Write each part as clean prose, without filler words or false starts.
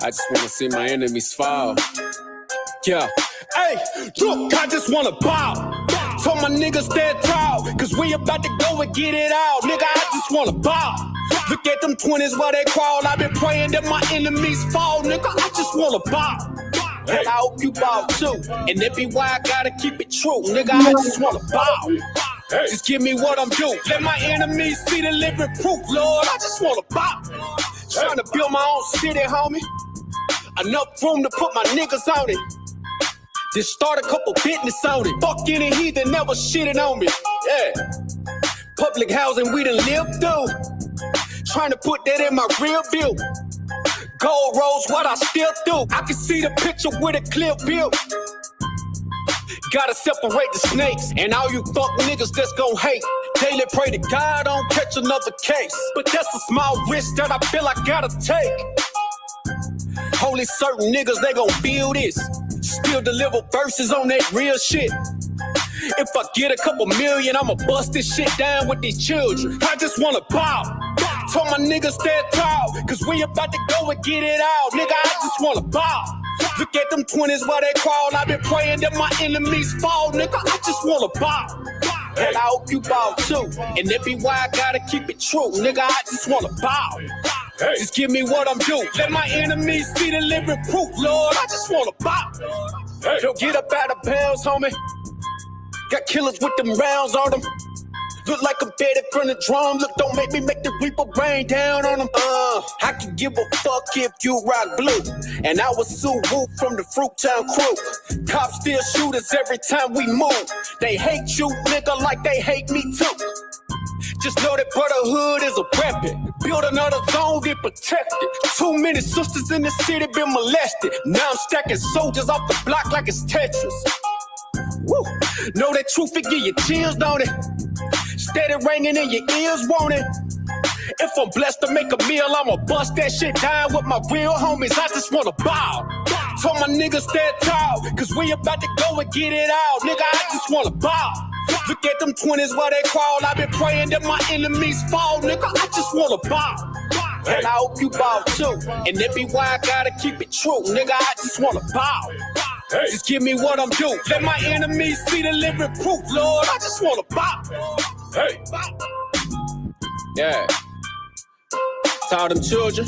I just wanna see my enemies fall. Yeah. Hey, look, I just wanna bow. Told my niggas stand tall, cause we about to go and get it out. Nigga, I just wanna bow. Look at them 20s where they crawl. I've been praying that my enemies fall. Nigga, I just wanna bow. And I hope you bow too. And that be why I gotta keep it true. Nigga, I just wanna bow. Just give me what I'm due. Let my enemies see the living proof, Lord. I just wanna bow. Trying to build my own city, homie. Enough room to put my niggas on it. Just start a couple business on it. Fuck any heathen never shitted on me. Yeah. Public housing we done lived through. Trying to put that in my real view. Gold rolls, what I still do. I can see the picture with a clear view. Gotta separate the snakes and all you fuck niggas that's gon' hate. Daily pray to God I don't catch another case. But that's a small risk that I feel I gotta take. Only certain niggas, they gon' feel this. Still deliver verses on that real shit. If I get a couple million, I'ma bust this shit down with these children. I just wanna bow. Told my niggas stand tall, cause we about to go and get it out. Nigga, I just wanna bow. Look at them 20s where they crawl. I've been praying that my enemies fall. Nigga, I just wanna bow. And I hope you bow too. And that be why I gotta keep it true. Nigga, I just wanna bow. Just give me what I'm due. Let my enemies see the living proof, Lord. I just wanna bow. Don't get up out of bounds, homie. Got killers with them rounds on them. Look like I'm fed from the drum. Look, don't make me make the reaper rain down on them. I can give a fuck if you rock blue. And I was Sue Woo from the Fruittown crew. Cops still shoot us every time we move. They hate you, nigga, like they hate me too. Just know that brotherhood is a weapon. Build another zone, get protected. Too many sisters in the city been molested. Now I'm stacking soldiers off the block like it's Tetris. Woo. Know that truth, it give you chills, don't it? Steady ringing in your ears, won't it? If I'm blessed to make a meal, I'ma bust that shit down with my real homies. I just wanna bow. Told my niggas stand tall, cause we about to go and get it out. Nigga, I just wanna bow. Look at them 20s where they crawl. I've been praying that my enemies fall. Nigga, I just wanna bow. And I hope you bow too. And that be why I gotta keep it true. Nigga, I just wanna bow. Just give me what I'm due. Let my enemies see the living proof, Lord. I just wanna bow. Hey. Yeah. To all them children,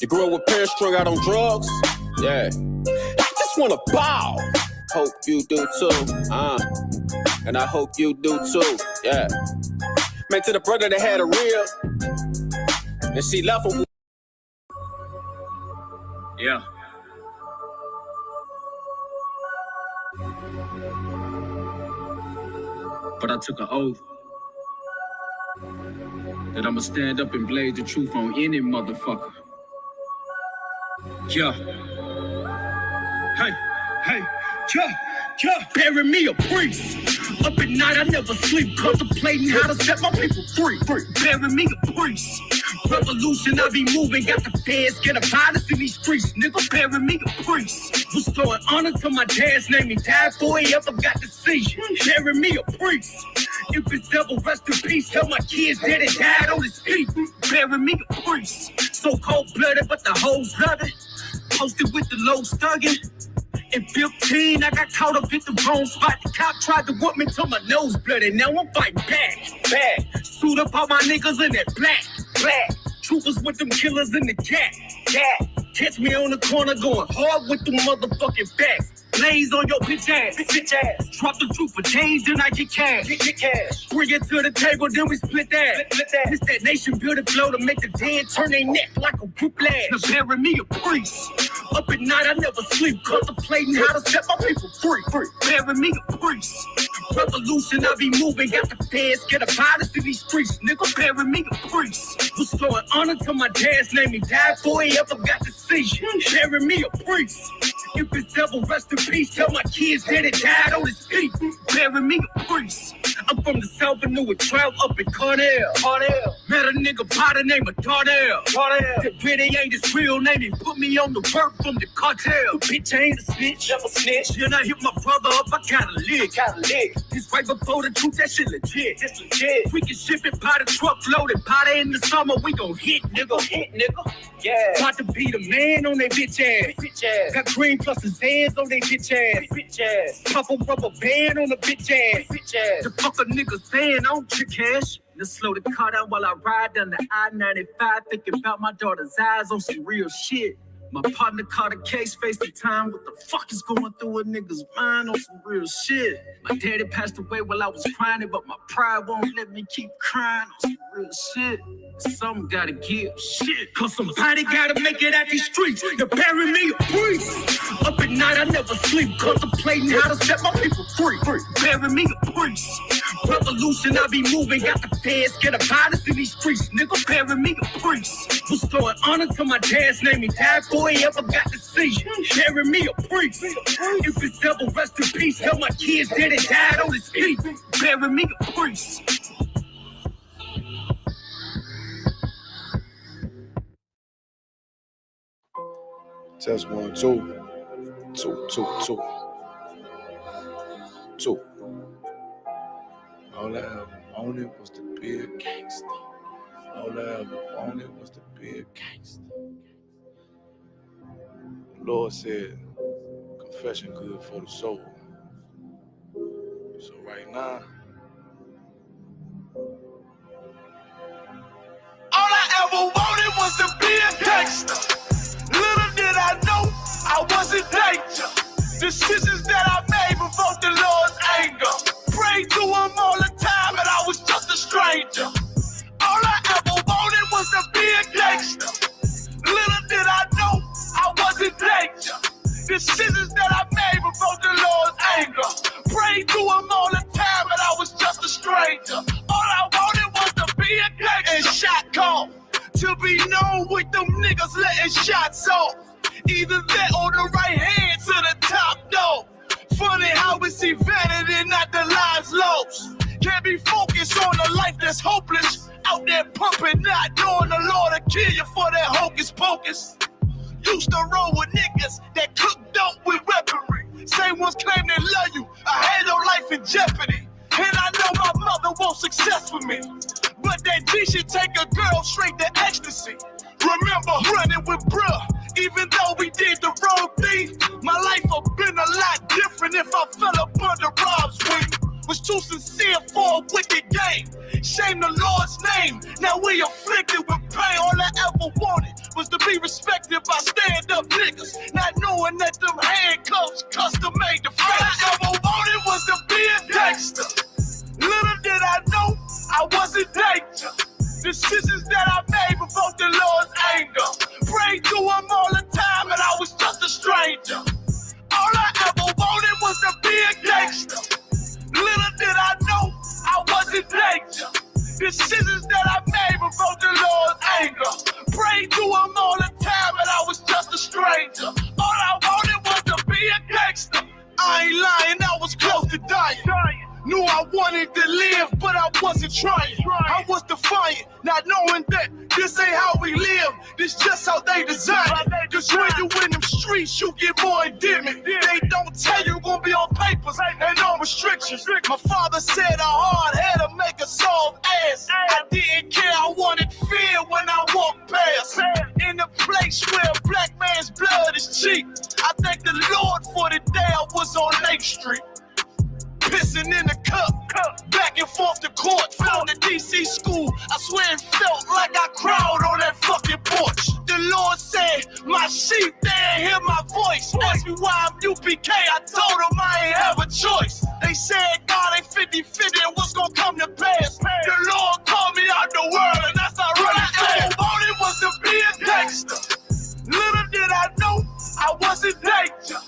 you grew up with parents strung out on drugs. Yeah. I just wanna bow. Hope you do too. And I hope you do too. Yeah. Man, to the brother that had a real, and she left him. Yeah. But I took an oath that I'ma stand up and blaze the truth on any motherfucker. Yeah. Hey, yeah. Bury me a priest. Up at night, I never sleep, contemplating how to set my people free. Bury me a priest. Revolution, I be moving, got the feds, get a violence in these streets. Nigga, bury me a priest. Restoring honor to my dad's name, he died before he ever got to see you. Bury me a priest. If it's ever rest in peace, tell my kids that it died on his feet. Bury me a priest. So cold-blooded, but the hoes love it. Posted with the low stugging. In 15, I got caught up at the wrong spot. The cop tried to whoop me till my nose blooded. Now I'm fighting back. Suit up all my niggas in that black. Troopers with them killers in the cat. Catch me on the corner going hard with them motherfucking facts. Blaze on your bitch ass. Drop the truth for change, then I get cash. Bring it to the table, then we split that. It's that nation building flow to make the dead turn their neck like a whiplash. Now bury me a priest. Up at night, I never sleep, contemplating how to set my people free. Bury me a priest. Revolution, I be moving, got the feds, get a violence in these streets. Nigga, bury me a priest. Restoring honor to my dad's name, he died before he ever got to see you. Bury me a priest. If it's ever rest in peace, tell my kids that it died on his feet. Bury me a priest. I'm from the South and knew a trail up in Cornell. Met a nigga by the name of Darnell. That really ain't his real name. He put me on the work from the cartel. Bitch, I ain't a snitch. Never snitch. Then I hit my brother up, I gotta lick. This right before the truth, that shit legit. That's legit. We can ship it by the truck loaded. By the end of the summer, we gon' hit, nigga. Yeah. About to be the man on they bitch ass. Got cream plus his hands on they bitch ass. Pop a rubber band on the bitch ass. The fuck a nigga saying I don't trick cash. Let's slow the car down while I ride down the I-95, thinking about my daughter's eyes on some real shit. My partner caught a case, faced the time. What the fuck is going through a nigga's mind on some real shit? My daddy passed away while I was crying, but my pride won't let me keep crying on some real shit. Something gotta give, shit. Cause somebody gotta make it out these streets. To bury me a priest. Up at night I never sleep, contemplating how to set my people free. Bury me a priest. Revolution I be moving, got the feds get a virus in these streets. Nigga, bury me a priest. Restoring honor to my dad's name, he died before he ever got to see. Bury me a priest. If it's ever rest in peace, tell my kids that it died on his feet. Bury me a priest. Test 1, 2. 2, 2, 2. 2. All I ever wanted was to be a gangster. All I ever wanted was to be a gangster. The Lord said, confession good for the soul. So right now, All I ever wanted was to be a gangster. Little did I know I was in danger. Decisions that I made provoked the Lord's anger. Prayed to him all the time, and I was just a stranger. All I ever wanted was to be a gangster. Little did I know I was in danger. Decisions that I made provoked the Lord's anger. Prayed to him all the time, and I was just a stranger. All I wanted was to be a gangster. And shot call to be known with them niggas letting shots off. Either that or the right hand to the top dog. Funny how we see vanity, not the lives lost. Can't be focused on a life that's hopeless. Out there pumping, not knowing the Lord will kill you for that hocus pocus. Used to roll with niggas that cook dope with weaponry. Same ones claim they love you. I had no life in jeopardy. And I know my mother wants success with me. But that G should take a girl straight to ecstasy. Remember running with bruh, even though we did the wrong thing. My life would've been a lot different if I fell up under Rob's wing. Was too sincere for a wicked game. Shame the Lord's name. Now we afflicted with pain. All I ever wanted was to be respected by stand-up niggas. Not knowing that them handcuffs custom made the face. All I ever wanted was to be a gangster. Little did I know I was in danger. Decisions that I made provoked the Lord's anger. Prayed to him all the time, and I was just a stranger. All I ever wanted was to be a gangster. Little did I know I was in danger. Decisions that I made provoked the Lord's anger. Prayed to him all the time, and I was just a stranger. All I wanted was to be a gangster. I ain't lying, I was close to dying. Knew I wanted to live, but I wasn't trying. I was defiant, not knowing that this ain't how we live. This just how they design it. Cause when you in them streets, you get more endemic. They don't tell you gonna be on papers and on restrictions. My father said a hard head to make a soft ass. I didn't care, I wanted fear when I walked past. In a place where a black man's blood is cheap. I thank the Lord for the day I was on Lake Street. Pissing in the cup, back and forth to court, found the DC school. I swear it felt like I cried on that fucking porch. The Lord said, my sheep, they ain't hear my voice. Asked me why I'm UPK, I told them I ain't have a choice. They said God ain't 50-50 and what's gonna come to pass. The Lord called me out the world and that's how really fast. All I wanted was to be a gangster. Little did I know I was in danger.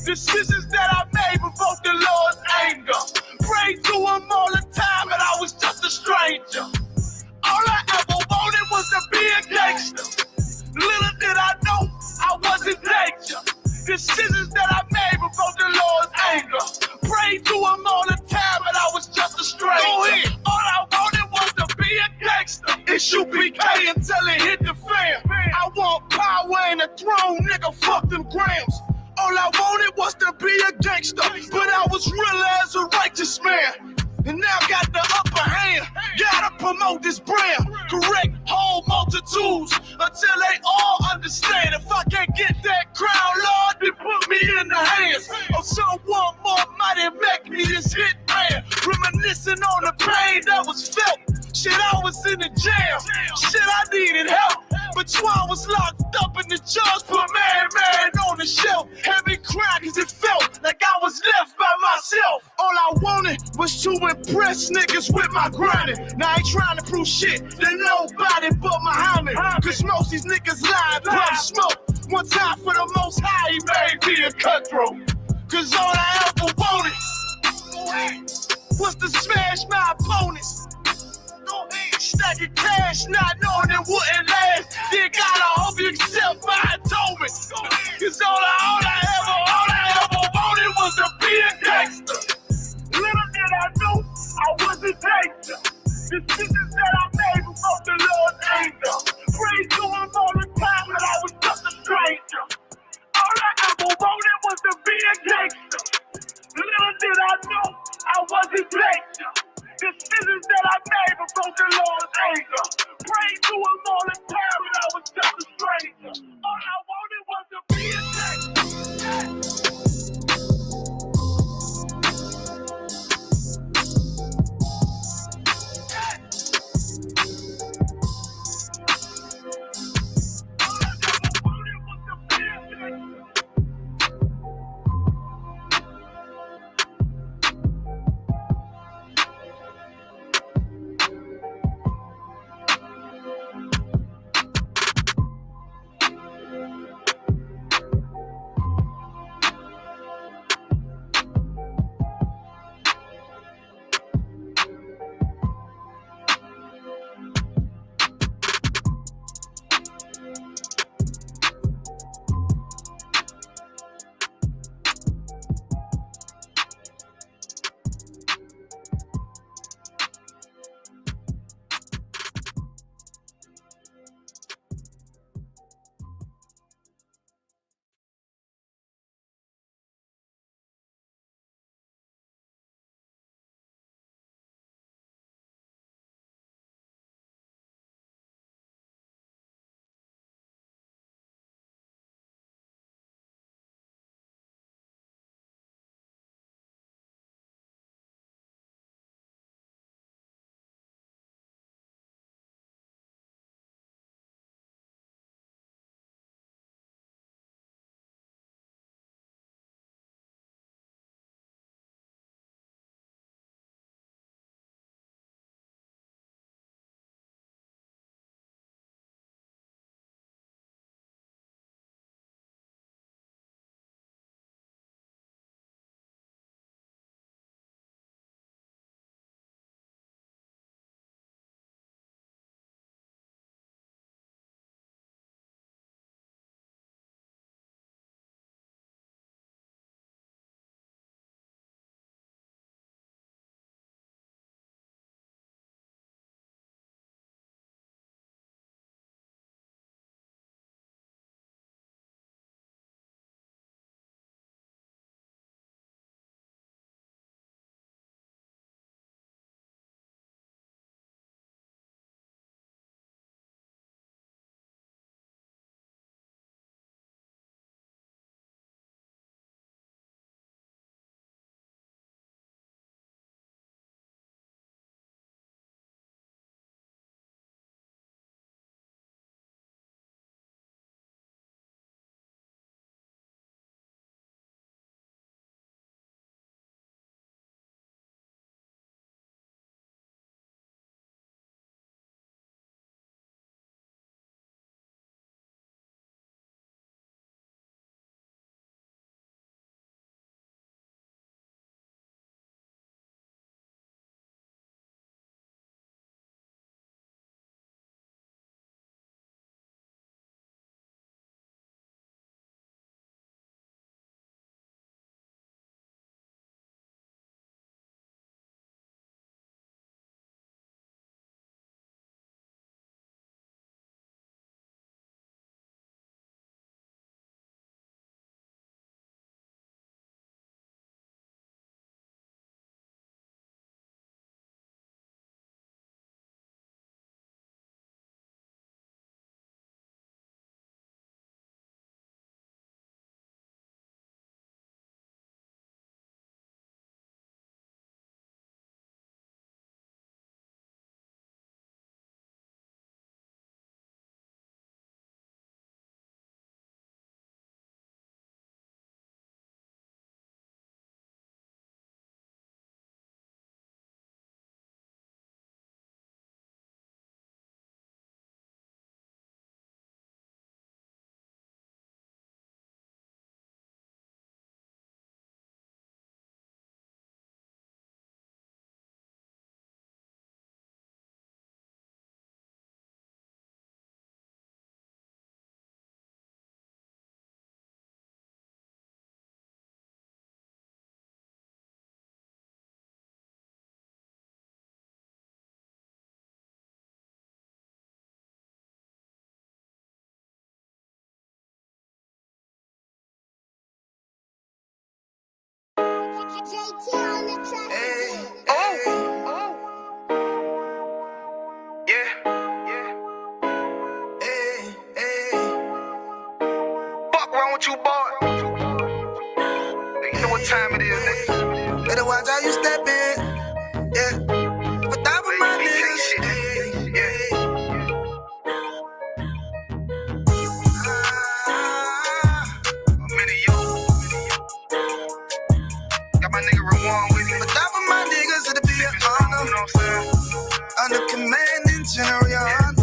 Decisions that I made provoked the Lord's anger. Prayed to him all the time, and I was just a stranger. All I ever wanted was to be a gangster. Little did I know I was in danger. Decisions that I made provoked the Lord's anger. Prayed to him all the time, and I was just a stranger. Go ahead. All I wanted was to be a gangster. ISUPK until it hit the fan. I want power and a throne, nigga, fuck them grams. All I wanted was to be a gangster, but I was real as a righteous man. and now got the upper hand. Gotta promote this brand, correct whole multitudes until they all understand. If I can't get that crown, Lord, then put me in the hands of someone more mighty, make me this hit man. Reminiscing on the pain that was felt. Shit, I was in the jail. Shit, I needed help. But Twan was locked up in the jaws, put man on the shelf. Heavy cry, cause it felt like I was left by myself. All I wanted was to impress niggas with my grinding. Now I ain't trying to prove shit to nobody but Muhammad. Cause most these niggas lie, pump smoke. One time for the most high, he made me a cutthroat. Cause all I ever wanted was to smash my opponents. Stacking cash, not knowing it wouldn't last. Then God, I hope you accept my atonement. Cause all I ever wanted was to be a gangster. Little did I know I was a gangster. Decisions that I made before the Lord's anger. Prayed to him all the time when I was just a stranger. All I ever wanted was to be a gangster. Little did I know I was a gangster. Decisions that I made before the Lord's anger. Prayed to him all the time when I was just a stranger. All I wanted was to be a gangster. Fuck wrong with you, boy? You know what time it is, nigga. Better watch how you step in. Yeah. But that was my niggas. Yeah. I'm in it, yo. Got my nigga Rewan with me. But that was my niggas, it'll be an honor. You know what I'm saying? Under commanding General, your honor.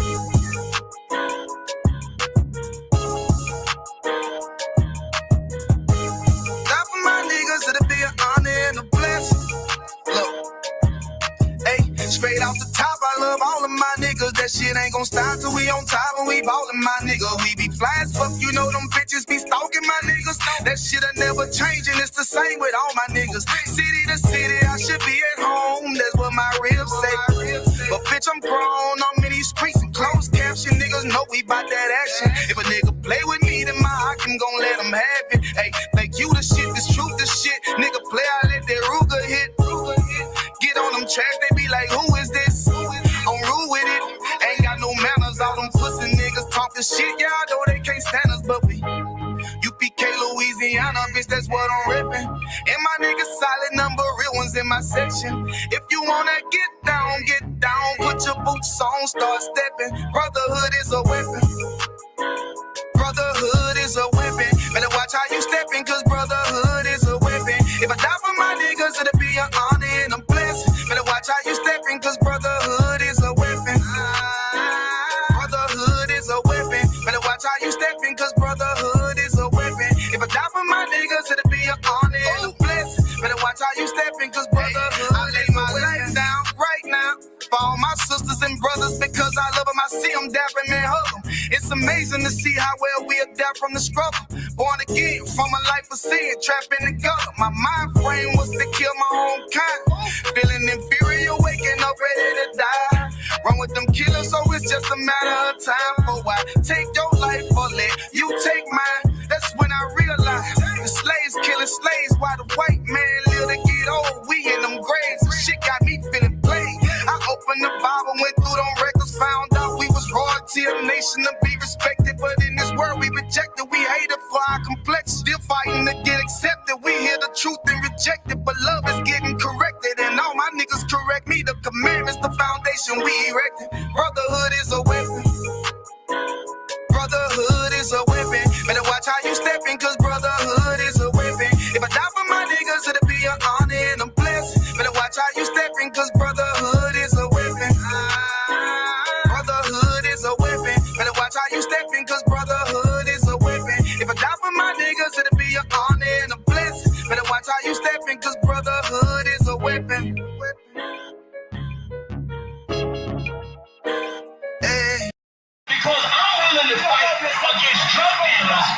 Straight off the top, I love all of my niggas. That shit ain't gon' stop till we on top and we ballin' my nigga. We be fly as fuck, you know them bitches be stalking my niggas. That shit'll never change and it's the same with all my niggas. City to city, I should be at home. That's what my ribs say. But bitch, I'm grown, I'm in these streets and closed caption. Niggas know we bout that action. If a nigga play with me, then my Hakim gon' let him have it. Hey, like you the shit, this truth the shit. Nigga play, I let that Ruger hit. Get on them tracks, they be like, who is this? I'm rude with it. Ain't got no manners, all them pussy niggas talking shit. Yeah, I know they can't stand us, but we UPK, Louisiana, bitch, that's what I'm ripping. And my niggas solid number, real ones in my section. If you wanna get down, put your boots on, start stepping. Brotherhood is a weapon. Brotherhood is a weapon. Better watch how you stepping, cause brotherhood is a weapon. If I die for my niggas, it'll be an honor and a blessing. Better watch how you stepping, cause brotherhood is a weapon. Brotherhood is a weapon. Better watch how you stepping, cause brotherhood is a weapon. If I die for my niggas, it'll be an honor and a blessing. Better watch how you stepping, cause brotherhood I lay my life down right now for all my sisters and brothers, because I love them. I see them dapping and hug them. It's amazing to see how well we adapt from the struggle. Born again from a life of sin, trapped in the gutter. My mind frame was to kill my own kind. Feeling inferior, waking up ready to die. Run with them killers, so it's just a matter of time. For I take your life or let you take mine. That's when I realized the slaves killing slaves while the white man live to get old. We in them graves, and shit got me feeling played. I opened the Bible, went through them records, found out we was royalty, a nation to be respected. But in this world we rejected, we hated for our complexion. Still fighting to get accepted. We hear the truth and reject it, but love is getting corrected. And all my niggas correct me. The commandments, the foundation we erected. Brotherhood is a weapon. Brotherhood is a weapon. Better watch how you stepping, cause brotherhood is a weapon. If I die for my niggas, it'll be an honor and a blessing. Better watch how you stepping, cause brotherhood is a weapon. Brotherhood is a weapon. Better watch how you stepping, cause brotherhood is a weapon. If I die for my niggas, it'll be an honor and a blessing. Better watch how you stepping, cause brotherhood is a weapon. Hey. Because I'm willing to fight against drug dealers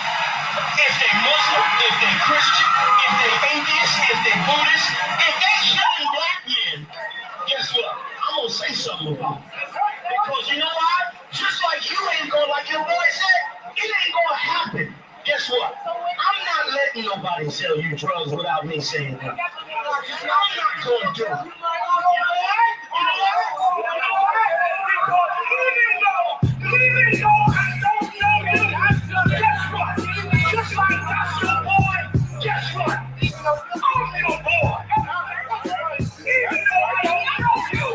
if they Muslim, if they Christian, if they atheist, if they Buddhist, if they young black men. Guess what? I'm gonna say something about it. Because you know why? Just like you ain't gonna, like your boy said, it ain't gonna happen. Guess what? I'm not letting nobody sell you drugs without me saying that. I'm not gonna do it. Even though I don't know you, guess what? Just like that's your boy, guess what? I'm your boy. Even though I don't know you,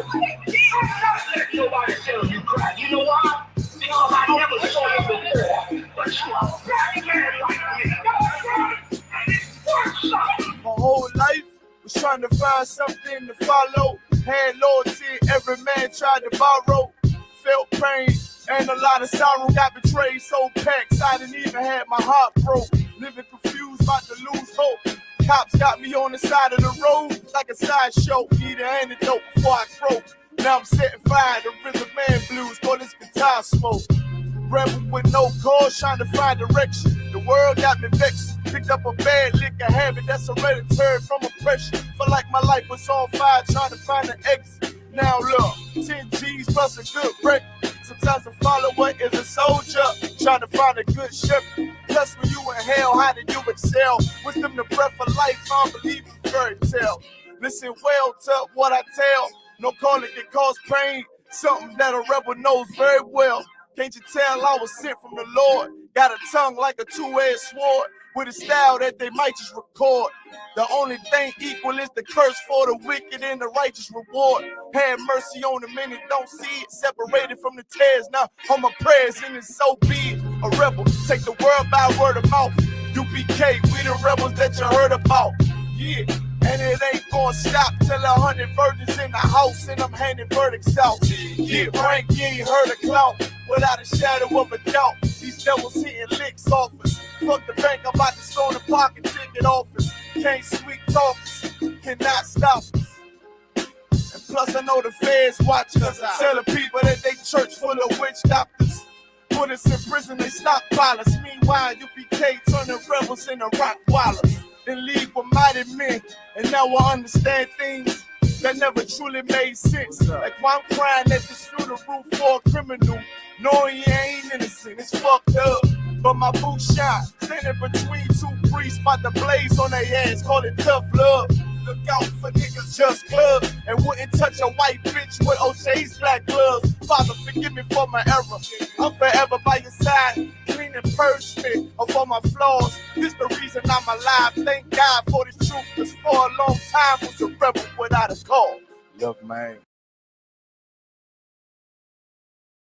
I'm not letting nobody sell you crack. You know why? Because I never saw you before. But you are a black man like me. And it's worth something. My whole life was trying to find something to follow. Had loyalty, every man tried to borrow. Felt pain and a lot of sorrow, got betrayed, so packed, I didn't even have my heart broke. Living confused, about to lose hope. Cops got me on the side of the road, like a sideshow. Need an antidote before I croak. Now I'm setting fire to Rhythm Man blues, for this guitar smoke. Rebel with no cause, trying to find direction. The world got me vexed. Picked up a bad liquor habit that's hereditary from oppression. Felt like my life was on fire, trying to find an exit. Now look, 10 G's plus a good break. Sometimes a follower is a soldier, trying to find a good shepherd. Plus, when you in hell, how did you excel? Wisdom the breath of life, I don't believe in fairy tale. Listen well to what I tell. No calling can cause pain. Something that a rebel knows very well. Can't you tell I was sent from the Lord? Got a tongue like a two-edged sword, with a style that they might just record. The only thing equal is the curse for the wicked and the righteous reward. Have mercy on the many, don't see it. Separated from the tares, now on my prayers, and it's so be it. A rebel, take the world by word of mouth. UPK, we the rebels that you heard about. Yeah, and it ain't gonna stop till 100 virgins in the house and I'm handing verdicts out. Yeah, rank, you ain't heard a clout without a shadow of a doubt. These devils hitting licks off us. Fuck the bank, I'm about to storm the pocket ticket office. Can't sweet talk, cannot stop us. And plus I know the feds watch us. Tell the people that they church full of witch doctors. Put us in prison, they stockpile us. Meanwhile, UPK turning rebels into Rockwallers. In league with mighty men, and now I understand things that never truly made sense. Like why I'm crying at this funeral for a criminal, knowing he ain't innocent. It's fucked up, but my boot shot standing between two priests, about to blaze on their ass. Call it tough love. Look out for niggas just club and wouldn't touch a white bitch with OJ's black gloves. Father, forgive me for my error. I'm forever by your side. Clean and purge me of all my flaws. This the reason I'm alive. Thank God for this truth. Cause for a long time was a rebel without a cause. Look, man.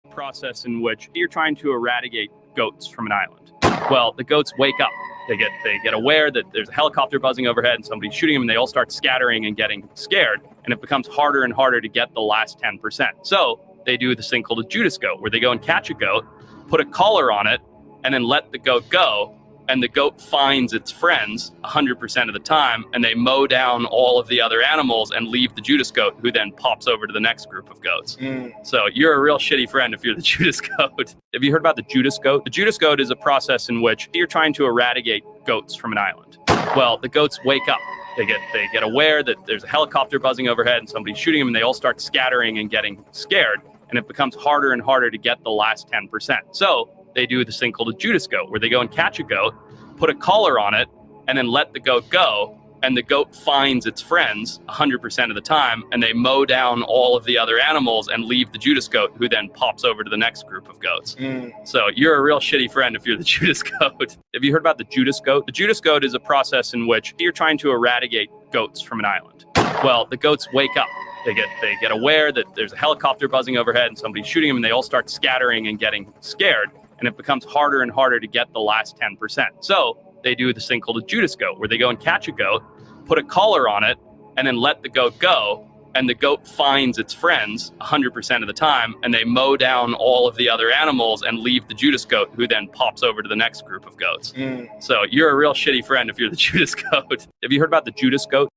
Process in which you're trying to eradicate goats from an island. Well, the goats wake up. They get aware that there's a helicopter buzzing overhead and somebody's shooting them, and they all start scattering and getting scared. And it becomes harder and harder to get the last 10%. So they do this thing called a Judas goat, where they go and catch a goat, put a collar on it, and then let the goat go. And the goat finds its friends 100% of the time, and they mow down all of the other animals and leave the Judas goat, who then pops over to the next group of goats. So you're a real shitty friend if you're the Judas goat. Have you heard about the Judas goat? The Judas goat is a process in which you're trying to eradicate goats from an island. Well, the goats wake up. They get aware that there's a helicopter buzzing overhead and somebody's shooting them, and they all start scattering and getting scared. And it becomes harder and harder to get the last 10%. So they do this thing called a Judas goat, where they go and catch a goat, put a collar on it, and then let the goat go. And the goat finds its friends 100% of the time, and they mow down all of the other animals and leave the Judas goat, who then pops over to the next group of goats. So you're a real shitty friend if you're the Judas goat. Have you heard about the Judas goat? The Judas goat is a process in which you're trying to eradicate goats from an island. Well, the goats wake up. They get aware that there's a helicopter buzzing overhead and somebody's shooting them, and they all start scattering and getting scared. And it becomes harder and harder to get the last 10%. So they do this thing called a Judas goat, where they go and catch a goat, put a collar on it, and then let the goat go. And the goat finds its friends 100% of the time, and they mow down all of the other animals and leave the Judas goat, who then pops over to the next group of goats. So you're a real shitty friend if you're the Judas goat. Have you heard about the Judas goat?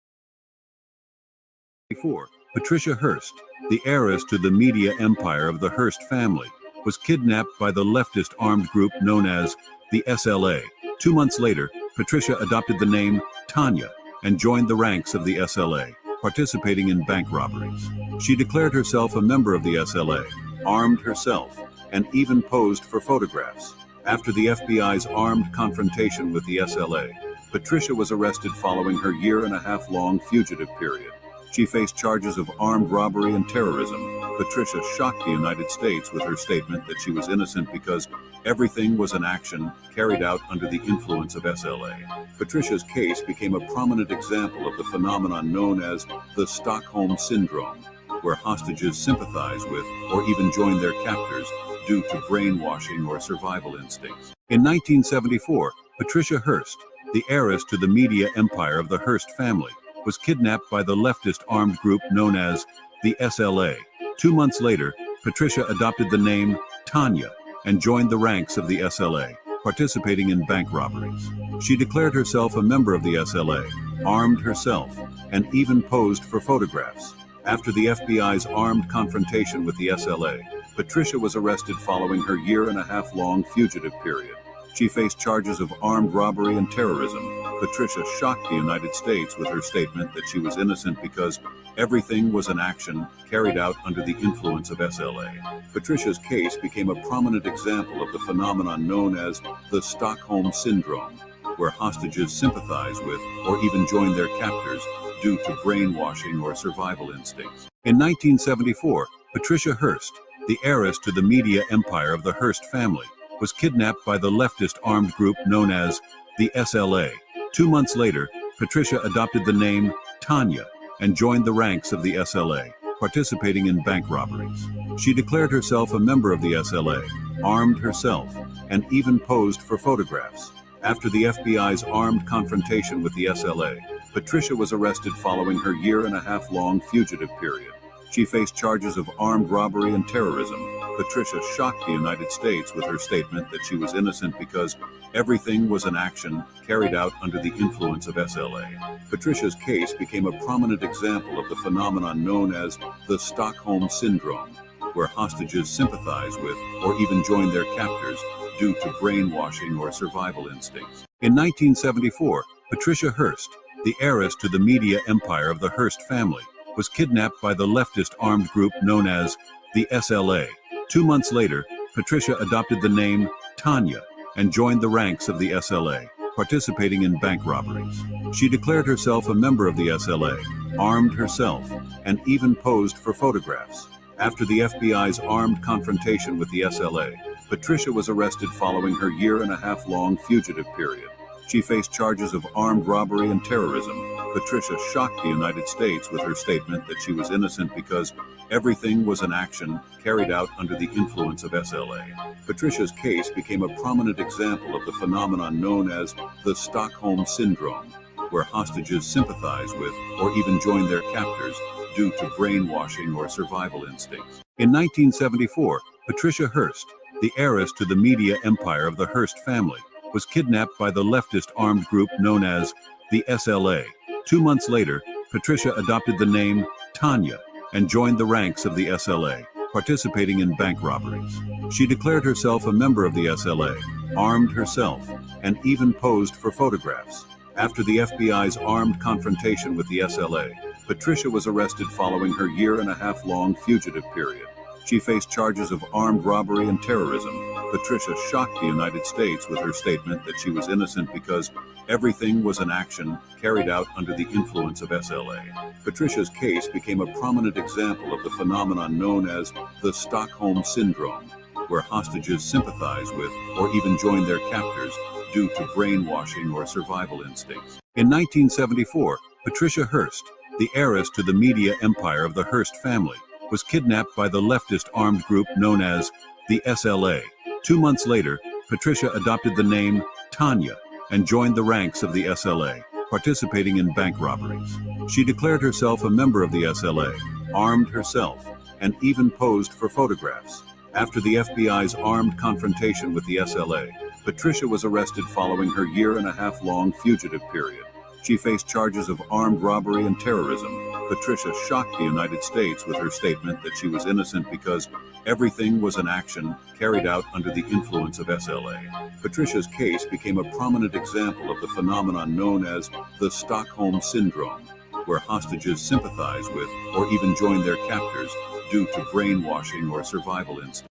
Before, Patricia Hearst, the heiress to the media empire of the Hearst family, was kidnapped by the leftist armed group known as the SLA. 2 months later, Patricia adopted the name Tanya and joined the ranks of the SLA, participating in bank robberies. She declared herself a member of the SLA, armed herself, and even posed for photographs. After the FBI's armed confrontation with the SLA, Patricia was arrested following her year-and-a-half-long fugitive period. She faced charges of armed robbery and terrorism. Patricia shocked the United States with her statement that she was innocent because everything was an action carried out under the influence of SLA. Patricia's case became a prominent example of the phenomenon known as the Stockholm Syndrome, where hostages sympathize with or even join their captors due to brainwashing or survival instincts. In 1974, Patricia Hearst, the heiress to the media empire of the Hearst family, was kidnapped by the leftist armed group known as the SLA. 2 months later, Patricia adopted the name Tanya and joined the ranks of the SLA, participating in bank robberies. She declared herself a member of the SLA, armed herself, and even posed for photographs. After the FBI's armed confrontation with the SLA, Patricia was arrested following her year-and-a-half-long fugitive period. She faced charges of armed robbery and terrorism. Patricia shocked the United States with her statement that she was innocent because everything was an action carried out under the influence of SLA. Patricia's case became a prominent example of the phenomenon known as the Stockholm Syndrome, where hostages sympathize with or even join their captors due to brainwashing or survival instincts. In 1974, Patricia Hearst, the heiress to the media empire of the Hearst family, was kidnapped by the leftist armed group known as the SLA. 2 months later, Patricia adopted the name Tanya and joined the ranks of the SLA, participating in bank robberies. She declared herself a member of the SLA, armed herself, and even posed for photographs. After the FBI's armed confrontation with the SLA, Patricia was arrested following her year-and-a-half-long fugitive period. She faced charges of armed robbery and terrorism. Patricia shocked the United States with her statement that she was innocent because everything was an action carried out under the influence of SLA. Patricia's case became a prominent example of the phenomenon known as the Stockholm Syndrome, where hostages sympathize with or even join their captors due to brainwashing or survival instincts. In 1974, Patricia Hearst, the heiress to the media empire of the Hearst family, was kidnapped by the leftist armed group known as the SLA. 2 months later, Patricia adopted the name Tanya and joined the ranks of the SLA, participating in bank robberies. She declared herself a member of the SLA, armed herself, and even posed for photographs. After the FBI's armed confrontation with the SLA, Patricia was arrested following her year-and-a-half-long fugitive period. She faced charges of armed robbery and terrorism. Patricia shocked the United States with her statement that she was innocent because everything was an action carried out under the influence of SLA. Patricia's case became a prominent example of the phenomenon known as the Stockholm Syndrome, where hostages sympathize with or even join their captors due to brainwashing or survival instincts. In 1974, Patricia Hearst, the heiress to the media empire of the Hearst family, was kidnapped by the leftist armed group known as the SLA. 2 months later, Patricia adopted the name Tanya and joined the ranks of the SLA, participating in bank robberies. She declared herself a member of the SLA, armed herself, and even posed for photographs. After the FBI's armed confrontation with the SLA, Patricia was arrested following her year-and-a-half-long fugitive period. She faced charges of armed robbery and terrorism. Patricia shocked the United States with her statement that she was innocent because everything was an action carried out under the influence of SLA. Patricia's case became a prominent example of the phenomenon known as the Stockholm Syndrome, where hostages sympathize with or even join their captors due to brainwashing or survival instincts. In 1974, Patricia Hearst, the heiress to the media empire of the Hearst family, was kidnapped by the leftist armed group known as the SLA. 2 months later, Patricia adopted the name Tanya and joined the ranks of the SLA, participating in bank robberies. She declared herself a member of the SLA, armed herself, and even posed for photographs. After the FBI's armed confrontation with the SLA, Patricia was arrested following her year-and-a-half-long fugitive period. She faced charges of armed robbery and terrorism. Patricia shocked the United States with her statement that she was innocent because everything was an action carried out under the influence of SLA. Patricia's case became a prominent example of the phenomenon known as the Stockholm Syndrome, where hostages sympathize with or even join their captors due to brainwashing or survival instincts.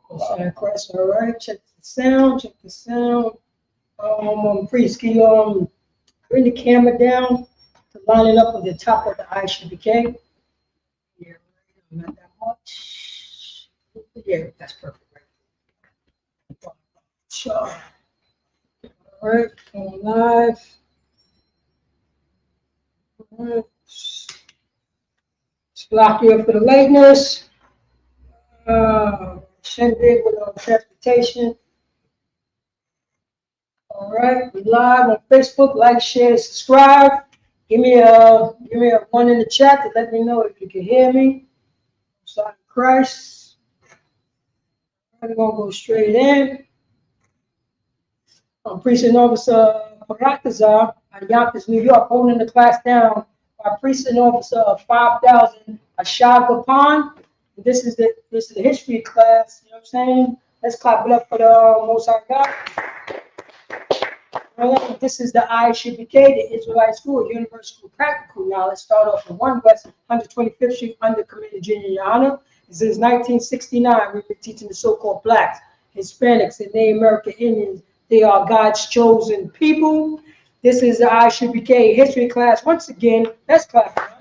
All right, check the sound, Priest, can you bring the camera down to line it up with the top of the ISUPK? Yeah, not that much. Yeah, that's perfect. Sure. All right, going live. All right. Just block you for the lateness. Shindig with transportation. All right, we live on Facebook. Like, share, subscribe. Give me a one in the chat to let me know if you can hear me. Sorry, Christ. I'm gonna go straight in. Precinct Officer Paratazar at Yonkers, New York, holding the class down by Precinct Officer 5000 Ashagapan. This is the history class, you know what I'm saying? Let's clap it up for the Most High God. This is the ISUPK, the Israelite School, Universal School Practical. Now let's start off with 1 West 125th Street under Community Junior, Your Honor. Since 1969, we've been teaching the so-called blacks, Hispanics, and Native American Indians. They are God's chosen people. This is the ISUPK history class. Once again, let's clap it up.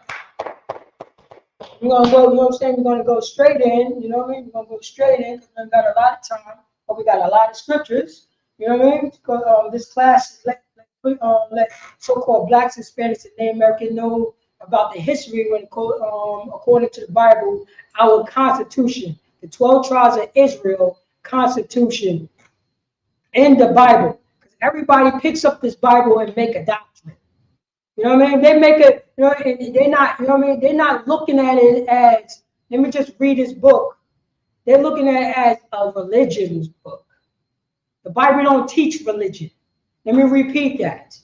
We're gonna go, you know what I'm saying? We're gonna go straight in, you know what I mean? We're gonna go straight in because we've got a lot of time, but we got a lot of scriptures, you know what I mean? Because this class let so-called blacks, Hispanics, and Native American know about the history when according to the Bible, our Constitution, the 12 tribes of Israel Constitution in the Bible. Because everybody picks up this Bible and make a doctrine. You know what I mean? They make it, you know, and they're not, you know what I mean? They're not looking at it as, let me just read this book. They're looking at it as a religion's book. The Bible don't teach religion. Let me repeat that.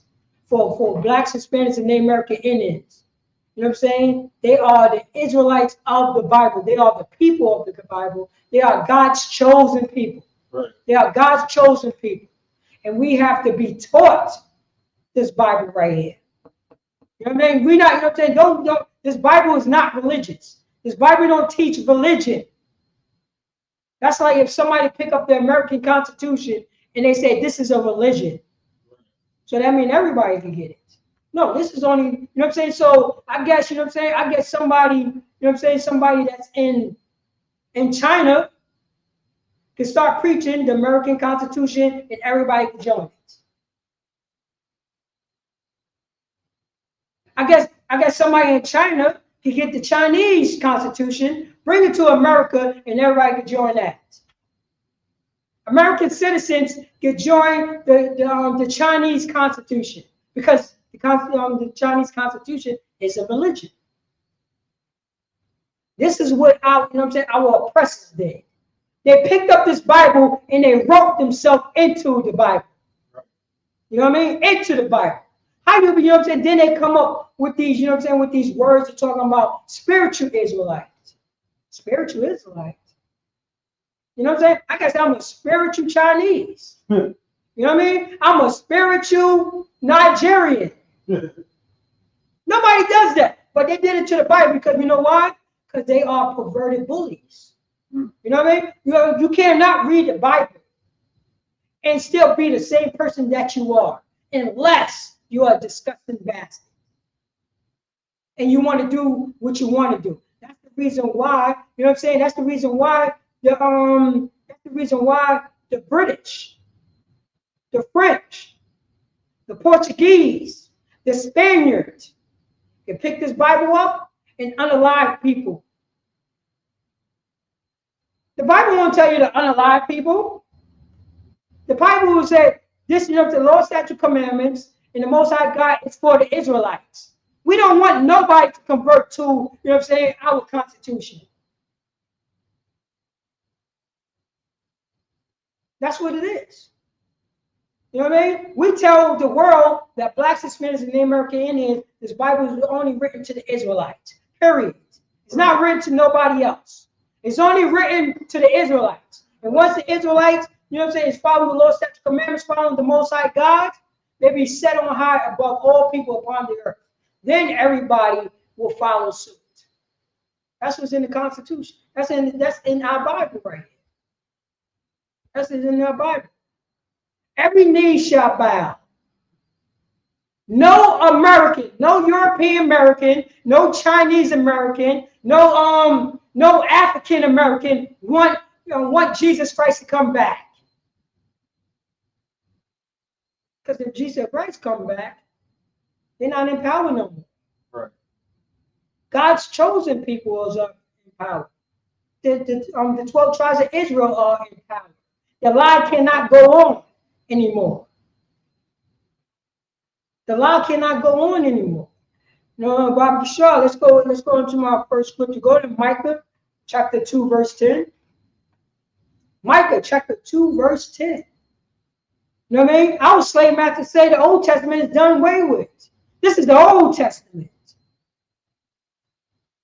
For blacks, Hispanics, and Native American Indians. You know what I'm saying? They are the Israelites of the Bible. They are the people of the Bible. They are God's chosen people. Right. They are God's chosen people. And we have to be taught this Bible right here. You know what I mean? We not, you know what I'm saying? Don't, this Bible is not religious. This Bible don't teach religion. That's like if somebody pick up the American Constitution and they say this is a religion. So that means everybody can get it. No, this is only, you know what I'm saying? So I guess, you know what I'm saying? I guess somebody, you know what I'm saying? Somebody that's in China can start preaching the American Constitution and everybody can join it. I guess somebody in China can get the Chinese Constitution, bring it to America, and everybody can join that. American citizens can join the Chinese Constitution because the Chinese Constitution is a religion. This is what our, you know what I'm saying, our oppressors did. They picked up this Bible and they wrote themselves into the Bible. You know what I mean? Into the Bible. How you know what I'm saying? Then they come up with these, you know what I'm saying, with these words they're talking about spiritual Israelites. Spiritual Israelites. You know what I'm saying? I guess I'm a spiritual Chinese. You know what I mean? I'm a spiritual Nigerian. Nobody does that. But they did it to the Bible because you know why? Because they are perverted bullies. You know what I mean? You cannot read the Bible and still be the same person that you are unless you are a disgusting bastard. And you want to do what you want to do. That's the reason why, you know what I'm saying? That's the reason why the British, the French, the Portuguese, the Spaniards can pick this Bible up and unalive people. The Bible won't tell you to unalive people. The Bible will say this, you know, the law, statute, commandments, and the Most High God is for the Israelites. We don't want nobody to convert to, you know what I'm saying, our Constitution. That's what it is. You know what I mean? We tell the world that blacks, Hispanics, and Native American Indians, this Bible is only written to the Israelites. Period. It's not written to nobody else. It's only written to the Israelites. And once the Israelites, you know what I'm saying, is following the law, statute, commandments, following the Most High God, they be set on high above all people upon the earth. Then everybody will follow suit. That's what's in the Constitution. That's in our Bible right here. That's in our Bible. Every knee shall bow. No American, no European American, no Chinese American, no African American want Jesus Christ to come back. Because if Jesus Christ come back, they're not in power no more. Right. God's chosen people is in power. The 12 tribes of Israel are in power. The lie cannot go on anymore. The lie cannot go on anymore. No, Barbara Shaw, let's go into my first scripture. Go to Micah chapter 2, verse 10. Micah chapter 2, verse 10. You know what I mean? Our slave master say the Old Testament is done away with. This is the Old Testament.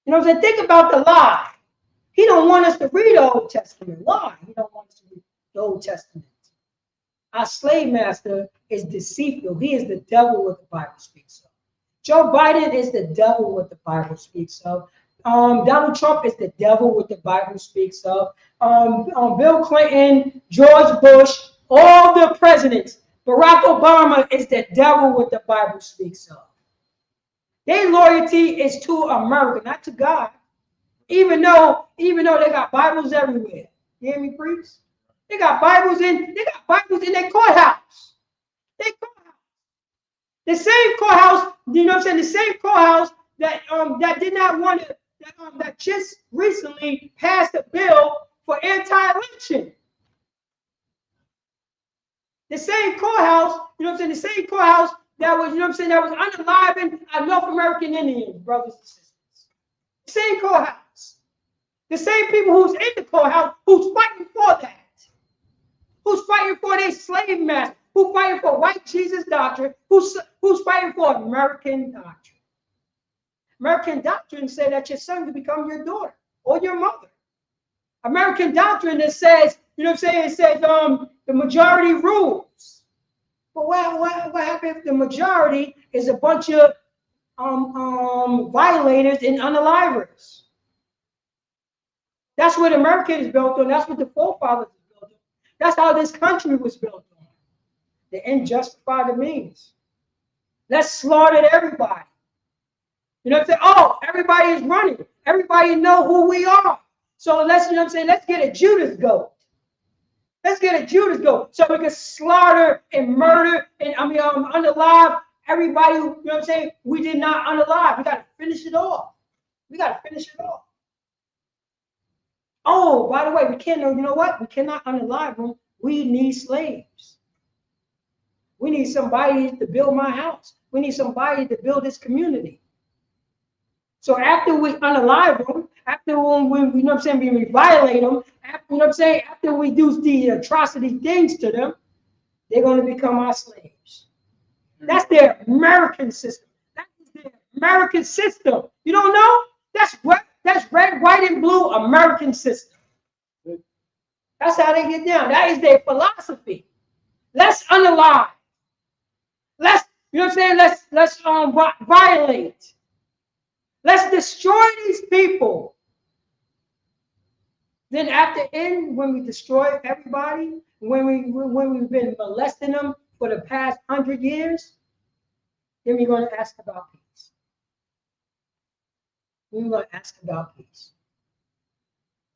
You know what I'm saying? Think about the lie. He don't want us to read the Old Testament. Why? He don't want us to read. the Old Testament. Our slave master is deceitful. He is the devil, what the Bible speaks of. Joe Biden is the devil, what the Bible speaks of. Donald Trump is the devil, what the Bible speaks of. Bill Clinton, George Bush, all the presidents. Barack Obama is the devil, what the Bible speaks of. Their loyalty is to America, not to God. Even though they got Bibles everywhere. You hear me, priests? They got Bibles in their courthouse. The same courthouse, you know what I'm saying? The same courthouse that did not want to, that just recently passed a bill for anti-lynching. The same courthouse, you know what I'm saying? The same courthouse that was, you know what I'm saying, that was unaliving our North American Indians, brothers and sisters. The same courthouse. The same people who's in the courthouse, who's fighting for that. Who's fighting for their slave master? Who's fighting for white Jesus doctrine? Who's fighting for American doctrine? American doctrine said that your son can become your daughter or your mother. American doctrine that says, you know what I'm saying, it says the majority rules. But what happens if the majority is a bunch of violators and unalivers? That's what America is built on. That's what the forefathers is built on. That's how this country was built on. The end justify the means. Let's slaughter everybody. You know what I'm saying? Oh, everybody is running. Everybody know who we are. So let's, you know what I'm saying, let's get a Judas goat. Let's get a Judas goat so we can slaughter and murder and unalive everybody who, you know what I'm saying, we did not unalive. We got to finish it off. We got to finish it off. Oh, by the way, we can't, you know what? We cannot unalive them. We need slaves. We need somebody to build my house. We need somebody to build this community. So after we unalive them, after we, you know what I'm saying, we violate them, after, you know what I'm saying, after we do the atrocity things to them, they're going to become our slaves. That's their American system. That is their American system. You don't know? That's red, white, and blue American system. That's how they get down. That is their philosophy. Let's unalive. Let's, you know what I'm saying? Let's violate. Let's destroy these people. Then at the end, when we destroy everybody, when we've been molesting them for the past 100 years, then we're going to ask about peace. We're going to ask about peace.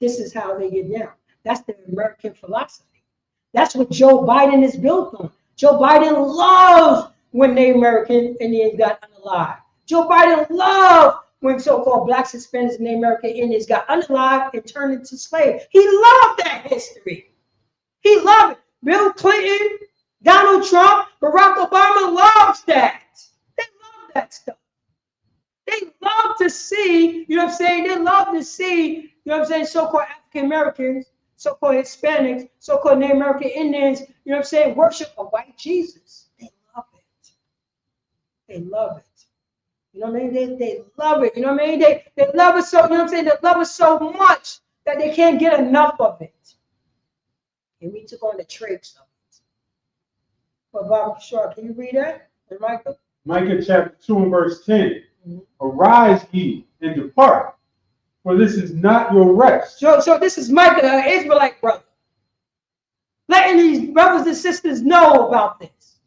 This is how they get down. That's the American philosophy. That's what Joe Biden is built on. Joe Biden loves when the American Indians got unalived. Joe Biden loved when so-called Blacks, Hispanics, and American Indians got unalived and turned into slaves. He loved that history. He loved it. Bill Clinton, Donald Trump, Barack Obama loves that. They love that stuff. They love to see, you know what I'm saying? They love to see, you know what I'm saying, so-called African Americans, so-called Hispanics, so-called Native American Indians, you know what I'm saying, worship a white Jesus. They love it. They love it. You know what I mean? They love it. You know what I mean? They love it so, you know what I'm saying? They love it so much that they can't get enough of it. And we took on the traits of it. But Bob Shaw, can you read that? And Michael? Micah chapter 2 and verse 10. Arise ye and depart, for this is not your rest. So this is Micah, an Israelite brother, letting these brothers and sisters know about this.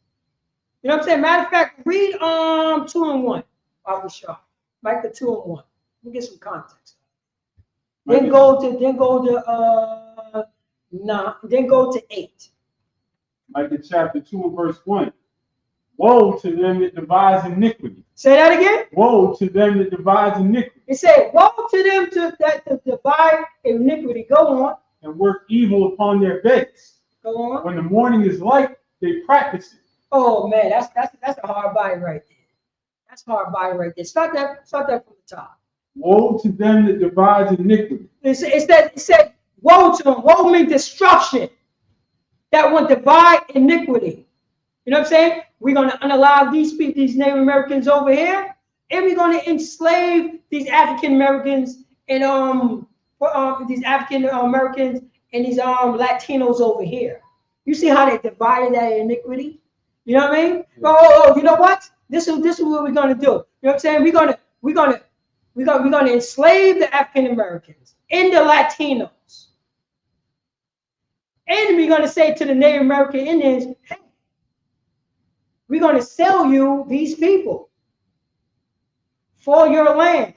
You know what I'm saying? Matter of fact, read 2 and 1. Bobby Shaw, Micah 2 and 1. We'll get some context. Then go to 8. Micah chapter 2 and verse 1. Woe to them that devise iniquity. Say that again. Woe to them that devise iniquity. It said, woe to them that divide iniquity. Go on. And work evil upon their beds. Go on. When the morning is light, they practice it. Oh man, that's a hard body right there. That's hard body right there. Start that from the top. Woe to them that devise iniquity. It said, woe to them. Woe means destruction. That will divide iniquity. You know what I'm saying? We're going to unalive these people, these Native Americans over here, and we're going to enslave these African Americans and these African Americans and these Latinos over here. You see how they divided that iniquity? You know what I mean? Oh, you know what? This is what we're gonna do. You know what I'm saying? We're gonna enslave the African Americans and the Latinos. And we're gonna say to the Native American Indians, hey, we're gonna sell you these people for your land.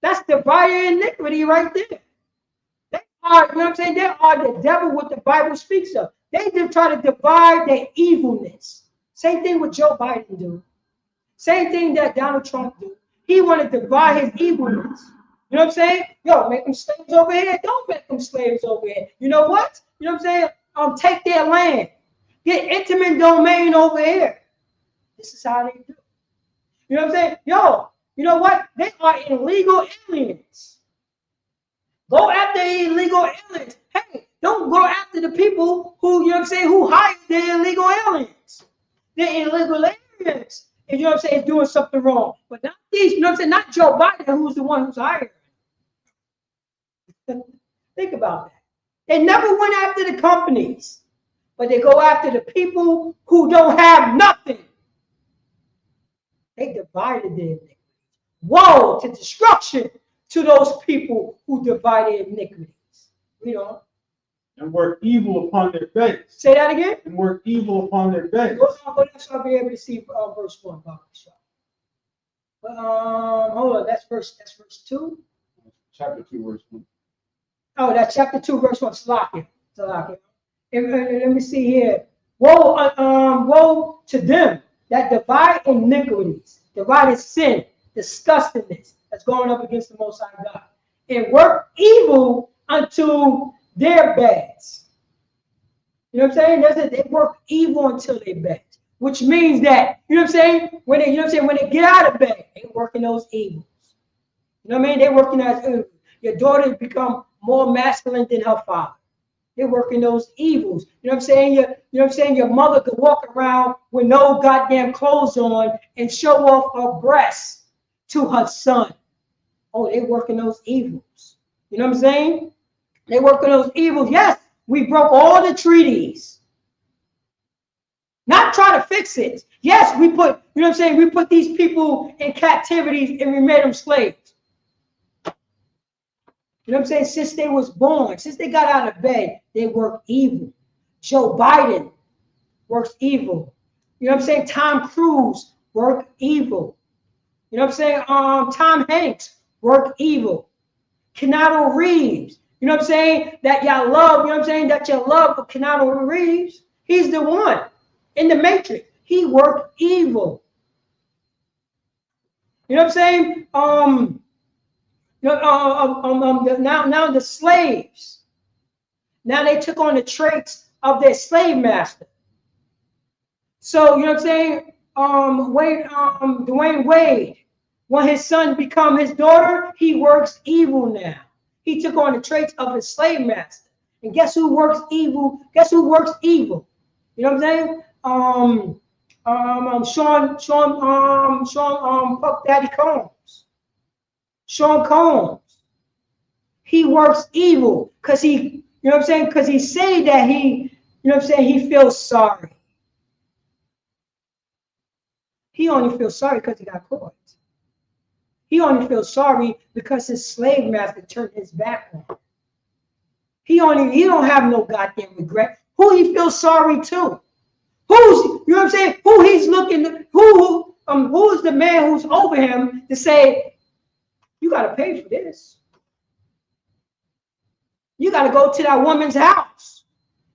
That's divided iniquity right there. They are, you know what I'm saying? They are the devil what the Bible speaks of. They just try to divide their evilness. Same thing with Joe Biden do. Same thing that Donald Trump do. He want to divide his evilness. You know what I'm saying? Yo, make them slaves over here. Don't make them slaves over here. You know what? You know what I'm saying? Take their land. Get intimate domain over here. This is how they do. You know what I'm saying? Yo, you know what? They are illegal aliens. Go after illegal aliens. Hey, don't go after the people who, you know what I'm saying, who hired the illegal aliens. The illegal aliens, and you know what I'm saying, is doing something wrong. But not these, you know what I'm saying, not Joe Biden, who's the one who's hired. Think about that. They never went after the companies, but they go after the people who don't have nothing. They divided their iniquities. Woe to destruction to those people who divided iniquities. You know. And work evil upon their base. Say that again. And work evil upon their base. I'll be able to see verse 1. Hold on, that's verse 2. Chapter 2, verse 1. Oh, that's chapter 2, verse 1. Salakia. And let me see here. Woe to them that divide iniquities, divide sin, disgustingness that's going up against the Most High God, and work evil unto their beds. You know what I'm saying? They work evil until their beds, which means that, you know what I'm saying, when they get out of bed, they're working those evils. You know what I mean? They're working as evil. Your daughter become more masculine than her father. They're working those evils. You know what I'm saying? You know what I'm saying? Your mother could walk around with no goddamn clothes on and show off her breasts to her son. Oh, they're working those evils. You know what I'm saying? They working those evils. Yes, we broke all the treaties. Not try to fix it. Yes, we put, you know what I'm saying? We put these people in captivity and we made them slaves. You know what I'm saying? Since they was born, since they got out of bed, they work evil. Joe Biden works evil. You know what I'm saying? Tom Cruise work evil. You know what I'm saying? Tom Hanks work evil. Keanu Reeves. You know what I'm saying? That y'all love, you know what I'm saying? That you love for Keanu Reeves. He's the one in the Matrix. He worked evil. You know what I'm saying? Now the slaves. Now they took on the traits of their slave master. So, you know what I'm saying? Dwayne Wade, when his son become his daughter, he works evil now. He took on the traits of his slave master. And guess who works evil? Guess who works evil? You know what I'm saying? Sean Puff Daddy Combs. Sean Combs. He works evil because he, you know what I'm saying? Because he say that he, you know what I'm saying, he feels sorry. He only feels sorry because he got caught. He only feels sorry because his slave master turned his back on him. He don't have no goddamn regret. Who he feels sorry to? Who's, you know what I'm saying? Who he's looking, who is the man who's over him to say, you got to pay for this. You got to go to that woman's house.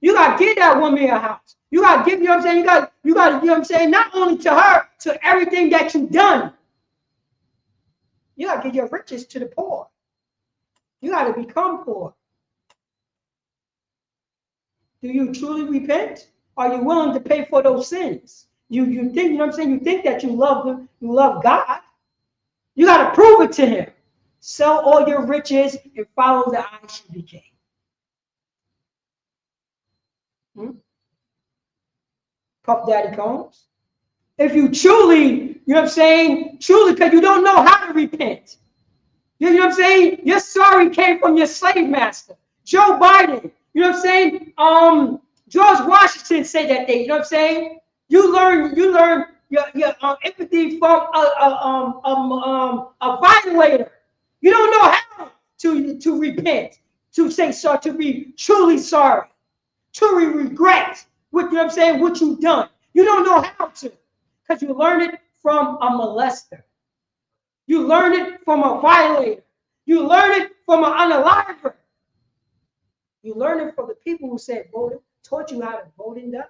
You got to give that woman a house. You got to give, you know what I'm saying? You got, you know what I'm saying? Not only to her, to everything that you've done. You got to give your riches to the poor. You got to become poor. Do you truly repent? Are you willing to pay for those sins? You think, you know what I'm saying? You think that you love them, you love God. You got to prove it to him. Sell all your riches and follow the ISUPK. Puff Daddy Combs. If you truly, you know what I'm saying, truly, because you don't know how to repent. You know what I'm saying? Your sorry came from your slave master. Joe Biden, you know what I'm saying? George Washington said that day, you know what I'm saying? You learn your empathy from a violator. You don't know how to repent, to say sorry, to be truly sorry, truly regret what, you know what I'm saying, what you've done. You don't know how to, because you learn it from a molester. You learn it from a violator. You learn it from an unaliver. You learn it from the people who said vote, taught you how to vote and die.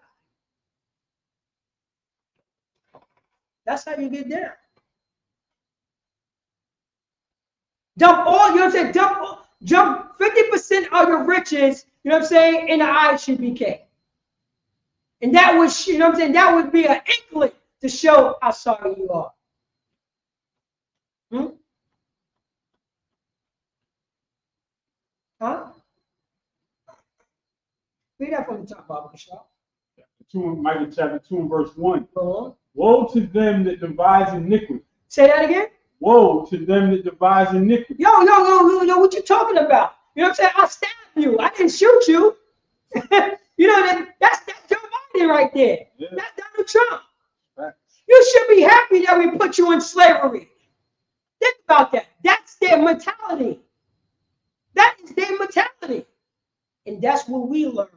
That's how you get down. Dump all, you know what I'm saying? Jump 50% of your riches, you know what I'm saying, in the ISUPK. And that was, you know what I'm saying, that would be an inkling to show how sorry you are. Huh? Read that from the top, Baba Kishar. Micah chapter 2 and verse 1. Woe to them that devise iniquity. Say that again. Woe to them that devise iniquity. Yo, what you talking about? You know what I'm saying? I stabbed you. I didn't shoot you. You know, that's Joe Biden right there. Yeah. That's Donald Trump. Right. You should be happy that we put you in slavery. Think about that. That's their mentality. That is their mentality. And that's what we learned,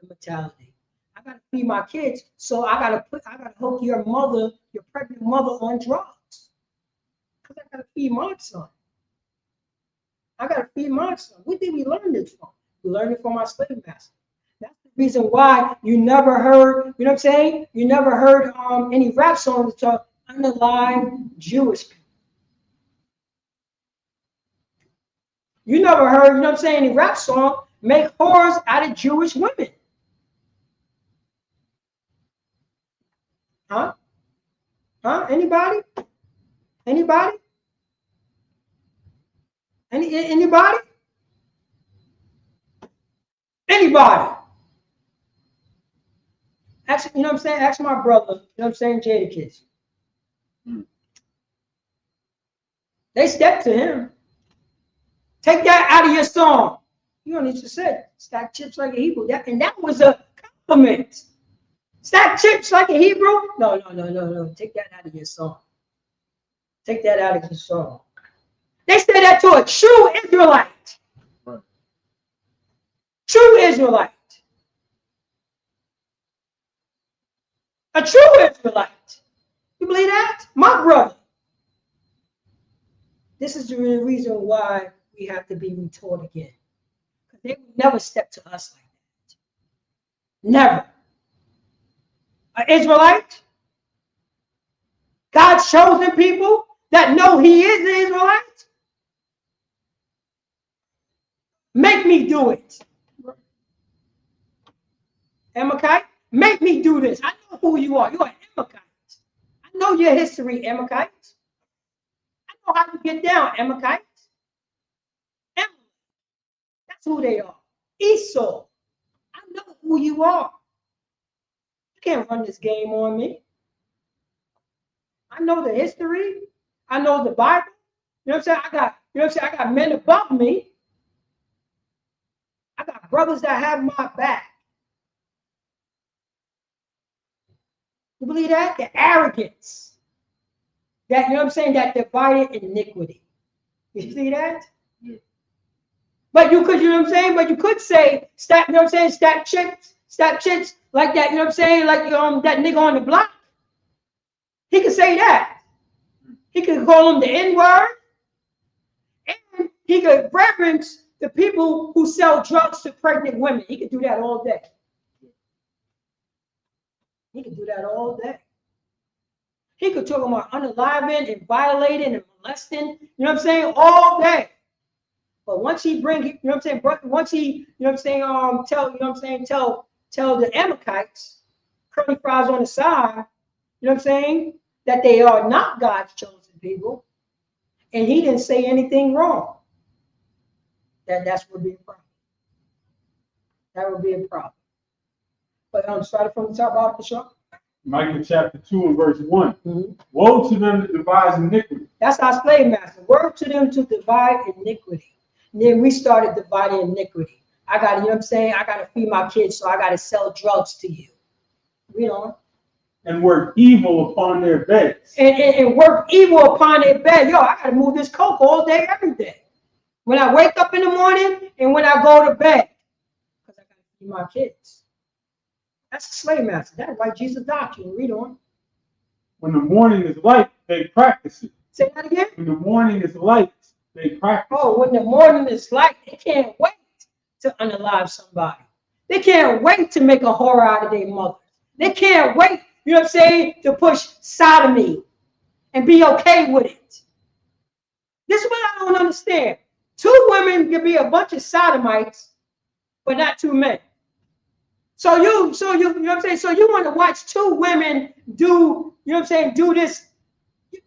the mentality. I gotta feed my kids, so I gotta hook your mother, your pregnant mother, on drugs. Because I gotta feed my son. I gotta feed my son. Where did we learn this from? We learned it from our slave master. That's the reason why you never heard, you know what I'm saying? You never heard any rap songs that talk unalive Jewish people. You never heard, you know what I'm saying, any rap song make whores out of Jewish women. Huh? Huh? Anybody? Anybody? Anybody? Anybody? Actually, you know what I'm saying? Ask my brother, you know what I'm saying, Jada kids. They stepped to him. Take that out of your song. You don't need to say stack chips like a Hebrew. And that was a compliment. Stack chips like a Hebrew? No. Take that out of your song. Take that out of your song. They said that to a true Israelite. Right. True Israelite. A true Israelite. You believe that? My brother. This is the reason why we have to be retaught again. Because they would never step to us like that. Never. An Israelite, God's chosen people that know He is the Israelite, make me do it. Amalekite, make me do this. I know who you are. You're an Amalekite. I know your history, Amalekite. I know how to get down, Amalekite. That's who they are. Esau, I know who you are. You can't run this game on me. I know the history. I know the Bible. You know what I'm saying? I got men above me. I got brothers that have my back. You believe that? The arrogance. That, you know what I'm saying, that divided iniquity. You see that? Yeah. But you could, you know what I'm saying? But you could say, stack, you know what I'm saying, stack chips, like that, you know what I'm saying, like that nigga on the block. He could say that. He could call him the N-word. And he could reference the people who sell drugs to pregnant women. He could do that all day. He could do that all day. He could talk about unaliving and violating and molesting, you know what I'm saying, all day. But once he bring, you know what I'm saying, once he, you know what I'm saying, tell, you know what I'm saying, tell the Amalekites, curly fries on the side, you know what I'm saying, that they are not God's chosen people, and he didn't say anything wrong. That would be a problem. That would be a problem. But started from the top off the show. Micah chapter 2 and verse 1. Mm-hmm. Woe to them that devise iniquity. That's our slave master. Word to them to divide iniquity. And then we started dividing iniquity. I got to, you know what I'm saying? I got to feed my kids, so I got to sell drugs to you. You know? And work evil upon their beds. And work evil upon their bed. Yo, I got to move this coke all day, every day. When I wake up in the morning and when I go to bed. Because I got to feed my kids. That's a slave master. That's like Jesus' doctrine. Read on. When the morning is light, they practice it. Say that again? When the morning is light, they practice it. Oh, when the morning is light, they can't wait to unalive somebody. They can't wait to make a whore out of their mother. They can't wait, you know what I'm saying, to push sodomy and be okay with it. This is what I don't understand. 2 women can be a bunch of sodomites, but not 2 men. So you know what I'm saying? So you want to watch 2 women do, you know what I'm saying, do this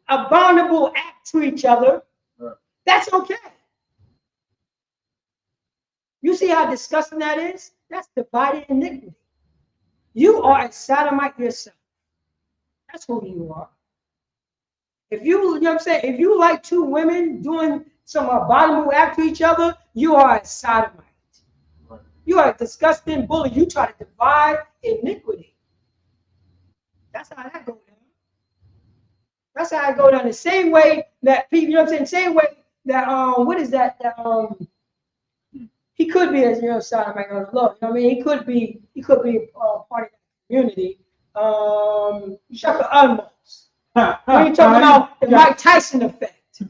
abominable act to each other. Right. That's okay. You see how disgusting that is? That's divided iniquity. You are a sodomite yourself. That's who you are. If you know what I'm saying, if you like 2 women doing some abominable act to each other, you are a sodomite. Right. You are a disgusting bully. You try to divide iniquity. That's how that goes down. That's how it goes down. The same way that people, you know what I'm saying, same way that what is that? He could be, as you know, sodomite on the Lord. You know what I mean? He could be part of the community. Shaka almost. When you're talking about the Mike Tyson effect.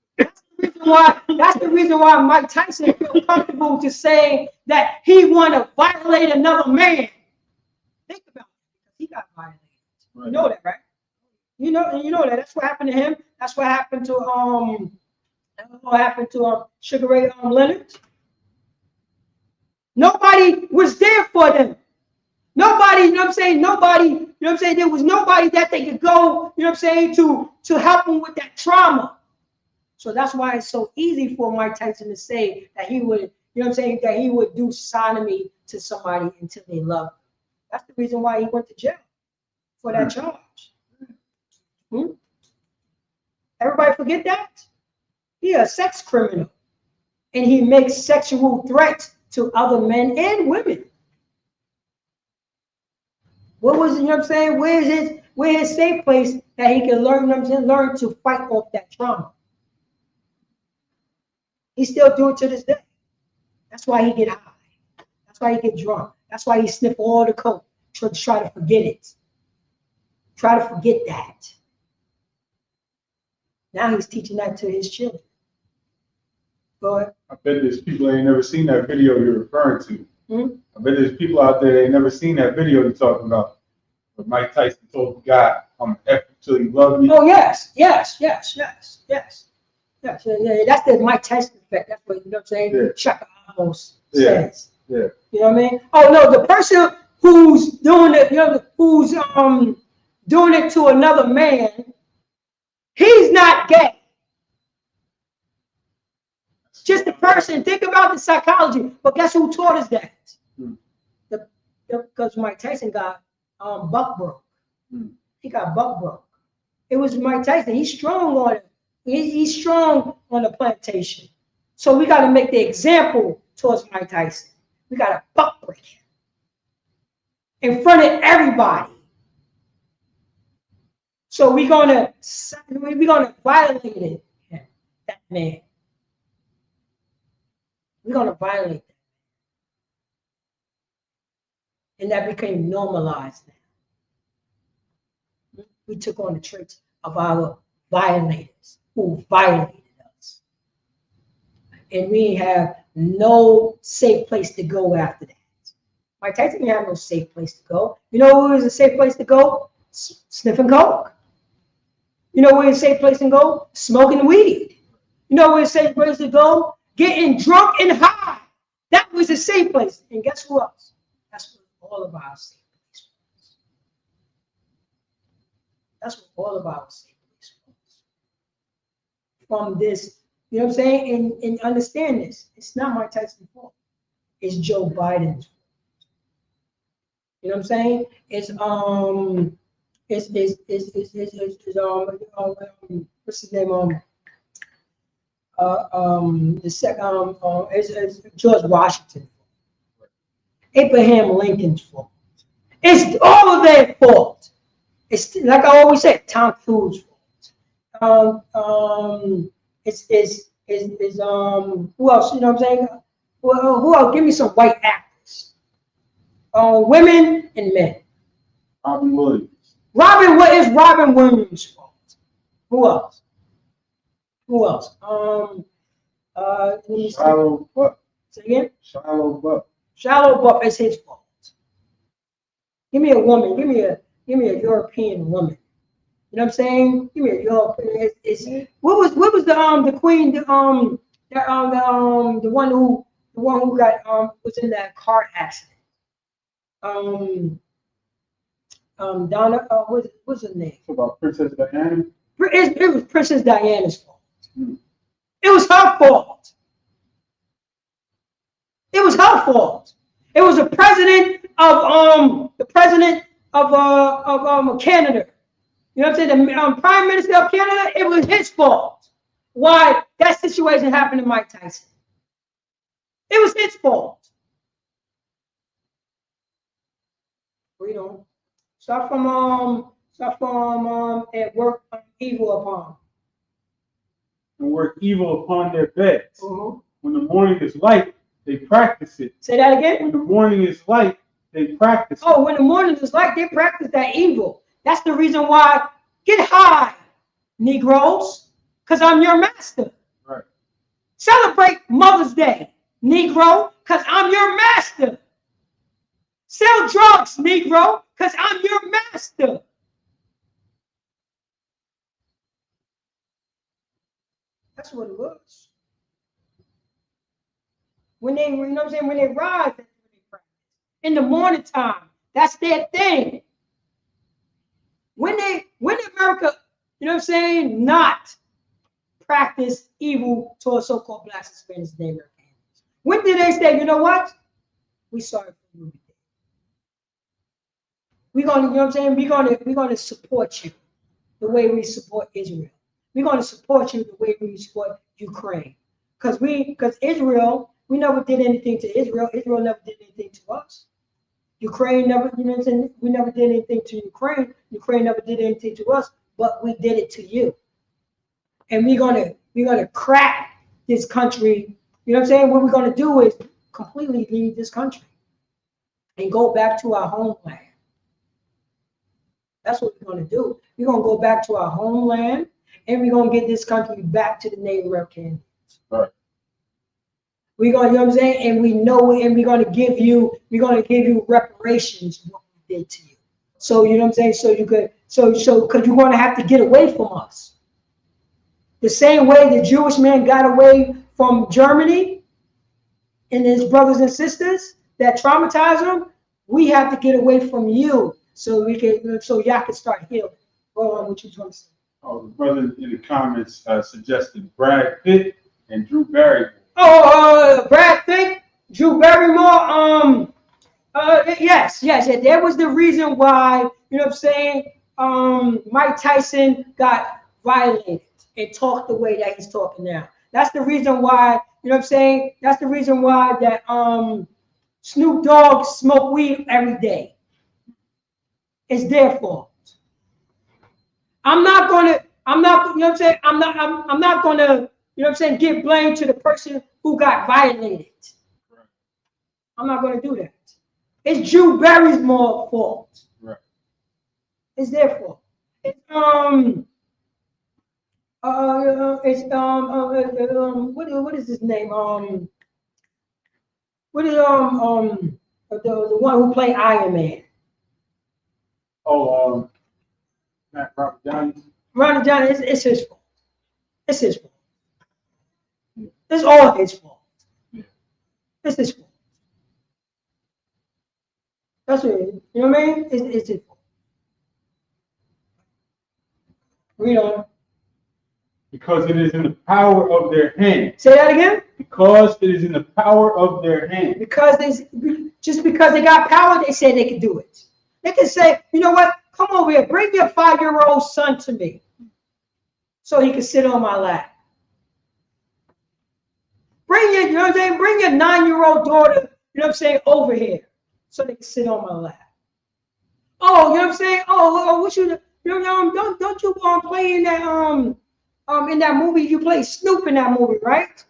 That's the reason why Mike Tyson feels comfortable to say that he want to violate another man. Think about it. He got violated. Right. You know that, right? You know that. That's what happened to him. That's what happened to Sugar Ray Leonard. Nobody was there for them. Nobody, you know what I'm saying? Nobody, you know what I'm saying? There was nobody that they could go, you know what I'm saying, to help them with that trauma. So that's why it's so easy for Mike Tyson to say that he would, you know what I'm saying, that he would do sodomy to somebody until they love him. That's the reason why he went to jail for that charge. Everybody forget that? He a sex criminal. And he makes sexual threats to other men and women. What was, you know what I'm saying? Where's his safe place that he can learn, you know what I'm saying, learn to fight off that trauma? He still do it to this day. That's why he get high. That's why he get drunk. That's why he sniff all the coke to try to forget it. Try to forget that. Now he's teaching that to his children. Go ahead. I bet there's people that ain't never seen that video you're referring to. I bet there's people out there that ain't never seen that video you're talking about. But Mike Tyson told the guy, I'm F till you love me. Oh, yes. Yeah, that's the Mike Tyson effect. That's what, you know what I'm saying? Yeah. Shaka almost says. Yeah. You know what I mean? Oh no, the person who's doing it, you know, who's doing it to another man, he's not gay. Just the person. Think about the psychology. But guess who taught us that? Because Mike Tyson got buck broke. He got buck broke. It was Mike Tyson. He's strong on it. He's strong on the plantation. So we got to make the example towards Mike Tyson. We got to buck break him in front of everybody. So we're gonna violate him, that man. We're gonna violate that, and that became normalized now. We took on the traits of our violators who violated us, and we have no safe place to go after that. Mike Tyson didn't have no safe place to go. You know where was a safe place to go? Sniffing coke. You know where a safe place to go? Smoking weed. You know where a safe place to go? Getting drunk and high. That was a safe place. And guess who else? That's what all of our safe place was. That's what all of our safe place was. From this, you know what I'm saying? And understand this. It's not Mike Tyson's fault. It's Joe Biden's fault. You know what I'm saying? It's Is what's his name? The second is George Washington. Abraham Lincoln's fault. It's all of their fault. It's like I always say, Tom Cruise's fault. It's who else? You know what I'm saying? Well, who else? Give me some white actors. Women and men. Robin Williams. What is Robin Williams' fault? Who else? Who else? Shallow Buck. Say again? Shallow Buck. Shallow Buck is his fault. Give me a woman. Give me a European woman. You know what I'm saying? Give me a European. What was the queen? The one who got was in that car accident. Donna. What's her name? About Princess Diana. It was Princess Diana's fault. It was her fault. It was her fault. It was the president of Canada. You know what I'm saying? The prime minister of Canada. It was his fault. Why that situation happened to Mike Tyson? It was his fault. We don't start from at work evil upon. And work evil upon their beds. When the morning is light, they practice it. Say that again. When the morning is light, they practice it. Oh, when the morning is light, they practice that evil. That's the reason why. Get high, Negroes, because I'm your master. Right. Celebrate Mother's Day, Negro, because I'm your master. Sell drugs, Negro, because I'm your master. That's what it was. When they, you know what I'm saying, when they rise, that's when they practice. In the morning time, that's their thing. When America, you know what I'm saying, not practice evil towards so-called blacks and Spanish and Americans. When did they say, you know what? We sorry for you. We're gonna, you know what I'm saying? We're gonna support you the way we support Israel. We're gonna support you the way we support Ukraine. Because Israel, we never did anything to Israel. Israel never did anything to us. Ukraine never, you know what I'm saying? We never did anything to Ukraine. Ukraine never did anything to us, but we did it to you. And we're gonna crack this country. You know what I'm saying? What we're gonna do is completely leave this country and go back to our homeland. That's what we're gonna do. We're gonna go back to our homeland, and we're gonna get this country back to the Native Americans. Right. We're gonna, you know what I'm saying, and we know it, and we're gonna give you reparations for what we did to you. So you know what I'm saying. So because you're gonna have to get away from us. The same way the Jewish man got away from Germany and his brothers and sisters that traumatized him, we have to get away from you so y'all can start healing. Go on, what you trying to say? Oh, the brother in the comments suggested Brad Pitt and Drew Barrymore. Oh, Brad Pitt, Drew Barrymore. Yes. That was the reason why, you know what I'm saying, Mike Tyson got violated and talked the way that he's talking now. That's the reason why, you know what I'm saying, that's the reason why that Snoop Dogg smoke weed every day. It's their fault. I'm not gonna, you know what I'm saying, I'm not gonna, you know what I'm saying, give blame to the person who got violated. I'm not gonna do that. It's Drew Barrymore's fault. Right. It's their fault. What is his name? What is the one who played Iron Man? Oh, Robert Downey. Robert Downey. It's his fault. It's his fault. It's all his fault. It's his fault. That's what it is. You know what I mean? It's his fault. Read on. Because it is in the power of their hand. Say that again? Because it is in the power of their hand. Just because they got power, they say they can do it. They can say, you know what? come over here. Bring your 5-year-old son to me so he can sit on my lap. Bring your, you know what I'm saying? Bring your 9-year-old daughter, you know what I'm saying, over here so they can sit on my lap. Oh, you know what I'm saying? Oh, what you know, don't you play in that movie? You play Snoop in that movie, right?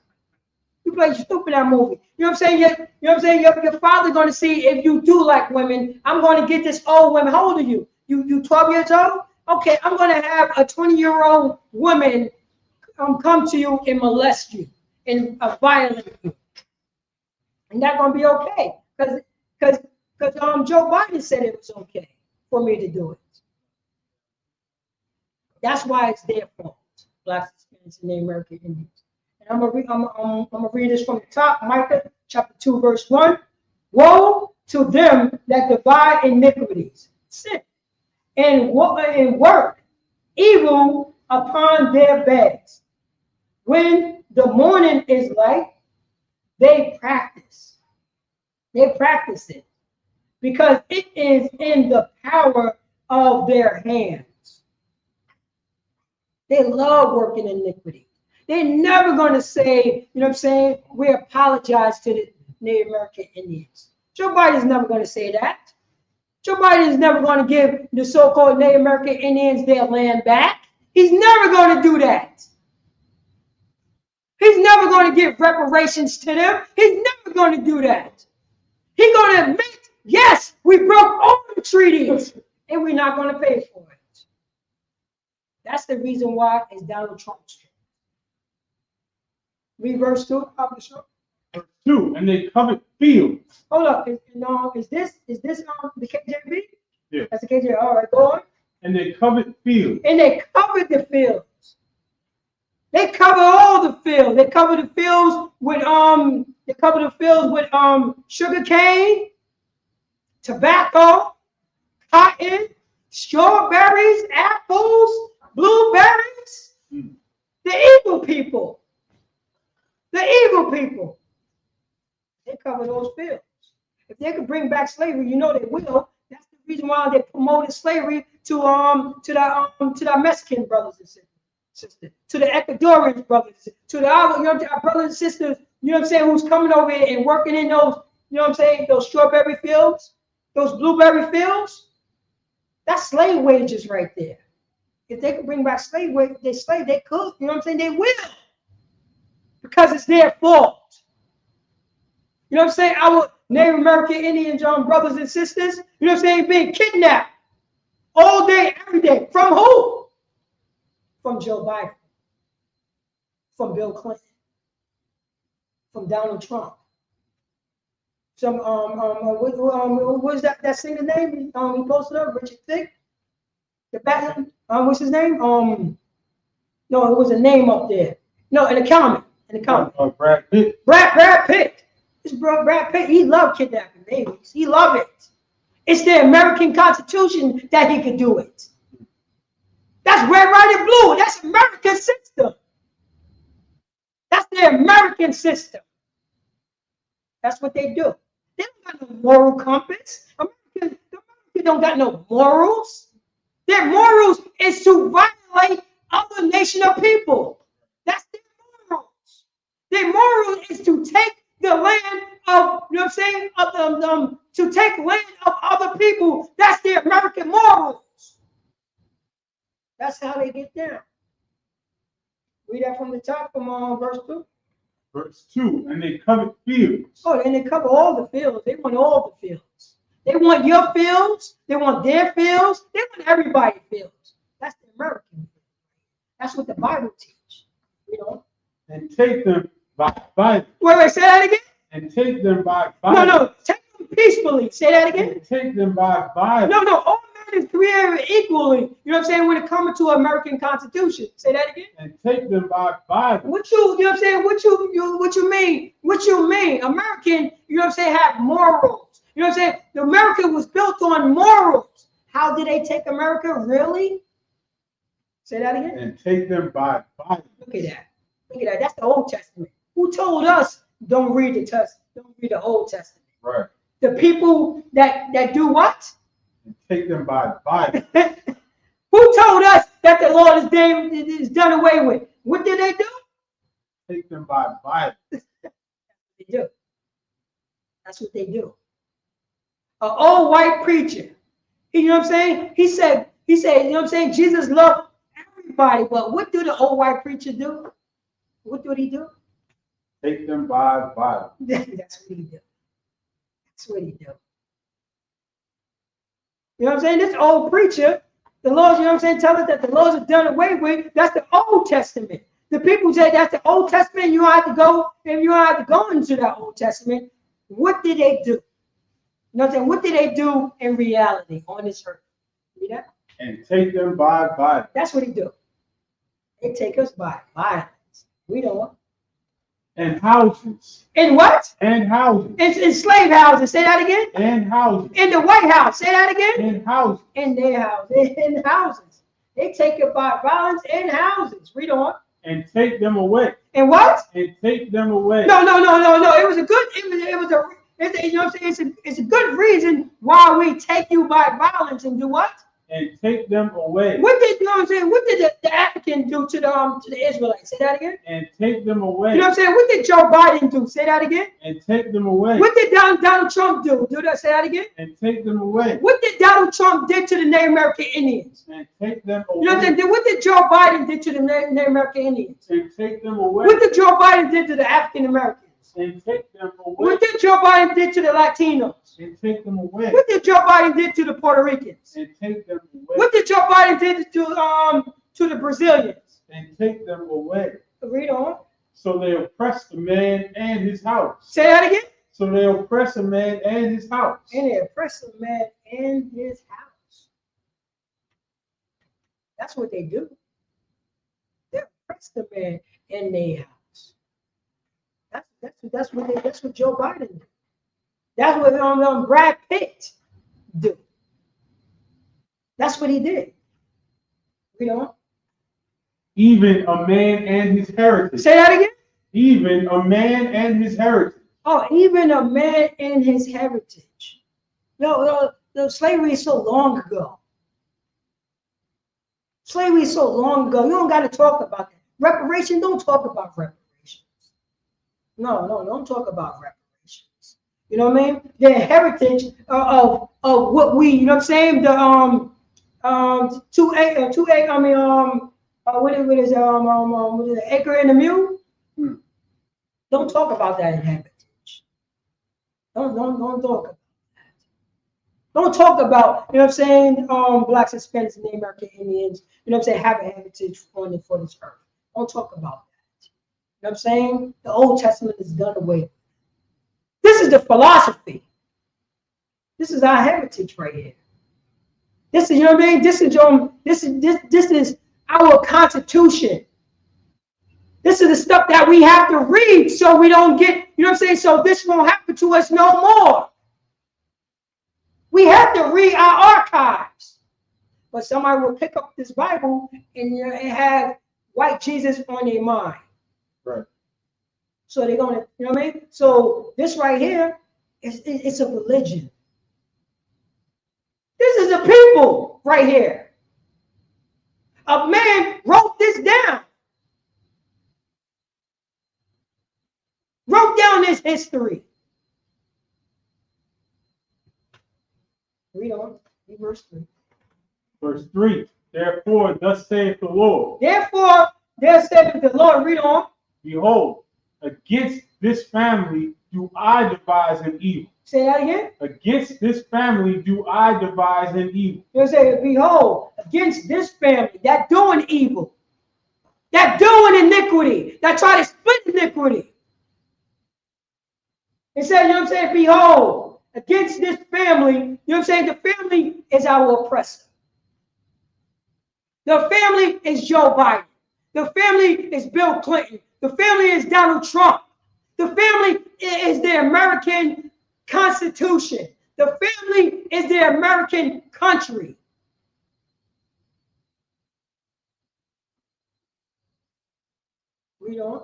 You play Snoop in that movie. You know what I'm saying? You know what I'm saying? Your father's going to see if you do like women. I'm going to get this old woman. How old are you? You 12 years old? Okay, I'm going to have a 20-year-old woman come to you and molest you and violate you. And that's going to be okay. Because Joe Biden said it was okay for me to do it. That's why it's their fault, Black Hispanics and the American Indians. And I'm gonna read this from the top, Micah chapter 2, verse 1. Woe to them that divide iniquities, sin, and work evil upon their beds. When the morning is light, they practice it, because it is in the power of their hands. They love working iniquity. They're never going to say, you know what I'm saying, we apologize to the Native American Indians. Joe Biden's never going to say that. Joe Biden is never going to give the so-called Native American Indians their land back. He's never going to do that. He's never going to give reparations to them. He's never going to do that. He's going to admit, yes, we broke all the treaties, and we're not going to pay for it. That's the reason why it's Donald Trump's. Read verse 2, Publisher. Verse 2, and they covered fields. Hold up, is this the KJV? Yeah. That's the KJV. All right, go on. And they covered fields. And they covered the fields. They cover all the fields. They cover the fields with sugar cane, tobacco, cotton, strawberries, apples, blueberries. The evil people. The evil people. They cover those fields. If they could bring back slavery, you know they will. That's the reason why they promoted slavery to the Mexican brothers and sisters, to the Ecuadorian brothers, to our brothers and sisters, you know what I'm saying, who's coming over here and working in those, you know what I'm saying, those strawberry fields, those blueberry fields. That's slave wages right there. If they could bring back slave wages, they could, you know what I'm saying, they will. Because it's their fault. You know what I'm saying? Our Native American Indian brothers and sisters, you know what I'm saying, being kidnapped all day, every day. From who? From Joe Biden. From Bill Clinton. From Donald Trump. Some what was that singer name? He posted up, Richard Thick. The Batman, what's his name? No, it was a name up there. No, an accountant. Brad Pitt. Brad Pitt. This bro, Brad Pitt, he loved kidnapping babies. He loved it. It's the American Constitution that he could do it. That's red, white, and blue. That's American system. That's the American system. That's what they do. They don't got no moral compass. Americans don't got no morals. Their morals is to violate other nation of people. That's their morals. Their moral is to take the land of, you know what I'm saying, of to take land of other people. That's their American morals. That's how they get down. Read that from the top, from verse 2. Verse 2, and they covered fields. Oh, and they cover all the fields. They want all the fields. They want your fields. They want their fields. They want everybody's fields. That's the American. That's what the Bible teaches. You know. And take them by violence. Wait, say that again. And take them by violence. No, take them peacefully. Say that again. And take them by violence. No, all men is created equally. You know what I'm saying? When it comes to American Constitution. Say that again. And take them by violence. You know what I'm saying? What you mean? What you mean? American, you know what I'm saying, have morals. You know what I'm saying? The America was built on morals. How did they take America? Really? Say that again. And take them by violence. Look at that. Look at that. That's the Old Testament. Who told us don't read the Testament? Don't read the Old Testament. Right. The people that do what? and take them by violence. Who told us that the Lord is done away with? What did they do? Take them by violence. They do. That's what they do. An old white preacher. You know what I'm saying? He said, you know what I'm saying? Jesus loved everybody, but what do the old white preacher do? What do he do? Take them by violence. That's what he do. That's what he do. You know what I'm saying? This old preacher, the laws, you know what I'm saying, tell us that the laws are done away with. That's the Old Testament. The people say that's the Old Testament. You don't have to go, if you don't have to go into that Old Testament. What did they do? You know what I'm saying? What did they do in reality on this earth? See that? And take them by violence. That's what he do. They take us by violence. We don't. And houses. In what? And houses. In slave houses. Say that again. And houses. In the White House. Say that again. In houses. In their houses. In houses. They take it by violence in houses. Read on. And take them away. And what? And take them away. No. It was a good. You know what I'm saying? It's a good reason why we take you by violence and do what? And take them away. What did, you know what I'm saying? What did the African do to the Israelites? Say that again. And take them away. You know what I'm saying? What did Joe Biden do? Say that again. And take them away. What did Donald Trump do? Do that. Say that again. And take them away. What did Donald Trump did to the Native American Indians? And take them away. You know what I'm saying? What did Joe Biden did to the Native American Indians? And take them away. What did Joe Biden did to the African Americans? And take them away. What did Joe Biden did to the Latinos? And take them away. What did Joe Biden did to the Puerto Ricans? And take them away. What did Joe Biden did to the Brazilians? And take them away. Read on. So they oppress the man and his house. Say that again. So they oppress a man and his house. And they oppress a man and his house. That's what they do. They oppress the man and their house. That's what Joe Biden did. That's what Brad Pitt do. That's what he did. You know? Even a man and his heritage. Say that again. Even a man and his heritage. Oh, even a man and his heritage. No, slavery is so long ago. Slavery is so long ago. You don't got to talk about that. Reparation, don't talk about reparations. No, don't talk about reparations. You know what I mean? The heritage of what we, you know what I'm saying? The what is the acre and the mule? Don't talk about that in heritage. Don't talk about that. Don't talk about, you know what I'm saying, blacks, Hispanics, and Native American Indians, you know what I'm saying, have a heritage for this earth. Don't talk about that. You know what I'm saying? The Old Testament is done away with. This is the philosophy. This is our heritage right here. This is, you know what I mean? This is our Constitution. This is the stuff that we have to read so we don't get, you know what I'm saying? So this won't happen to us no more. We have to read our archives. But somebody will pick up this Bible and have white Jesus on their mind. Right. So they're going to, you know what I mean? So this right here, it's a religion. This is a people right here. A man wrote this down. Wrote down this history. Read on. Read verse 3. Verse 3. Therefore, thus saith the Lord. Therefore, thus saith the Lord. Read on. Behold, against this family do I devise an evil. Say that again. Against this family do I devise an evil. You say, behold, against this family that doing evil, that doing iniquity, that try to split iniquity. It said, you know what I'm saying? Behold, against this family, you know what I'm saying? The family is our oppressor. The family is Joe Biden. The family is Bill Clinton. The family is Donald Trump. The family is the American Constitution. The family is the American country. Read on.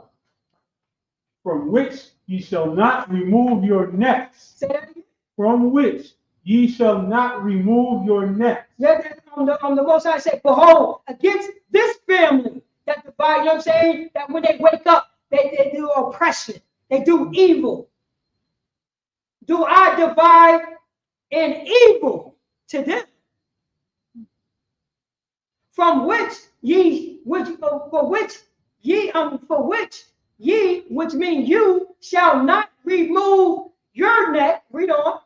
From which ye shall not remove your necks. Say that again. From which ye shall not remove your necks. On the Most High say, behold, against this family that divide, you know what I'm saying? That when they wake up, they do oppression, they do evil. Do I divide an evil to them? From which ye, which mean you shall not remove your neck. Read on.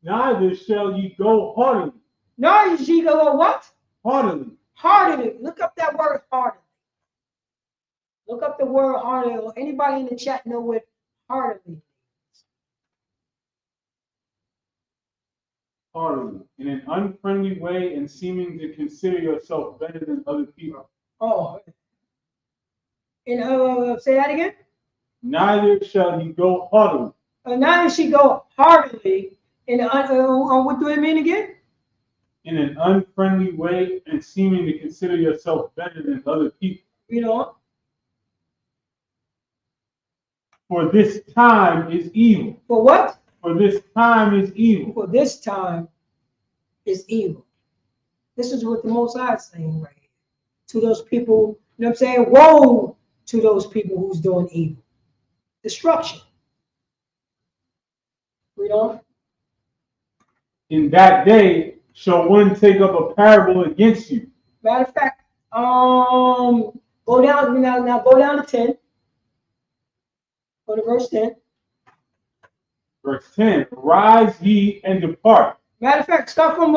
Neither shall ye go heartily. Neither shall ye go what? Heartily. Heartily. Look up that word heartily. Look up the word heartily. Anybody in the chat know what heartily? Heartily, in an unfriendly way and seeming to consider yourself better than other people. Oh. Say that again. Neither shall he go heartily. Neither she go heartily. What do it mean again? In an unfriendly way and seeming to consider yourself better than other people. You know. For this time is evil. For what? For this time is evil. For this time is evil. This is what the Most High is saying right here. To those people, you know what I'm saying? Woe to those people who's doing evil. Destruction. Read on. In that day shall one take up a parable against you. Matter of fact, go down now. Go down to 10. Go to verse 10. Verse 10, rise ye and depart. Matter of fact, start from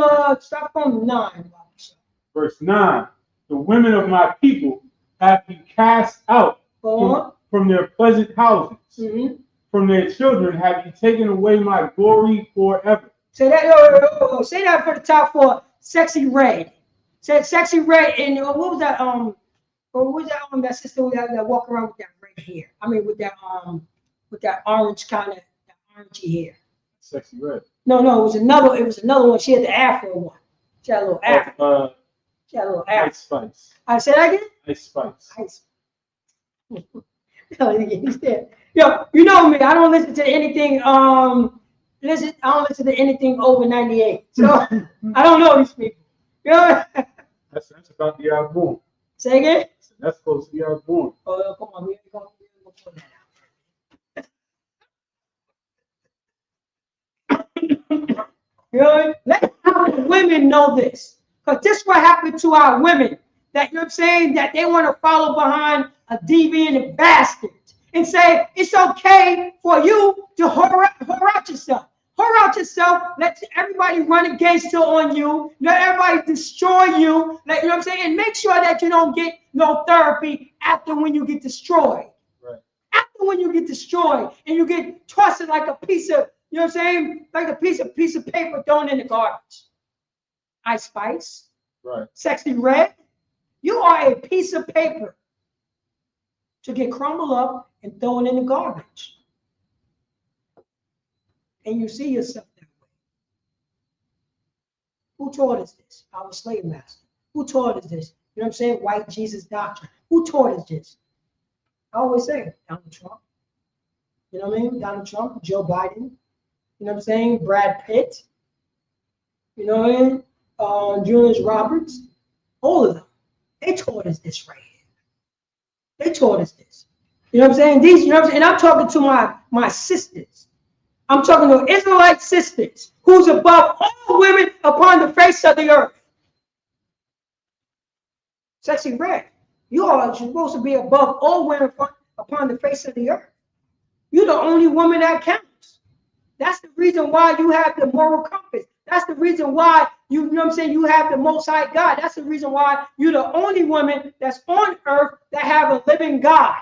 9. Verse 9, the women of my people have been cast out from their pleasant houses. Mm-hmm. From their children have you taken away my glory forever. Say that, say that for the top for Sexy Red. Said Sexy Red, and what was that? That sister that walk around with that red hair. I mean, with that orange kind of orangey hair. Sexy Red. No, it was another one. She had the afro one. She had a little afro. She had a little afro. Ice Spice. I said that again? Ice Spice. Yo, you know me. I don't listen to anything. I don't listen to anything over 98. So I don't know these people. You know? That's about the album. Say again? That's close to the album. Oh, come on. We're going to put that out. You know? Let our women know this. Because this is what happened to our women. That, you know what I'm saying? That they want to follow behind a deviant bastard. And say, it's okay for you to whore out yourself. Whore out yourself. Let everybody run against you on you. Let everybody destroy you. You know what I'm saying? And make sure that you don't get no therapy after when you get destroyed. Right. After when you get destroyed and you get tossed like a piece of, you know what I'm saying? Like a piece of paper thrown in the garbage. Ice Spice. Right. Sexy Red. You are a piece of paper to get crumbled up and thrown in the garbage. And you see yourself that way. Who taught us this? Our slave master. Who taught us this? You know what I'm saying? White Jesus doctrine. Who taught us this? I always say Donald Trump. You know what I mean? Donald Trump, Joe Biden. You know what I'm saying? Brad Pitt. You know what I mean? Julius Roberts. All of them. They taught us this right here. They taught us this. You know what I'm saying? These, you know what I'm saying? And I'm talking to my sisters. I'm talking to Israelite sisters who's above all women upon the face of the earth. Sexy Red, you are supposed to be above all women upon the face of the earth. You're the only woman that counts. That's the reason why you have the moral compass. That's the reason why you know what I'm saying, you have the Most High God. That's the reason why you're the only woman that's on earth that have a living God.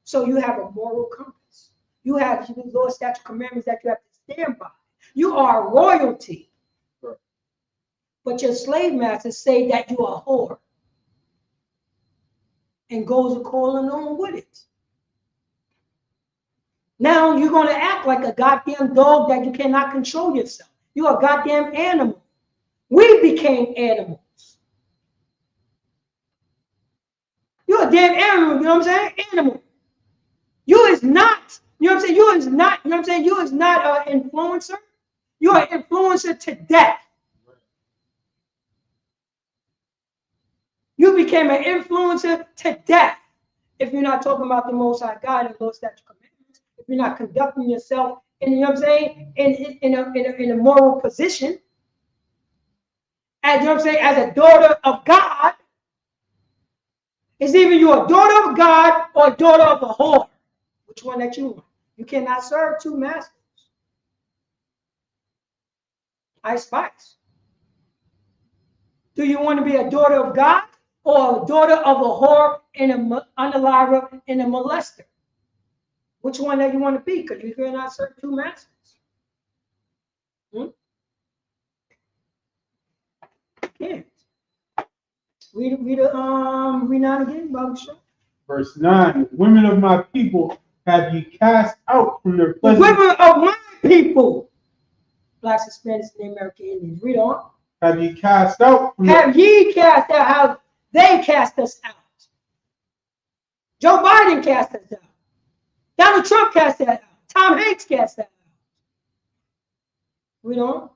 So you have a moral compass. You have the Lord statute commandments that you have to stand by. You are royalty. Right. But your slave masters say that you are a whore. And goes calling on with it. Now you're going to act like a goddamn dog that you cannot control yourself. You're a goddamn animal. We became animals. You're a damn animal, you know what I'm saying? Animal. You is not, you know what I'm saying? You is not, you know what I'm saying? You is not an influencer. You're an influencer to death. You became an influencer to death if you're not talking about the Most High God and those statute commandments. If you're not conducting yourself in, you know what I'm saying, in a moral position, as you know what I'm saying, as a daughter of God, it's either you're a daughter of God or a daughter of a whore. Which one that you want? You cannot serve two masters. Ice Spice. Do you want to be a daughter of God or a daughter of a whore and an unaliver and a molester? Which one that you want to be? Because you cannot serve two masters. Can't. Read 9 again, Bible show. Verse 9, women of my people have ye cast out from their pleasant. Women of my people. Blacks, Hispanics, and American Indians. Read on. Have ye cast out from have ye cast out? How they cast us out. Joe Biden cast us out. Donald Trump cast us out. Tom Hanks cast us out. Read on.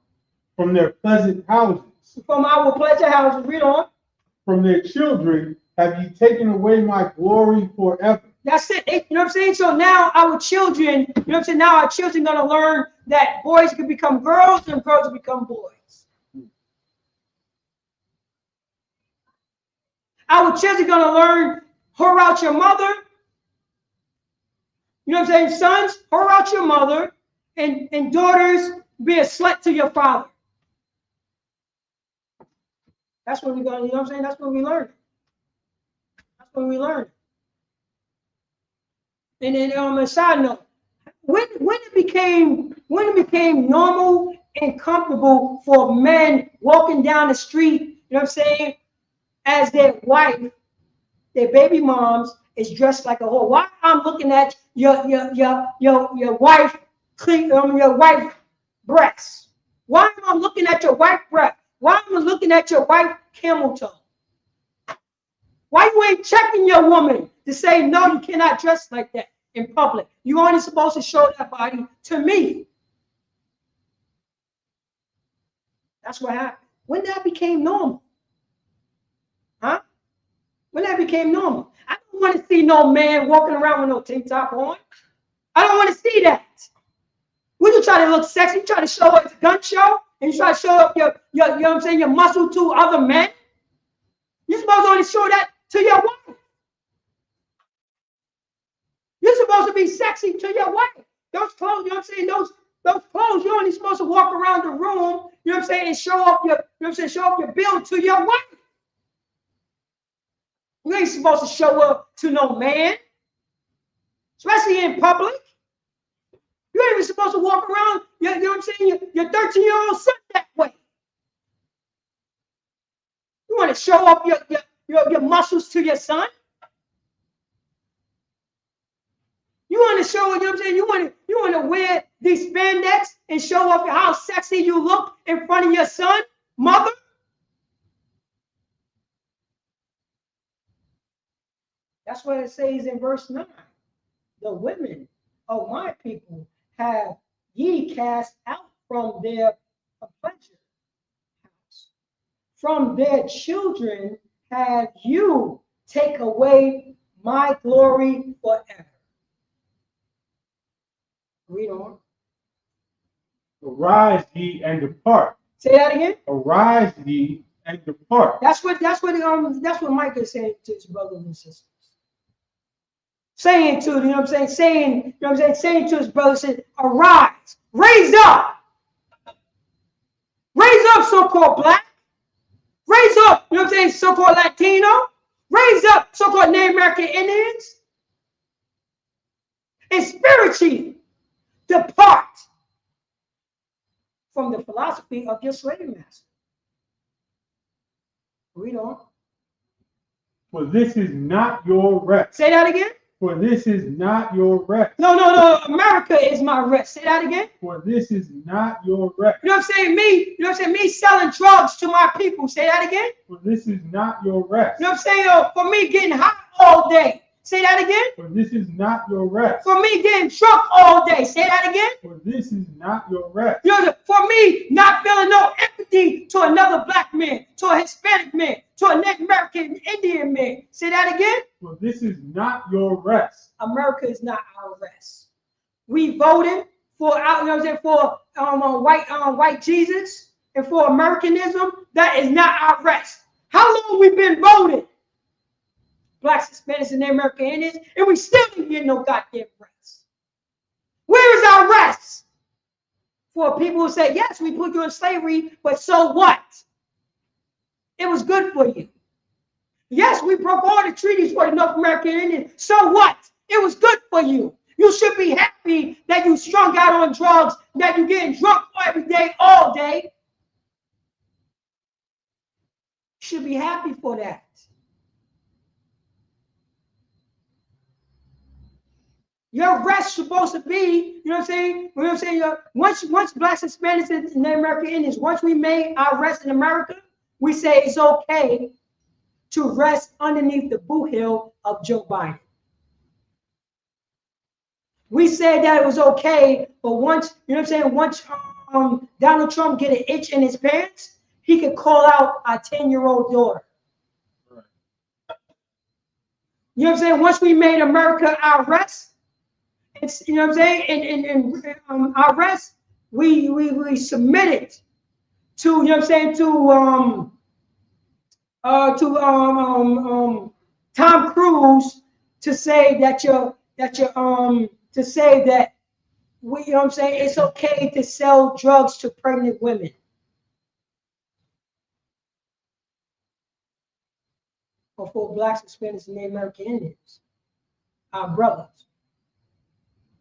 From their pleasant houses. From our pleasant houses. Read on. From their children have ye taken away my glory forever. That's it. You know what I'm saying? So now our children, you know what I'm saying? Now our children are going to learn that boys can become girls and girls will become boys. Our children are going to learn, whore out your mother. You know what I'm saying? Sons, whore out your mother. And daughters, be a slut to your father. That's what we're going to, you know what I'm saying? That's what we learn. That's what we learn. And then on a side note, when it became normal and comfortable for men walking down the street, you know what I'm saying, as their wife, their baby moms is dressed like a whore. Why I'm looking at your wife, your wife breasts? Why am I looking at your wife breast? Why am I looking at your wife camel toe? Why you ain't checking your woman to say, no, you cannot dress like that in public? You only supposed to show that body to me. That's what happened. When that became normal. Huh? When that became normal. I don't want to see no man walking around with no tank top on. I don't want to see that. When you try to look sexy, you try to show up at a gun show, and you try to show up your you know what I'm saying, your muscle to other men. You're supposed to only show that to your wife. You're supposed to be sexy to your wife. Those clothes, you know what I'm saying, those clothes, you're only supposed to walk around the room, you know what I'm saying, and show up your, you know what I'm saying, show up your build to your wife. You ain't supposed to show up to no man, especially in public. You ain't even supposed to walk around, you know what I'm saying, your 13-year-old son that way. You want to show up your muscles to your son? You want to show, you know what I'm saying, you want to wear these spandex and show off how sexy you look in front of your son, mother? That's what it says in verse 9. The women of my people have ye cast out from their pleasure house. From their children have you take away my glory forever. Read on. Arise ye and depart. Say that again. Arise ye and depart. That's what Micah is saying to his brothers and sisters. Saying to, you know what I'm saying, you know what I'm saying, saying to his brothers, arise, raise up, so-called black, raise up, you know what I'm saying, so-called Latino, raise up, so-called Native American Indians, and spiritually depart from the philosophy of your slave master. Read on. For this is not your rest. Say that again. For this is not your rest. No. America is my rest. Say that again. For this is not your rest. You know what I'm saying? Me selling drugs to my people. Say that again. For this is not your rest. You know what I'm saying? For me getting high all day, Say that again. For this is not your rest. For me getting drunk all day. Say that again. For this is not your rest. For me not feeling no empathy to another black man, to a Hispanic man, to a Native American Indian man. Say that again. For this is not your rest. America is not our rest. We voted for for white Jesus and for Americanism. That is not our rest. How long we been voting? Blacks, Hispanics, and American Indians, and we still didn't get no goddamn rest. Where is our rest? For people who say, yes, we put you in slavery, but so what? It was good for you. Yes, we broke all the treaties for the North American Indians. So what? It was good for you. You should be happy that you strung out on drugs, that you're getting drunk every day, all day. You should be happy for that. Your rest supposed to be, you know what I'm saying? You know what I'm saying? Once Blacks, Hispanics, and Native American Indians, once we made our rest in America, we say it's okay to rest underneath the boot heel of Joe Biden. We said that it was okay, but once, you know what I'm saying, once Donald Trump get an itch in his pants, he could call out our 10-year-old daughter. Right. You know what I'm saying? Once we made America our rest, it's, you know what I'm saying, and our rest, we submitted to, you know what I'm saying, to Tom Cruise to say that to say that we, you know what I'm saying, it's okay to sell drugs to pregnant women. Or for Blacks, Hispanics, and Native American Indians, our brothers,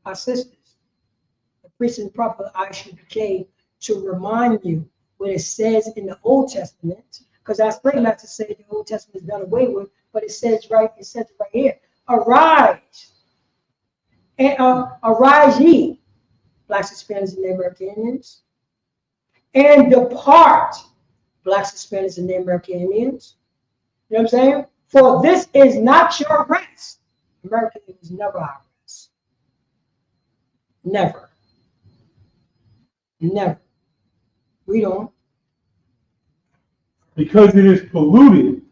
our sisters, the priest and prophet ISUPK, to remind you what it says in the Old Testament, because I explained not to say the Old Testament is done away with, but it says right here, arise. And arise ye, Blacks, Hispanics, and Native American Indians, and depart, Blacks, Hispanics, and Native American Indians. You know what I'm saying? For this is not your rest. America is never our rest. Never. Never. We don't. Because it is polluted,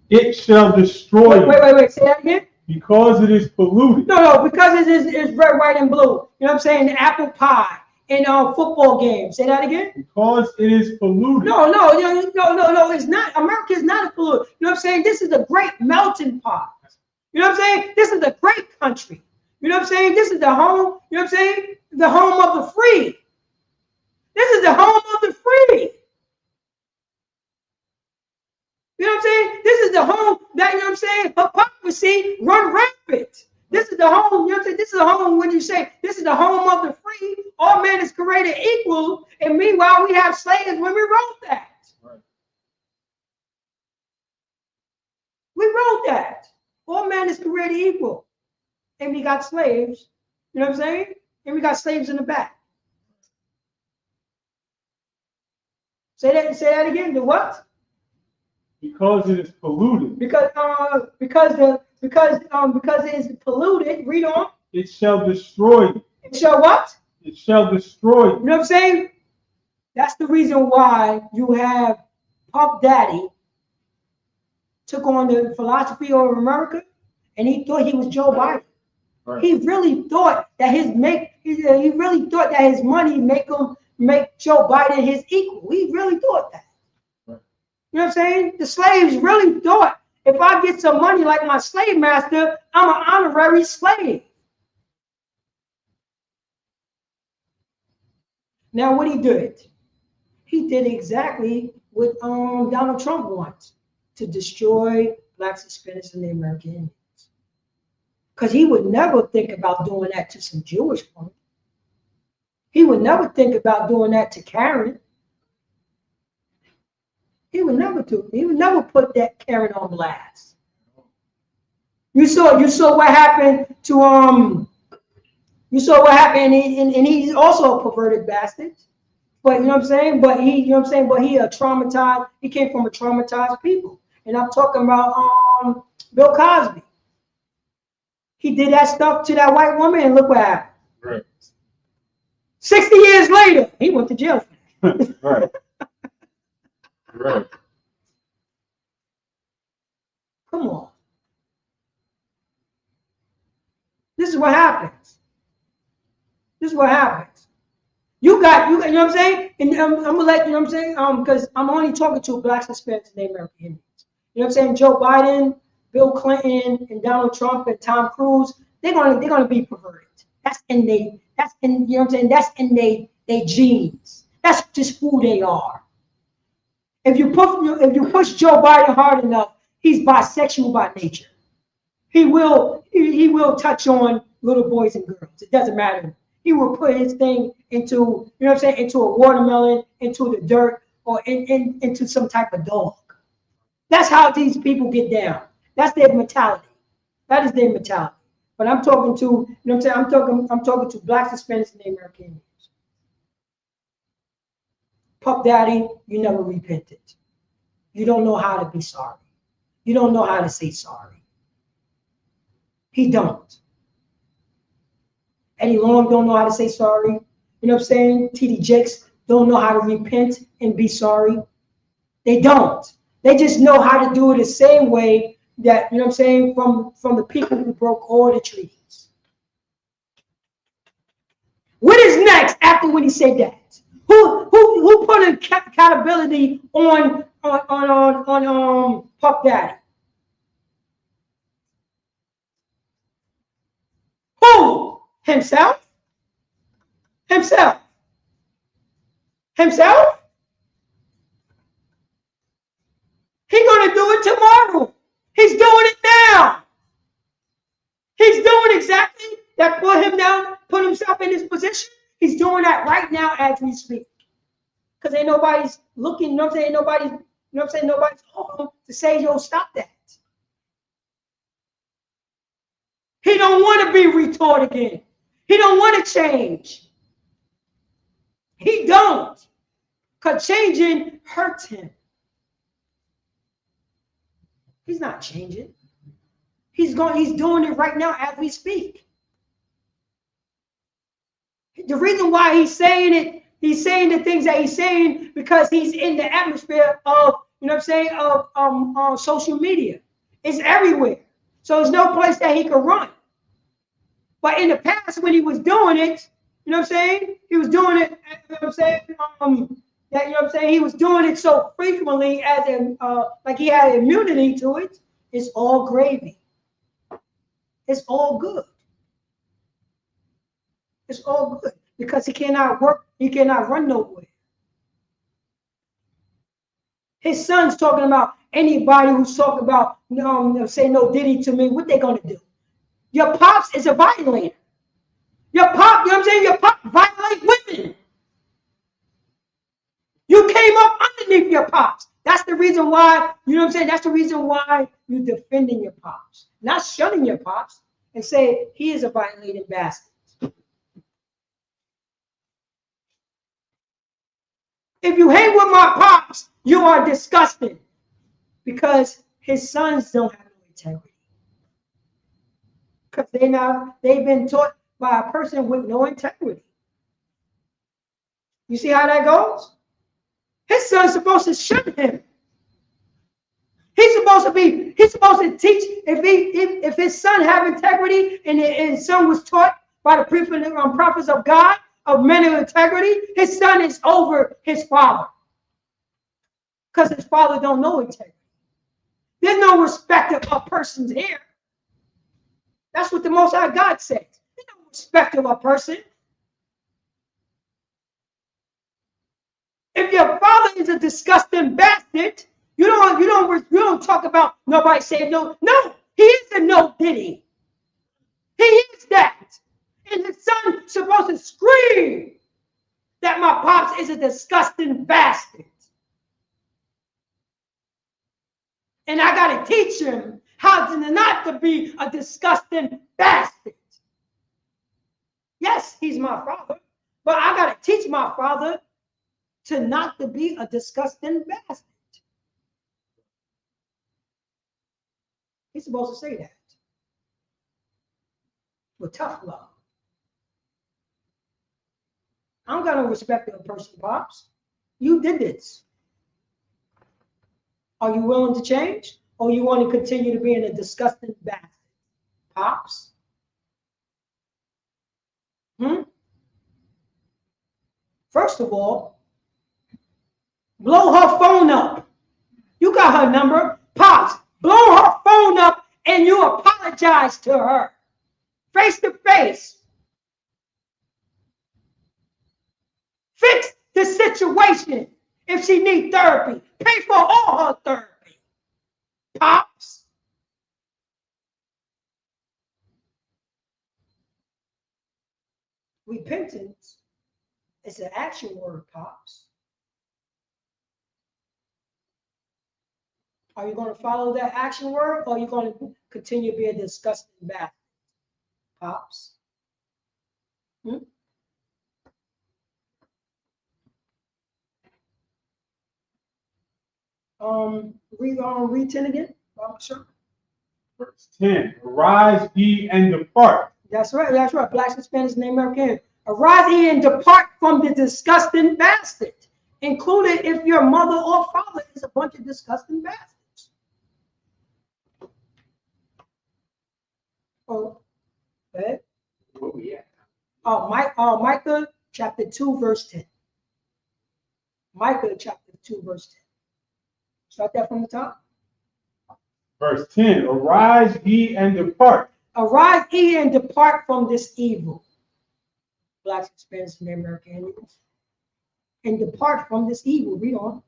it shall destroy you. Wait. Say that again. Because it is polluted. No, because it is red, white, and blue. You know what I'm saying? The apple pie in football games. Say that again. Because it is polluted. No, it's not. America is not a polluted. You know what I'm saying? This is a great melting pot. You know what I'm saying? This is a great country. You know what I'm saying? This is the home, you know what I'm saying? The home of the free. This is the home of the free. You know what I'm saying? This is the home that, you know what I'm saying, hypocrisy run rampant. This is the home, you know what I'm saying? This is the home when you say this is the home of the free. All men is created equal. And meanwhile, we have slaves when we wrote that. Right. We wrote that. All men is created equal. And we got slaves, you know what I'm saying? And we got slaves in the back. Say that again. The what? Because it is polluted. Because it is polluted. Read on. It shall destroy you. It shall what? It shall destroy you. You know what I'm saying? That's the reason why you have Puff Daddy took on the philosophy of America, and he thought he was Joe Biden. Right. He really thought that his money make Joe Biden his equal. He really thought that. You know what I'm saying? The slaves really thought, if I get some money like my slave master, I'm an honorary slave. Now, what he did? He did exactly what Donald Trump wants, to destroy Blacks, Hispanics, and the American Indians. Because he would never think about doing that to some Jewish woman. He would never think about doing that to Karen. He would never do. He would never put that Karen on blast. You saw what happened to You saw what happened, and he's also a perverted bastard. But you know what I'm saying. But he a traumatized. He came from a traumatized people, and I'm talking about Bill Cosby. He did that stuff to that white woman, and look what happened. Right. 60 years later, he went to jail for that. Right. Right. Come on. This is what happens. This is what happens. You know what I'm saying? And I'm gonna let you know what I'm saying, because I'm only talking to blacks, Hispanics, and Native American Indians. You know what I'm saying? Joe Biden, Bill Clinton, and Donald Trump and Tom Cruise, they're gonna be perverted. That's in you know what I'm saying? That's in they genes. That's just who they are. If you push Joe Biden hard enough, he's bisexual by nature. He will touch on little boys and girls. It doesn't matter. He will put his thing into, you know what I'm saying, into a watermelon, into the dirt, or into some type of dog. That's how these people get down. That's their mentality. That is their mentality. But I'm talking to, you know what I'm saying, I'm talking to blacks, Hispanics, and Native American Indians. Puff Daddy, you never repented. You don't know how to be sorry. You don't know how to say sorry. He don't. Eddie Long don't know how to say sorry. You know what I'm saying? TD Jakes don't know how to repent and be sorry. They don't. They just know how to do it the same way that, you know what I'm saying, from the people who broke all the treaties. What is next after when he said that? Who put accountability on Puff Daddy? Who? Himself? Himself? Himself? He's gonna do it tomorrow. He's doing it now. He's doing exactly that. Put him down, put himself in this position. He's doing that right now as we speak. Because ain't nobody's looking, you know what I'm saying? Nobody's, you know what I'm saying? Nobody's home to say, yo, stop that. He don't want to be retaught again. He don't want to change. He don't. Because changing hurts him. He's not changing. He's doing it right now as we speak. The reason why he's saying it, he's saying the things that he's saying because he's in the atmosphere of, you know what I'm saying, of social media. It's everywhere. So there's no place that he could run. But in the past, when he was doing it, you know what I'm saying, he was doing it, you know what I'm saying, that, you know what I'm saying, he was doing it so frequently as in, like he had immunity to it. It's all gravy. It's all good. It's all good because he cannot work. He cannot run nowhere. His son's talking about anybody who's talking about say no Diddy to me. What they gonna do? Your pops is a violator. Your pop, you know what I'm saying? Your pop violate women. You came up underneath your pops. That's the reason why, you know what I'm saying? That's the reason why you're defending your pops, not shunning your pops and say he is a violating bastard. If you hang with my pops, you are disgusting because his sons don't have no integrity. Because they've been taught by a person with no integrity. You see how that goes? His son's supposed to shun him. He's supposed to teach. If his son have integrity and his son was taught by the prophets of God of men of integrity, his son is over his father. Because his father don't know integrity. There's no respect of a person's here. That's what the Most High God says. There's no respect of a person. If your father is a disgusting bastard, you don't talk about nobody saying no. No, he is a no Diddy. He is that. And the son supposed to scream that my pops is a disgusting bastard. And I gotta teach him how to not to be a disgusting bastard. Yes, he's my father, but I gotta teach my father to not to be a disgusting bastard. He's supposed to say that. with tough love. I don't got no respect for a person, Pops. You did this. Are you willing to change? Or you want to continue to be in a disgusting bastard? Pops? First of all, blow her phone up. You got her number. Pops, blow her phone up and you apologize to her. Face to face. Fix the situation. If she needs therapy, pay for all her therapy. Pops. Repentance is an action word, Pops. Are you going to follow that action word, or are you going to continue to be a disgusting bastard, Pops? Read 10 again. Sure. Verse 10. Arise ye and depart. That's right. That's right. Blacks, Hispanics, and Americans. Arise ye and depart from the disgusting bastard. Included if your mother or father is a bunch of disgusting bastards. Oh, okay. Oh, yeah. Micah chapter 2, verse 10. Micah chapter 2, verse 10. Start that from the top. Verse 10. Arise ye and depart. Arise ye and depart from this evil. Blacks, Hispanics, and American Indians. And depart from this evil. Read on.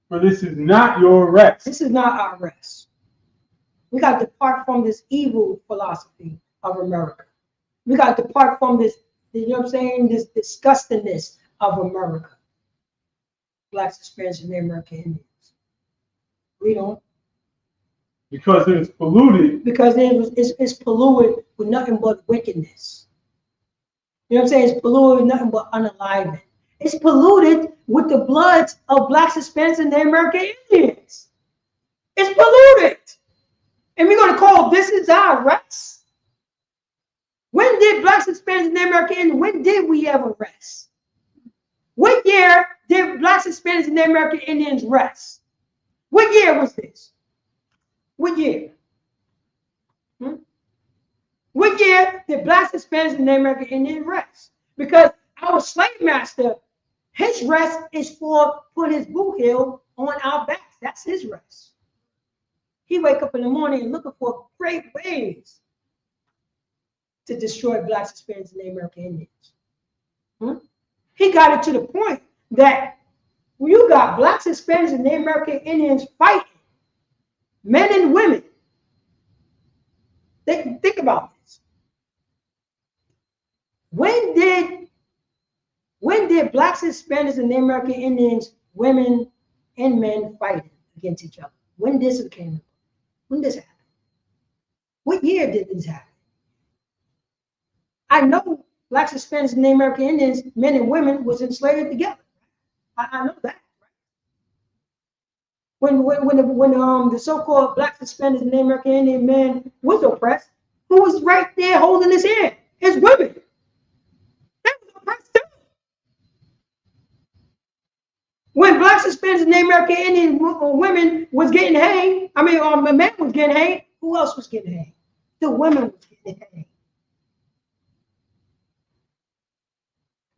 For this is not your rest. This is not our rest. We got to depart from this evil philosophy of America. We got to depart from this, you know what I'm saying, this disgustingness of America. Blacks, Hispanics, and American Indians. Read on. Because it is polluted. Because it's polluted with nothing but wickedness. You know what I'm saying? It's polluted with nothing but unalivement. It's polluted with the bloods of Blacks, Hispanics, and the American Indians. It's polluted. And we're going to call this is our rest. When did Blacks, Hispanics, and the American Indians, when did we ever rest? What year did Blacks, Hispanics, and the American Indians rest? What year was this? What year? What year did Blacks, Hispanics, and the American Indians rest? Because our slave master, his rest is for putting his boot heel on our backs. That's his rest. He wake up in the morning and looking for great ways to destroy Blacks, Hispanics, and the American Indians. He got it to the point that when you got Blacks, Hispanics, and the American Indians fighting, men and women, think about this. When did Blacks, Hispanics, and the American Indians, women and men fighting against each other? When this came? When this happened? What year did this happen? I know Blacks, Hispanics, and the American Indians, men and women, was enslaved together. I know that. When the so-called Blacks, Hispanics, and the American Indian men was oppressed, who was right there holding his hand? His women. They was oppressed too. When Blacks, Hispanics, and the American Indian women was getting hanged, the men was getting hanged, who else was getting hanged? The women was getting hanged.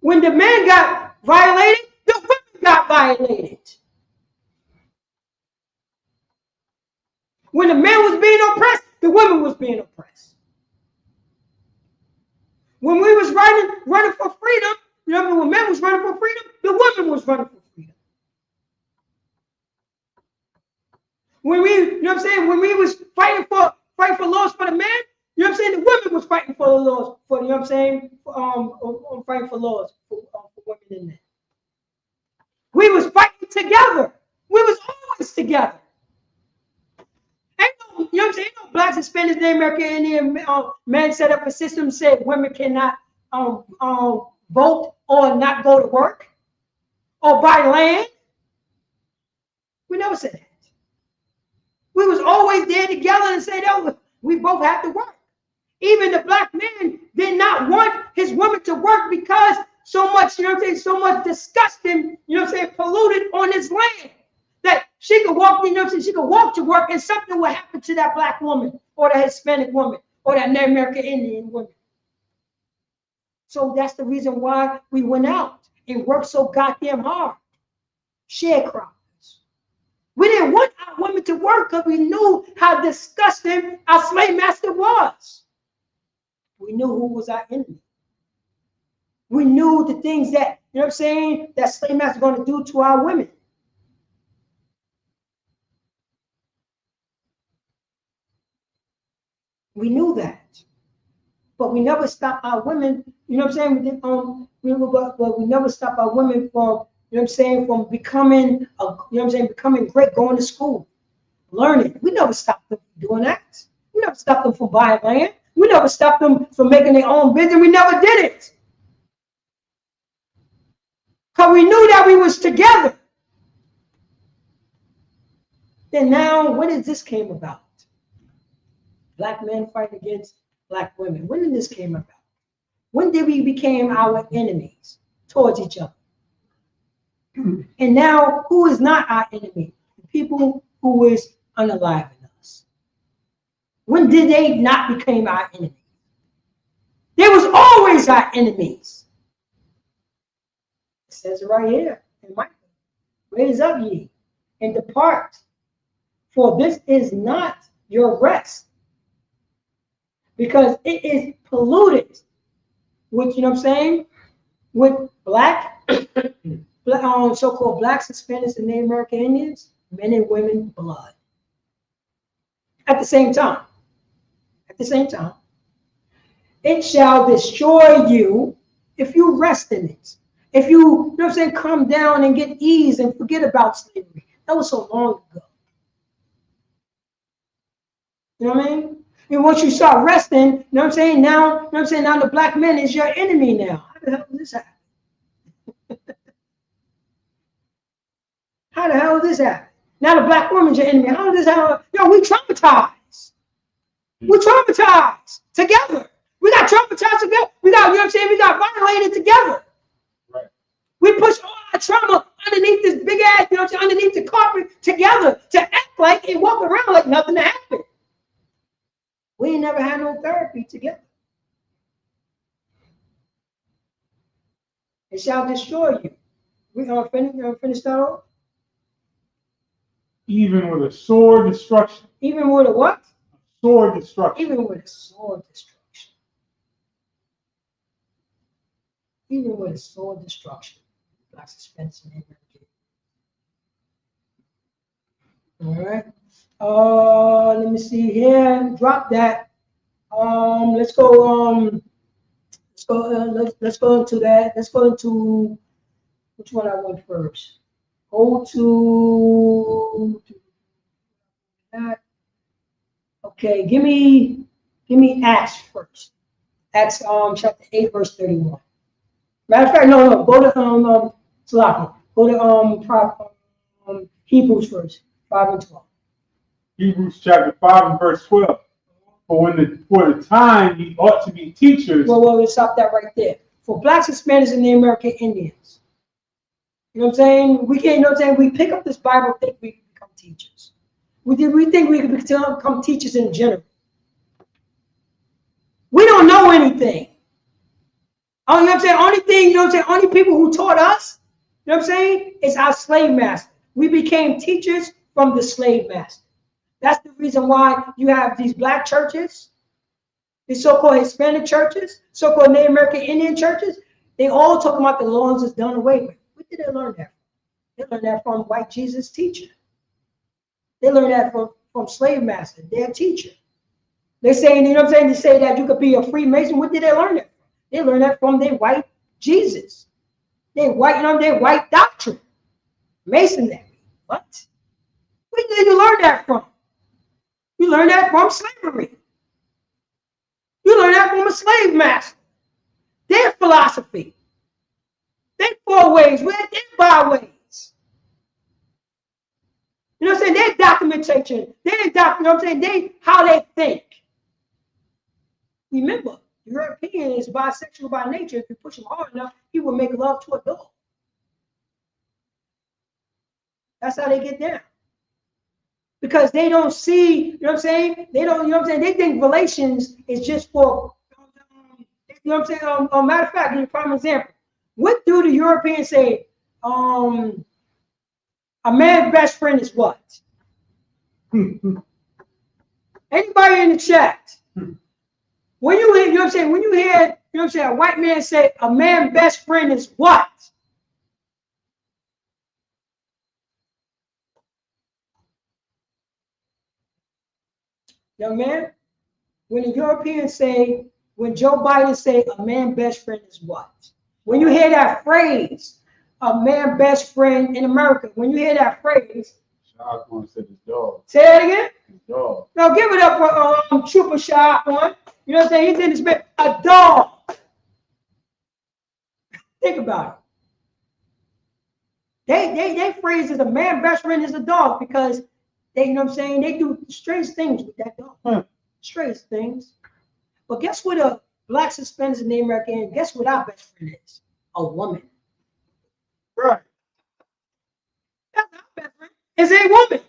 When the men got violated, the women got violated. When the men was being oppressed, the women was being oppressed. When we was running for freedom, when men was running for freedom, the women was running for freedom. When we, when we was fighting for laws for the men, the women was fighting for the laws for, fighting for laws for women and men. We was fighting together. We was always together. Ain't no Blacks, Hispanics, and American Indian men set up a system said women cannot vote or not go to work or buy land. We never said that. We was always there together and said, oh, we both have to work. even the black man did not want his woman to work because so much, you know what I'm saying, so much disgusting, you know what I'm saying, polluted on his land that she could walk, you know what I'm saying, she could walk to work and something would happen to that black woman or that Hispanic woman or that Native American Indian woman. So that's the reason why we went out and worked so goddamn hard. Sharecroppers. We didn't want our women to work because we knew how disgusting our slave master was. We knew who was our enemy. We knew the things that, you know what I'm saying, that slave master was going to do to our women. We knew that. But we never stopped our women, you know what I'm saying? We never stopped our women from, you know what I'm saying, from becoming, you know what I'm saying, becoming great, going to school, learning. We never stopped them from doing that. We never stopped them from buying land. We never stopped them from making their own business. We never did it. Because we knew that we was together. Then now, when did this came about? Black men fighting against black women. When did this came about? When did we become our enemies towards each other? And now, who is not our enemy? The people who is unalive in us. When did they not become our enemy? They was always our enemies. It says it right here in Micah. Raise up ye and depart, for this is not your rest. Because it is polluted with, you know what I'm saying, with black, so-called blacks, Hispanics, and Native American Indians, men and women blood. At the same time, it shall destroy you if you rest in it. If you know what I'm saying, come down and get ease and forget about slavery. That was so long ago. You know what I mean? And once you start resting, you know what I'm saying? Now, you know what I'm saying? Now the black man is your enemy now. How the hell did this happen? How the hell did this happen? Now the black woman's your enemy. How did this happen? Yo, we traumatized. We traumatized together. We got traumatized together. We got, you know what I'm saying? We got violated together. Right. We pushed all our trauma underneath this big ass, you know what I'm saying? Underneath the carpet together to act like and walk around like nothing happened. We ain't never had no therapy together. It shall destroy you. We gonna finish that off? Even with a sword destruction. Even with a what? Sword destruction. Even with a sword destruction. Even with a sword destruction. Black suspense in All right. Let me see here. Drop that. Let's go. Let's go into that. Let's go into which one I want first. Go to that. Okay, give me Acts first. Acts chapter 8, verse 31. Matter of fact, no. Go to Go to Hebrews first, 5 and 12. Hebrews chapter 5 and verse 12. For the time ye ought to be teachers. Well, we'll stop that right there. For blacks, Hispanics, and the American Indians. You know what I'm saying? We can't, you know what I'm saying? We pick up this Bible, think we can become teachers. We think we can become teachers in general. We don't know anything. Oh, you know what I'm saying? Only thing, you know what I'm saying? Only people who taught us, you know what I'm saying, is our slave master. We became teachers from the slave master. That's the reason why you have these black churches, the so-called Hispanic churches, so-called Native American Indian churches. They all talk about the laws is done away with. Where did they learn that from? They learned that from white Jesus teacher. They learned that from slave master, their teacher. They're saying, you know what I'm saying? They say that you could be a Freemason. What did they learn that from? They learned that from their white Jesus. Their white, you know, their white doctrine. Masonry. What? Where did you learn that from? You learn that from slavery. You learn that from a slave master. Their philosophy. Their four ways. Their byways. You know what I'm saying? Their documentation. You know what I'm saying? How they think. remember, European is bisexual by nature. If you push him hard enough, he will make love to a dog. That's how they get down. Because they don't see, you know what I'm saying? They don't, you know what I'm saying? They think relations is just for, you know what I'm saying? Matter of fact, give you a prime example. What do the Europeans say? A man's best friend is what? Anybody in the chat? When you hear, you know what I'm saying? When you hear, you know what I'm saying, a white man say a man's best friend is what? Young man, when the Europeans say, when Joe Biden say a man's best friend is what? When you hear that phrase, a man's best friend in America, when you hear that phrase, said his dog. Say that again? His dog. No, give it up for Trooper Shot one. You know what I'm saying? He's in his bed. A dog. Think about it. They phrase is a man's best friend is a dog because they, you know what I'm saying, they do strange things with that dog. Strange things. But guess what a black suspenders in the American, guess what our best friend is? A woman. Right. That's our best friend. Is a woman.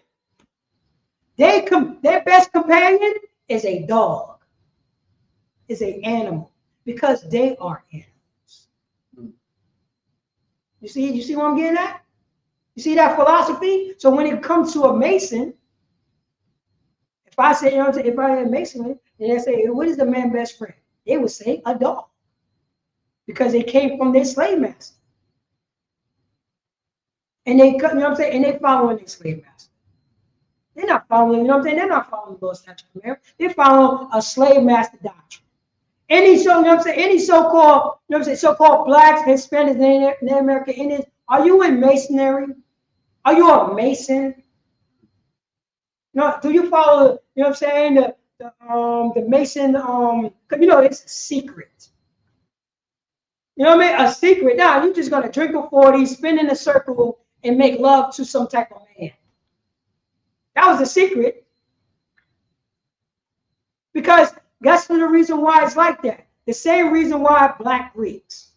Their best companion is a dog. Is an animal. Because they are animals. You see what I'm getting at? You see that philosophy? So when it comes to a Mason, if I say, you know what I'm saying, if I had Masonry, and they say, what is the man's best friend? They would say a dog. Because they came from their slave master. And they, you know what I'm saying, and they following their slave master. They're not following, you know what I'm saying? They're not following the Lord's statute of America. They're following a slave master doctrine. Any so, you know what I'm saying, any so-called, you know what I'm saying, so-called blacks, Hispanics, Native American Indians, are you in Masonry? Are you a Mason? No, do you follow, you know what I'm saying, the Mason, you know, it's a secret. You know what I mean? A secret. Now, you're just going to drink a 40, spin in a circle, and make love to some type of man. That was the secret. Because that's the reason why it's like that. The same reason why black Greeks.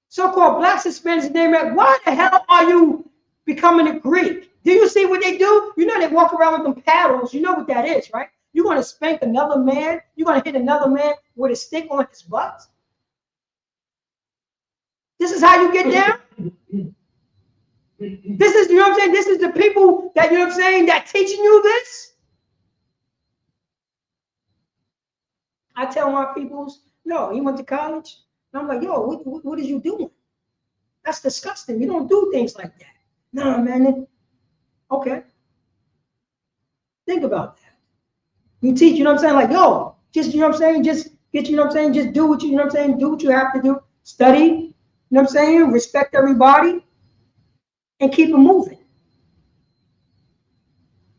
So-called black Hispanics, why the hell are you becoming a Greek? Do you see what they do? You know they walk around with them paddles. You know what that is, right? You're going to spank another man. You're going to hit another man with a stick on his butt. This is how you get down? This is, you know what I'm saying? This is the people that, you know what I'm saying, that teaching you this? I tell my peoples, no, he went to college. And I'm like, yo, what are you doing? That's disgusting. You don't do things like that. No, man. Okay. Think about that. You teach, you know what I'm saying? Like, yo, just, you know what I'm saying? Just get, you know what I'm saying? Just do what you know what I'm saying? Do what you have to do. Study, you know what I'm saying? Respect everybody and keep it moving.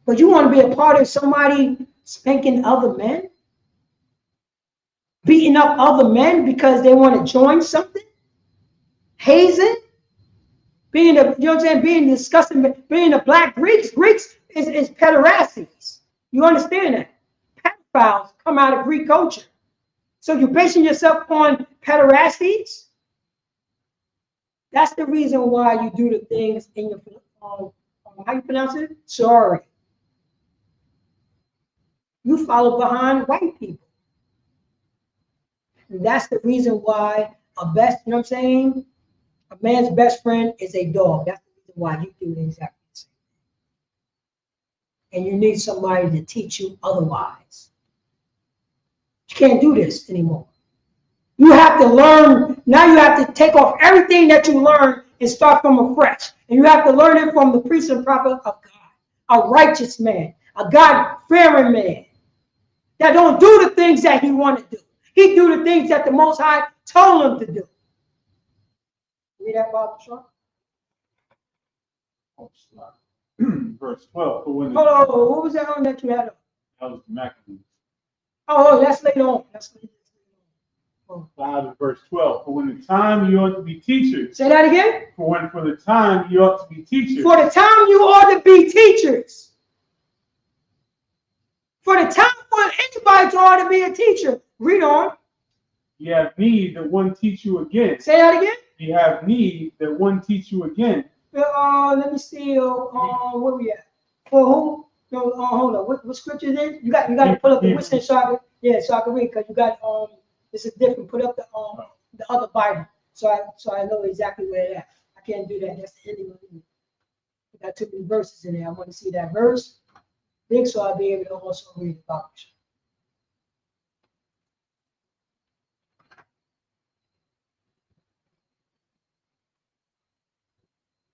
But you want to be a part of somebody spanking other men? Beating up other men because they want to join something? Hazing? Being a, you know what I'm saying? Being disgusting, being a black Greeks. Greeks is pederasties. You understand that? Pedophiles come out of Greek culture. So you're basing yourself on pederasties? That's the reason why you do the things in your, how you pronounce it? Sorry. You follow behind white people. And that's the reason why you know what I'm saying? A man's best friend is a dog. That's the reason why you do the exact same thing. And you need somebody to teach you otherwise. You can't do this anymore. You have to learn, now you have to take off everything that you learned and start from afresh. And you have to learn it from the priest and prophet of God, a righteous man, a God-fearing man that don't do the things that he want to do. He do the things that the Most High told him to do. Read that, Bob Shaw. Verse 12. Hold on, what was that on that you had up? That was the Maccabees. Oh, that's later on. That's later on. 5 and verse 12. For when the time you ought to be teachers. Say that again. For the time you ought to be teachers. For the time you ought to be teachers. For the time for anybody to ought to be a teacher. Read on. You have need that one teach you again. Say that again. You have need that one teach you again. Let me see. Where we at? For whom? No, hold on. What scripture is it? You got to put up the Witness so I can read, because you got this is different. Put up the other Bible so I know exactly where it's at. I can't do that. That's the ending of it. You got too many verses in there. I want to see that verse big so I'll be able to also read the Bible.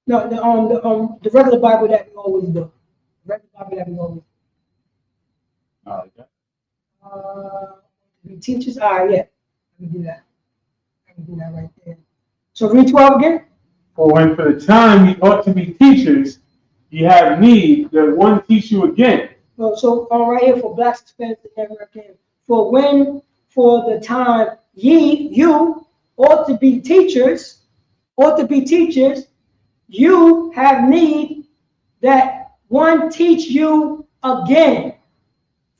No, the regular Bible that we always do. Regular Bible that we always do. All right. We teachers. All right, yeah. Let me do that. Let me do that right there. So read 12 again. For when for the time you ought to be teachers, you have need that one teach you again. So right here for Blacks, Hispanics, and Americans. For when for the time you ought to be teachers, you have need that one teach you again.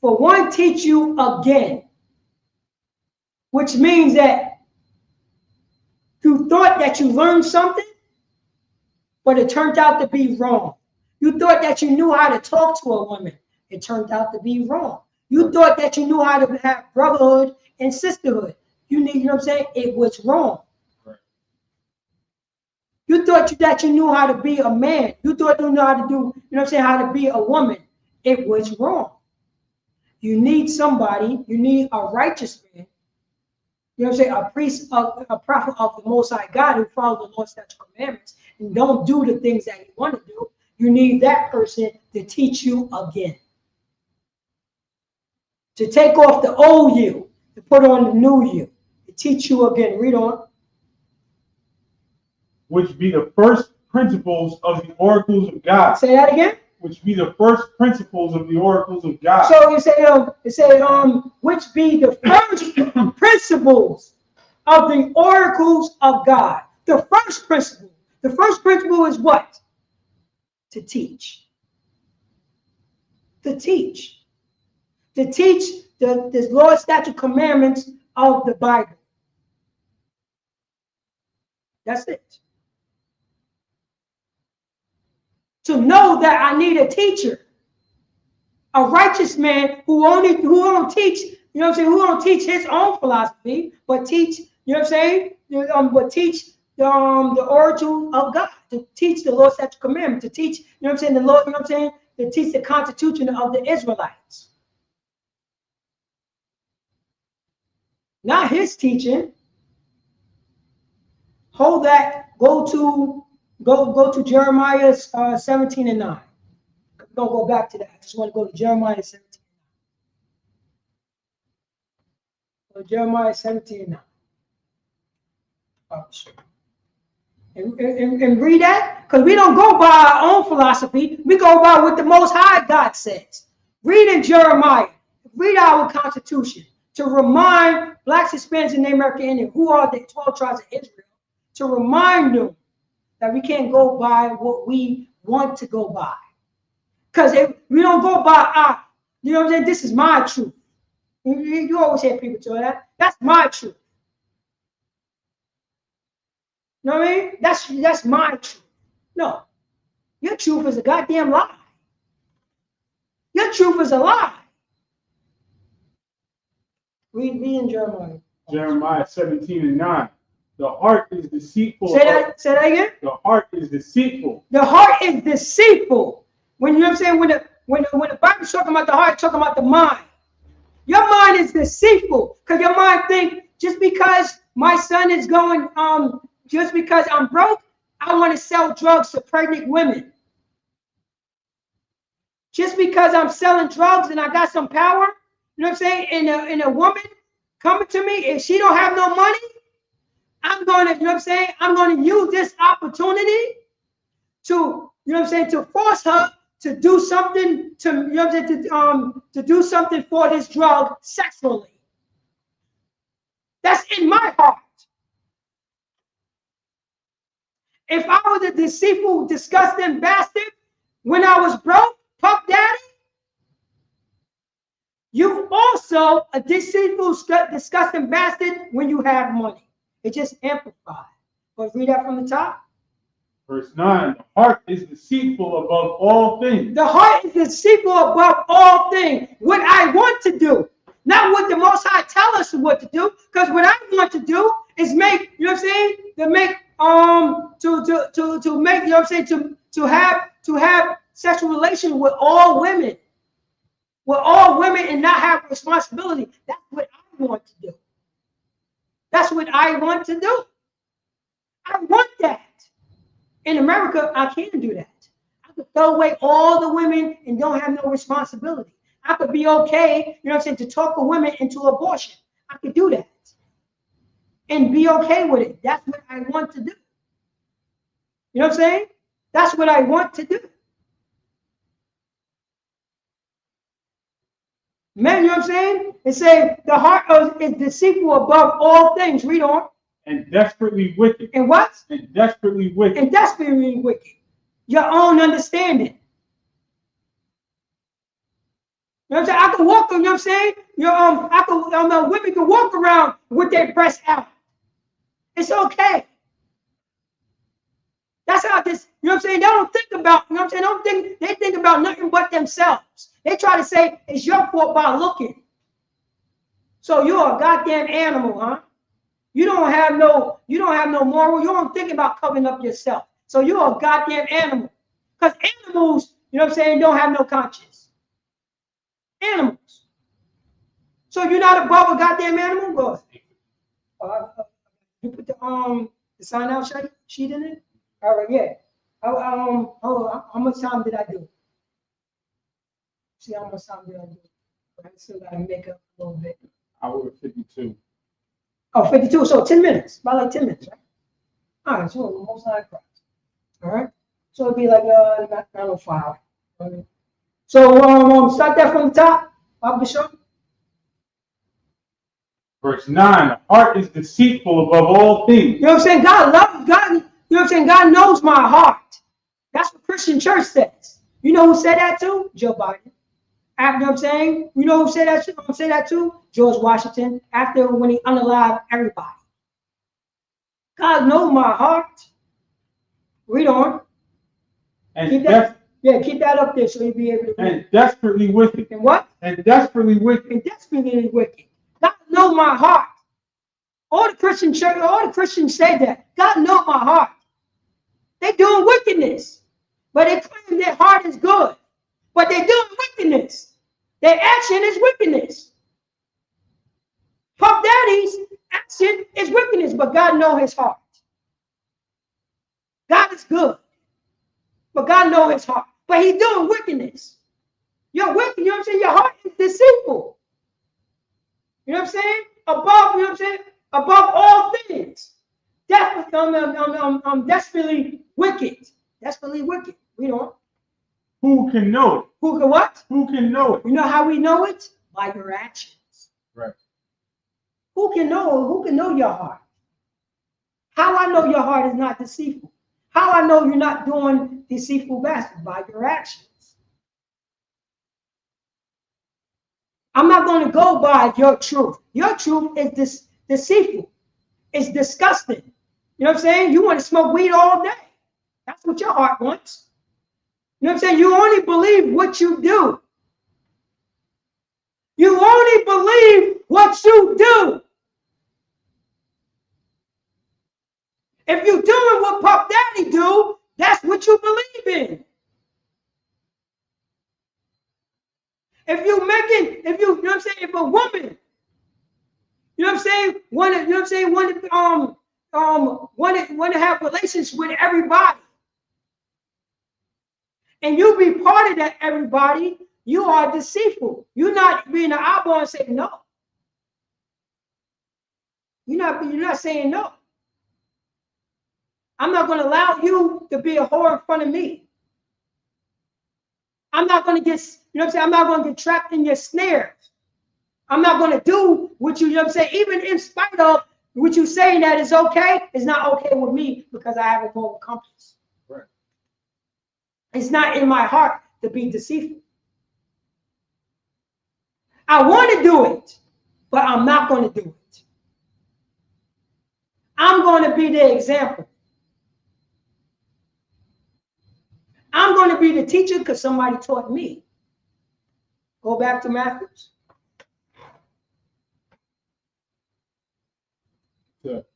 For one teach you again. Which means that you thought that you learned something, but it turned out to be wrong. You thought that you knew how to talk to a woman. It turned out to be wrong. You thought that you knew how to have brotherhood and sisterhood. You know what I'm saying? It was wrong. You thought that you knew how to be a man. You thought you knew how to do, you know what I'm saying, how to be a woman. It was wrong. You need somebody, you need a righteous man, you know what I'm saying, a priest, a prophet of the Most High God who follows the Lord's statutes and commandments and don't do the things that you want to do. You need that person to teach you again. To take off the old you, to put on the new you, to teach you again. Read on. Which be the first principles of the oracles of God. Say that again. Which be the first principles of the oracles of God. So you say, which be the first principles of the oracles of God. The first principle. The first principle is what? To teach. To teach. To teach the Lord's statute commandments of the Bible. That's it. To know that I need a teacher, a righteous man who don't teach, you know what I'm saying, who don't teach his own philosophy, but teach, you know what I'm saying, but teach the oracle of God, to teach the Lord's statute commandment, to teach, you know what I'm saying, the Lord, you know what I'm saying, to teach the constitution of the Israelites. Not his teaching. Hold that. Go to Jeremiah 17 and 9. We're gonna go back to that. I just want to go to Jeremiah 17. So Jeremiah 17 and 9. Oh, sure. And read that, because we don't go by our own philosophy. We go by what the Most High God says. Read in Jeremiah. Read our Constitution to remind Blacks, Hispanics, and American Indians, who are the 12 tribes of Israel, to remind them that we can't go by what we want to go by. Because if we don't go by our, you know what I'm saying, this is my truth. You always hear people tell that. That's my truth. You know what I mean? That's my truth. No. Your truth is a goddamn lie. Your truth is a lie. Read in Jeremiah. Jeremiah 17 and 9. The heart is deceitful. Say that again. The heart is deceitful. The heart is deceitful. When you know what I'm saying, when the Bible's talking about the heart, it's talking about the mind. Your mind is deceitful, because your mind think just because my son is going, just because I'm broke, I want to sell drugs to pregnant women. Just because I'm selling drugs and I got some power, you know what I'm saying, and a woman coming to me, if she don't have no money, I'm going to, you know what I'm saying, I'm going to use this opportunity to, you know what I'm saying, to force her to do something, to, you know what I'm saying, to do something for this drug sexually. That's in my heart. If I was a deceitful, disgusting bastard when I was broke, Puff Daddy, You also a deceitful, disgusting bastard when you have money. It just amplifies. Let's read that from the top. Verse 9, the heart is deceitful above all things. The heart is deceitful above all things. What I want to do, not what the Most High tell us what to do, because what I want to do is make, you know what I'm saying, to make, to make, you know what I'm saying, to have sexual relations with all women. With all women and not have responsibility. That's what I want to do. That's what I want to do. I want that. In America, I can do that. I could throw away all the women and don't have no responsibility. I could be okay, you know what I'm saying, to talk a women into abortion. I could do that. And be okay with it. That's what I want to do. You know what I'm saying? That's what I want to do. Men, you know what I'm saying? It says the heart is deceitful above all things. Read on. And desperately wicked. And what? And desperately wicked. And desperately wicked. Your own understanding. You know what I'm saying? I can walk, you know what I'm saying? Women can walk around with their breasts out. It's okay. That's how this, you know what I'm saying? They don't think about, you know what I'm saying? They think about nothing but themselves. They try to say it's your fault by looking. So you're a goddamn animal, huh? You don't have no moral. You don't think about covering up yourself. So you're a goddamn animal. Because animals, you know what I'm saying, don't have no conscience. Animals. So you're not above a goddamn animal? Go ahead. You put the sign out sheet in it? All right, yeah. How much time did I do? See how much time did I do? I still got to make up a little bit. Hour 52. Oh, 52, so 10 minutes, about like 10 minutes, right? All right, so most high Christ. All right, so it'd be like 9:05. Okay. So start that from the top, Bob Bishop. Verse 9, the heart is deceitful above all things. You know what I'm saying? God loves God. You know what I'm saying? God knows my heart. That's what Christian church says. You know who said that too? Joe Biden. After, you know what I'm saying? You know who said that too? George Washington. After when he unalived everybody. God knows my heart. Read on. And keep that up there so you'll be able to read. And desperately wicked. And what? And desperately wicked. And desperately wicked. God knows my heart. All the Christian church, all the Christians say that. God knows my heart. They're doing wickedness. But they claim their heart is good. But they're doing wickedness. Their action is wickedness. Puff Daddy's action is wickedness, but God knows his heart. God is good, but God knows his heart. But he's doing wickedness. You're wicked, you know what I'm saying? Your heart is deceitful. You know what I'm saying? Above, you know what I'm saying? Above all things. Desperately wicked. Desperately wicked. We don't. Who can know it? Who can what? Who can know it? You know how we know it? By your actions. Right. Who can know your heart? How I know your heart is not deceitful? How I know you're not doing deceitful bastards? By your actions. I'm not going to go by your truth. Your truth is deceitful. It's disgusting. You know what I'm saying? You want to smoke weed all day. That's what your heart wants. You know what I'm saying? You only believe what you do. You only believe what you do. If you're doing what Puff Daddy do, that's what you believe in. If you know what I'm saying, if a woman, you know what I'm saying, want to have relations with everybody, and you be part of that everybody, you are deceitful. You're not being an eyeball and saying no. You're not saying no. I'm not going to allow you to be a whore in front of me. I'm not going to get, you know what I'm saying? I'm not going to get trapped in your snares. I'm not going to do what you know what I'm saying? Even in spite of what you saying that is okay, it's not okay with me because I have a moral compass. Right. It's not in my heart to be deceitful. I want to do it, but I'm not going to do it. I'm going to be the example. I'm going to be the teacher because somebody taught me. Go back to Matthew.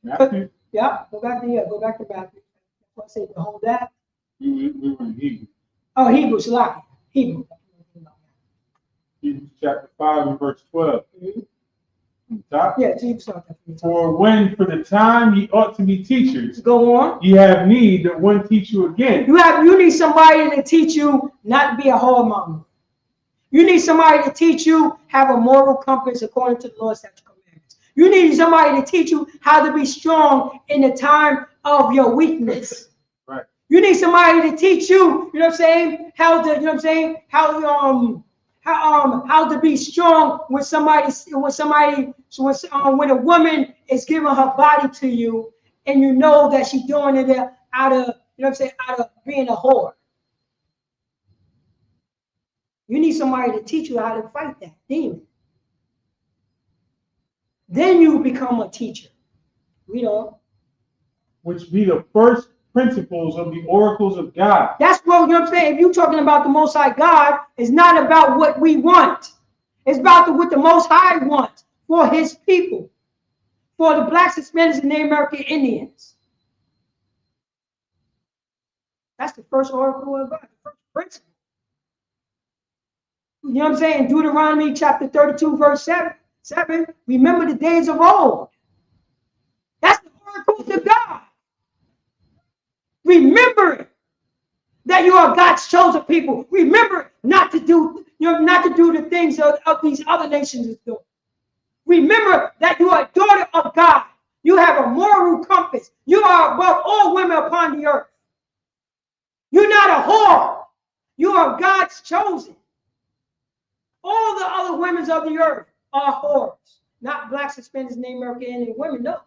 Matthew? Yeah, go back to Matthew. I say behold that. We were in Hebrews. Oh, Hebrews, like Hebrews. Hebrews chapter 5 and verse 12. Mm-hmm. Top? Yeah, Hebrews. For when for the time ye ought to be teachers, go on. Ye have need that one teach you again. You need somebody to teach you not to be a whoremonger. You need somebody to teach you have a moral compass according to the Lord's statutes and commandments. You need somebody to teach you how to be strong in the time of your weakness. Right. You need somebody to teach you, you know what I'm saying, how to, you know what I'm saying, how to be strong when when a woman is giving her body to you and you know that she's doing it out of, you know what I'm saying, out of being a whore. You need somebody to teach you how to fight that demon. Then you become a teacher. You know. Which be the first principles of the oracles of God. That's what, you know what I'm saying. If you're talking about the Most High God, it's not about what we want. It's about what the Most High wants for his people, for the blacks, Hispanics, and Native American Indians. That's the first oracle of God, the first principle. You know what I'm saying? Deuteronomy chapter 32, verse 7. Remember the days of old. That's the oracles of God. Remember that you are God's chosen people. Remember not to do, not to do the things of these other nations is doing. Remember that you are a daughter of God. You have a moral compass. You are above all women upon the earth. You're not a whore. You are God's chosen. All the other women of the earth are whores. Not blacks, Hispanics, Native American Indian women, no.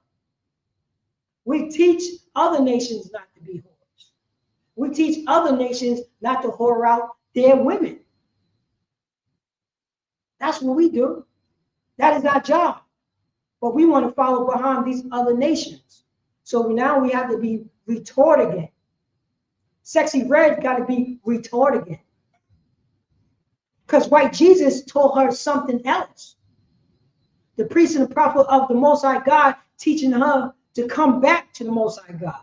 We teach other nations not to be whores. We teach other nations not to whore out their women. That's what we do. That is our job. But we want to follow behind these other nations. So now we have to be retaught again. Sexy Red got to be retaught again. Because white Jesus told her something else. The priest and the prophet of the Most High God teaching her to come back to the Most High God,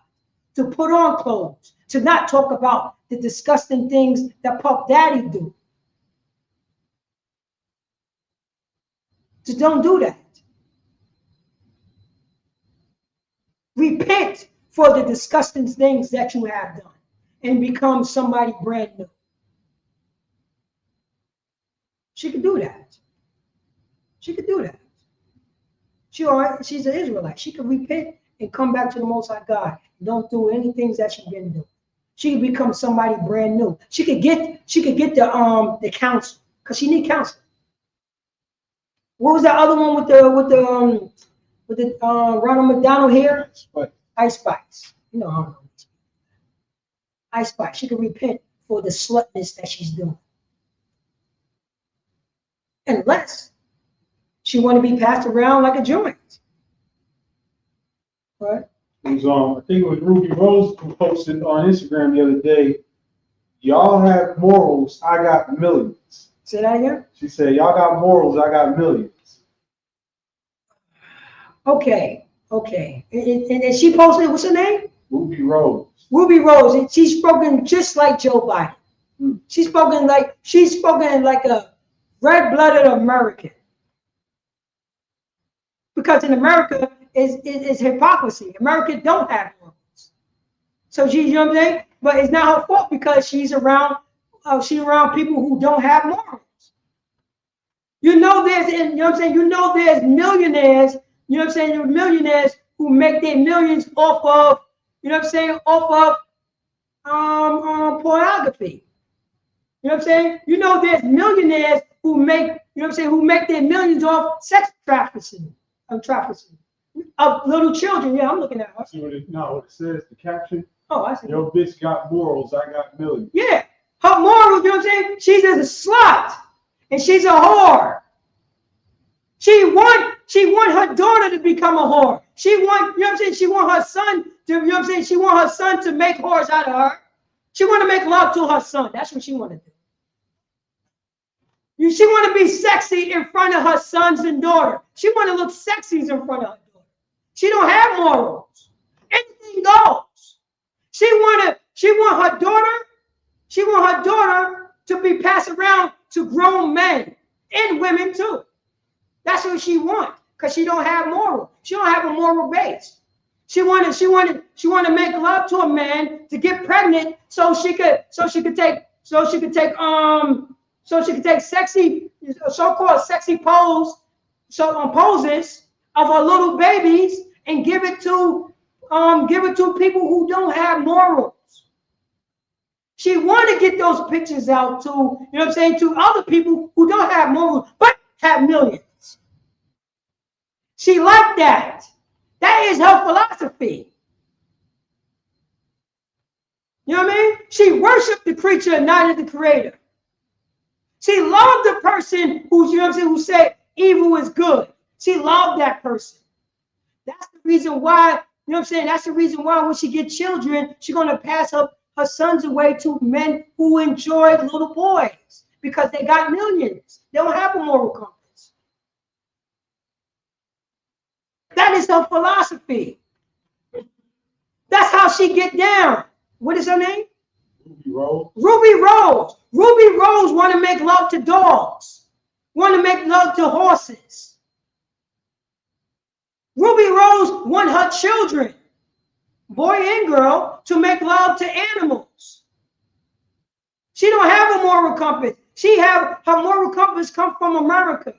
to put on clothes, to not talk about the disgusting things that Puff Daddy do. So don't do that. Repent for the disgusting things that you have done and become somebody brand new. She could do that. She could do that. She's an Israelite. She could repent and come back to the Most High God. Don't do any things that she's been doing. She could become somebody brand new. She could get the counsel because she need counsel. What was the other one with the Ronald McDonald here? Ice Spice. You know, I don't know. Ice Spice. She could repent for the slutness that she's doing. Unless she want to be passed around like a joint. Right? It was, I think it was Ruby Rose who posted on Instagram the other day, y'all have morals, I got millions. Say that again? She said, y'all got morals, I got millions. Okay. And she posted, what's her name? Ruby Rose. Ruby Rose. And she's spoken just like Joe Biden. She's spoken like a red-blooded American. Because in America is hypocrisy. America don't have morals. So she, you know what I'm saying? But it's not her fault because she's around people who don't have morals. You know there's, you know what I'm saying? You know there's millionaires, you know what I'm saying? There's millionaires who make their millions off of, you know what I'm saying? Off of pornography. You know what I'm saying? You know there's millionaires who make, you know what I'm saying, who make their millions off sex trafficking of little children. Yeah, I'm looking at her. See what it says, the caption? Oh, I see. Your bitch got morals, I got millions. Yeah. Her morals, you know what I'm saying? She's just a slut. And she's a whore. She want her daughter to become a whore. She want, you know what I'm saying? She want her son to, you know what I'm saying? She want her son to make whores out of her. She want to make love to her son. That's what she want to do. She want to be sexy in front of her sons and daughter. She want to look sexy in front of her daughter. She don't have morals. Anything goes. She want her daughter to be passed around to grown men and women too. That's what she want, because she don't have moral. She don't have a moral base. She wanted to make love to a man to get pregnant so she could take sexy, so-called sexy poses of her little babies and give it to people who don't have morals. She want to get those pictures out to, you know what I'm saying, to other people who don't have morals but have millions. She liked that. That is her philosophy. You know what I mean? She worshiped the creature and not the creator. She loved the person who's, you know what I'm saying, who said evil is good. She loved that person. That's the reason why, you know what I'm saying, that's the reason why when she gets children, she's going to pass her sons away to men who enjoy little boys because they got millions. They don't have a moral compass. That is her philosophy. That's how she get down. What is her name? Ruby Rose. Ruby Rose. Ruby Rose want to make love to dogs. Want to make love to horses. Ruby Rose want her children, boy and girl, to make love to animals. She don't have a moral compass. Her moral compass come from America.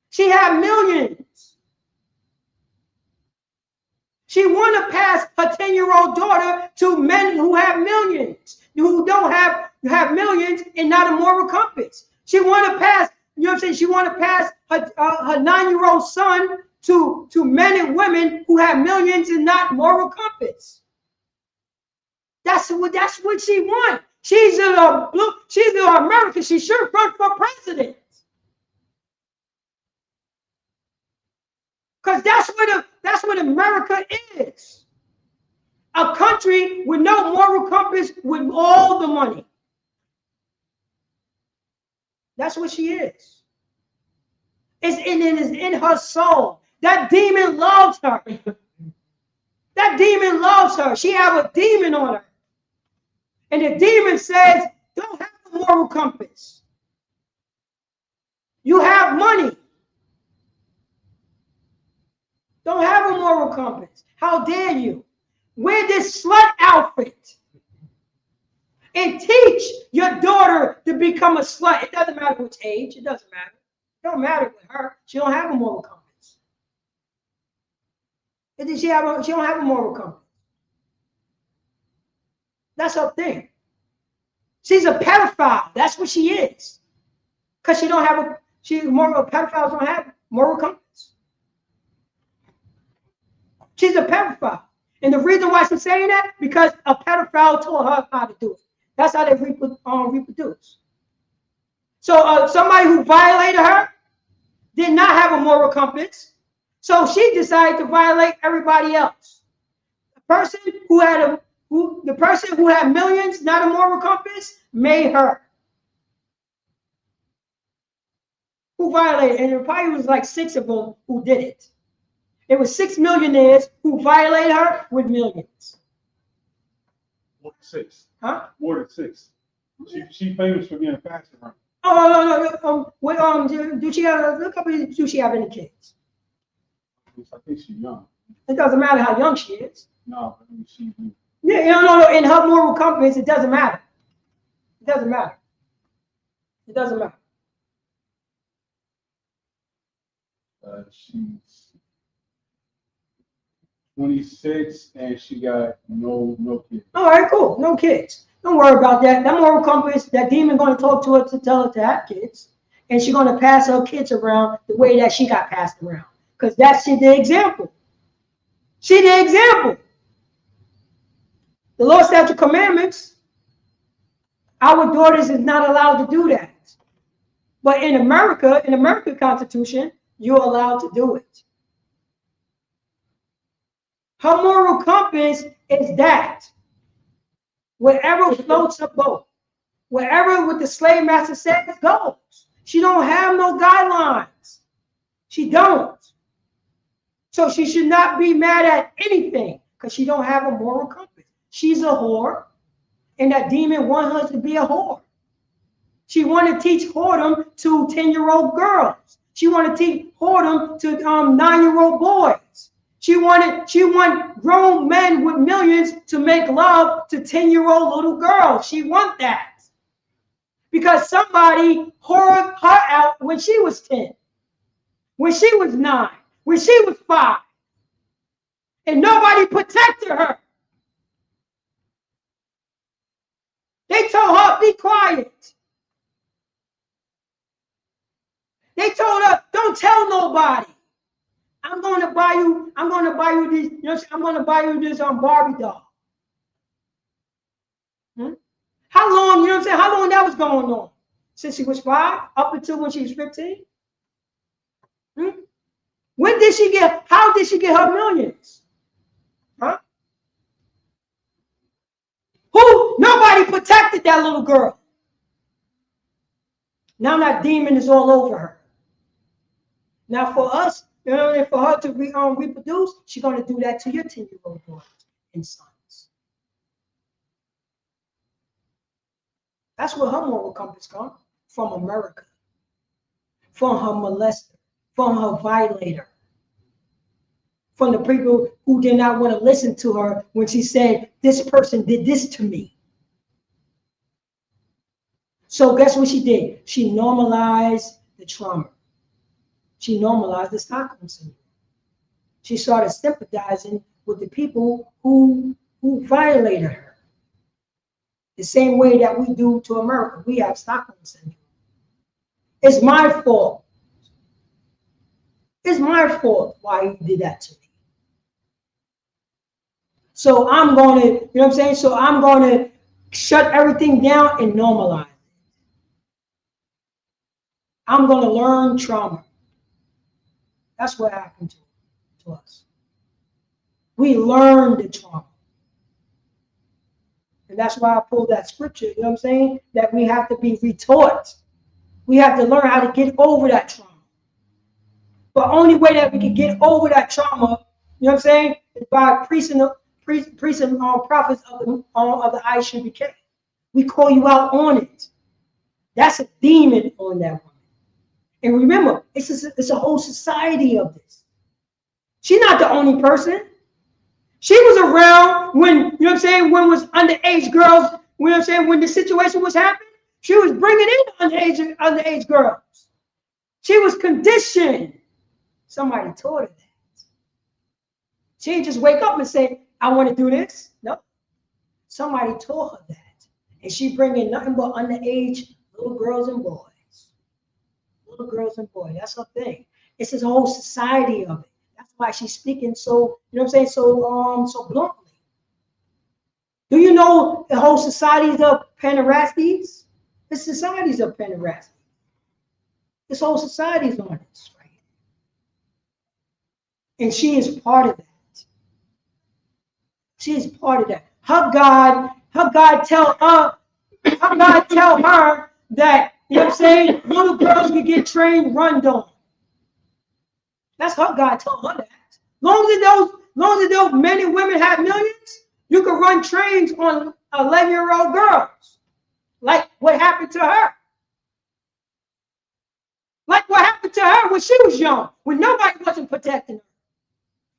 She have millions. She want to pass her 10-year-old daughter to men who have millions, who don't have millions and not a moral compass. She want to pass, you know what I'm saying? She want to pass her 9-year-old son to men and women who have millions and not moral compass. That's what she wants. She's in America. She should run for president. Because that's what America is. A country with no moral compass with all the money. That's what she is. It is in her soul. That demon loves her. That demon loves her. She have a demon on her. And the demon says, don't have a moral compass. You have money. Don't have a moral compass. How dare you? Wear this slut outfit and teach your daughter to become a slut. It doesn't matter which age. It doesn't matter. It don't matter with her. She don't have a moral compass. She don't have a moral compass. That's her thing. She's a pedophile. That's what she is. Because pedophiles don't have moral compass. She's a pedophile. And the reason why she's saying that, because a pedophile told her how to do it. That's how they reproduce. So somebody who violated her did not have a moral compass. So she decided to violate everybody else. The person who had millions, not a moral compass, made her. Who violated? And it probably was like 6 of them who did it. It was 6 millionaires who violated her with millions. More than 6. Huh? More than 6. She famous for being a fashion runner. Oh no. Do she have any kids? I think she's young. It doesn't matter how young she is. No, I mean she's. Yeah, no. In her moral compass, it doesn't matter. It doesn't matter. It doesn't matter. She's 26 and she got no kids. All right, cool. No kids. Don't worry about that. That moral compass, that demon going to talk to her to tell her to have kids. And she's going to pass her kids around the way that she got passed around. Because that's the example. She the example. The law, statute, commandments, our daughters is not allowed to do that. But in American Constitution, you're allowed to do it. Her moral compass is that wherever floats a boat, wherever what the slave master says goes. She don't have no guidelines. She don't. So she should not be mad at anything because she don't have a moral compass. She's a whore, and that demon wants her to be a whore. She want to teach whoredom to 10-year-old girls. She want to teach whoredom to 9-year-old boys. She want grown men with millions to make love to 10-year-old little girls. She want that. Because somebody whored her out when she was 10, when she was 9, when she was 5. And nobody protected her. They told her, be quiet. They told her, don't tell nobody. I'm going to buy you this, I'm going to buy you this Barbie doll. How long, how long that was going on? Since she was 5 up until when she was 15? When did she get, how did she get her millions? Nobody protected that little girl. Now that demon is all over her. Now for us, for her to reproduce, she's going to do that to your 10-year-old boys and sons. That's where her moral compass comes from. America, from her molester, from her violator, from the people who did not want to listen to her when she said, this person did this to me. So guess what she did? She normalized the trauma. She normalized the Stockholm syndrome. She started sympathizing with the people who violated her. The same way that we do to America. We have Stockholm syndrome. It's my fault. It's my fault why he did that to me. So I'm going to, So I'm going to shut everything down and normalize it. I'm going to learn trauma. That's what happened to us. We learned the trauma. And that's why I pulled that scripture, that we have to be retaught. We have to learn how to get over that trauma. The only way that we can get over that trauma, is by priests and prophets of the ISUPK. We call you out on it. That's a demon on that woman. And remember, it's a whole society of this. She's not the only person. She was around when, when was underage girls, when the situation was happening. She was bringing in underage girls. She was conditioned. Somebody taught her that. She didn't just wake up and say, I want to do this. No. Somebody taught her that. And she bringing nothing but underage little girls and boys. Little girls and boys. That's her thing. It's this whole society of it. That's why she's speaking so, so bluntly. Do you know the whole societies of pederasties? The societies of pederasty. This whole society is on this, right? And she is part of that. She is part of that. Her God tell her that, little girls can get trained, run on. That's her God told her that. Long as those men and women have millions, you can run trains on 11-year-old girls. Like what happened to her. Like what happened to her when she was young, when nobody wasn't protecting her.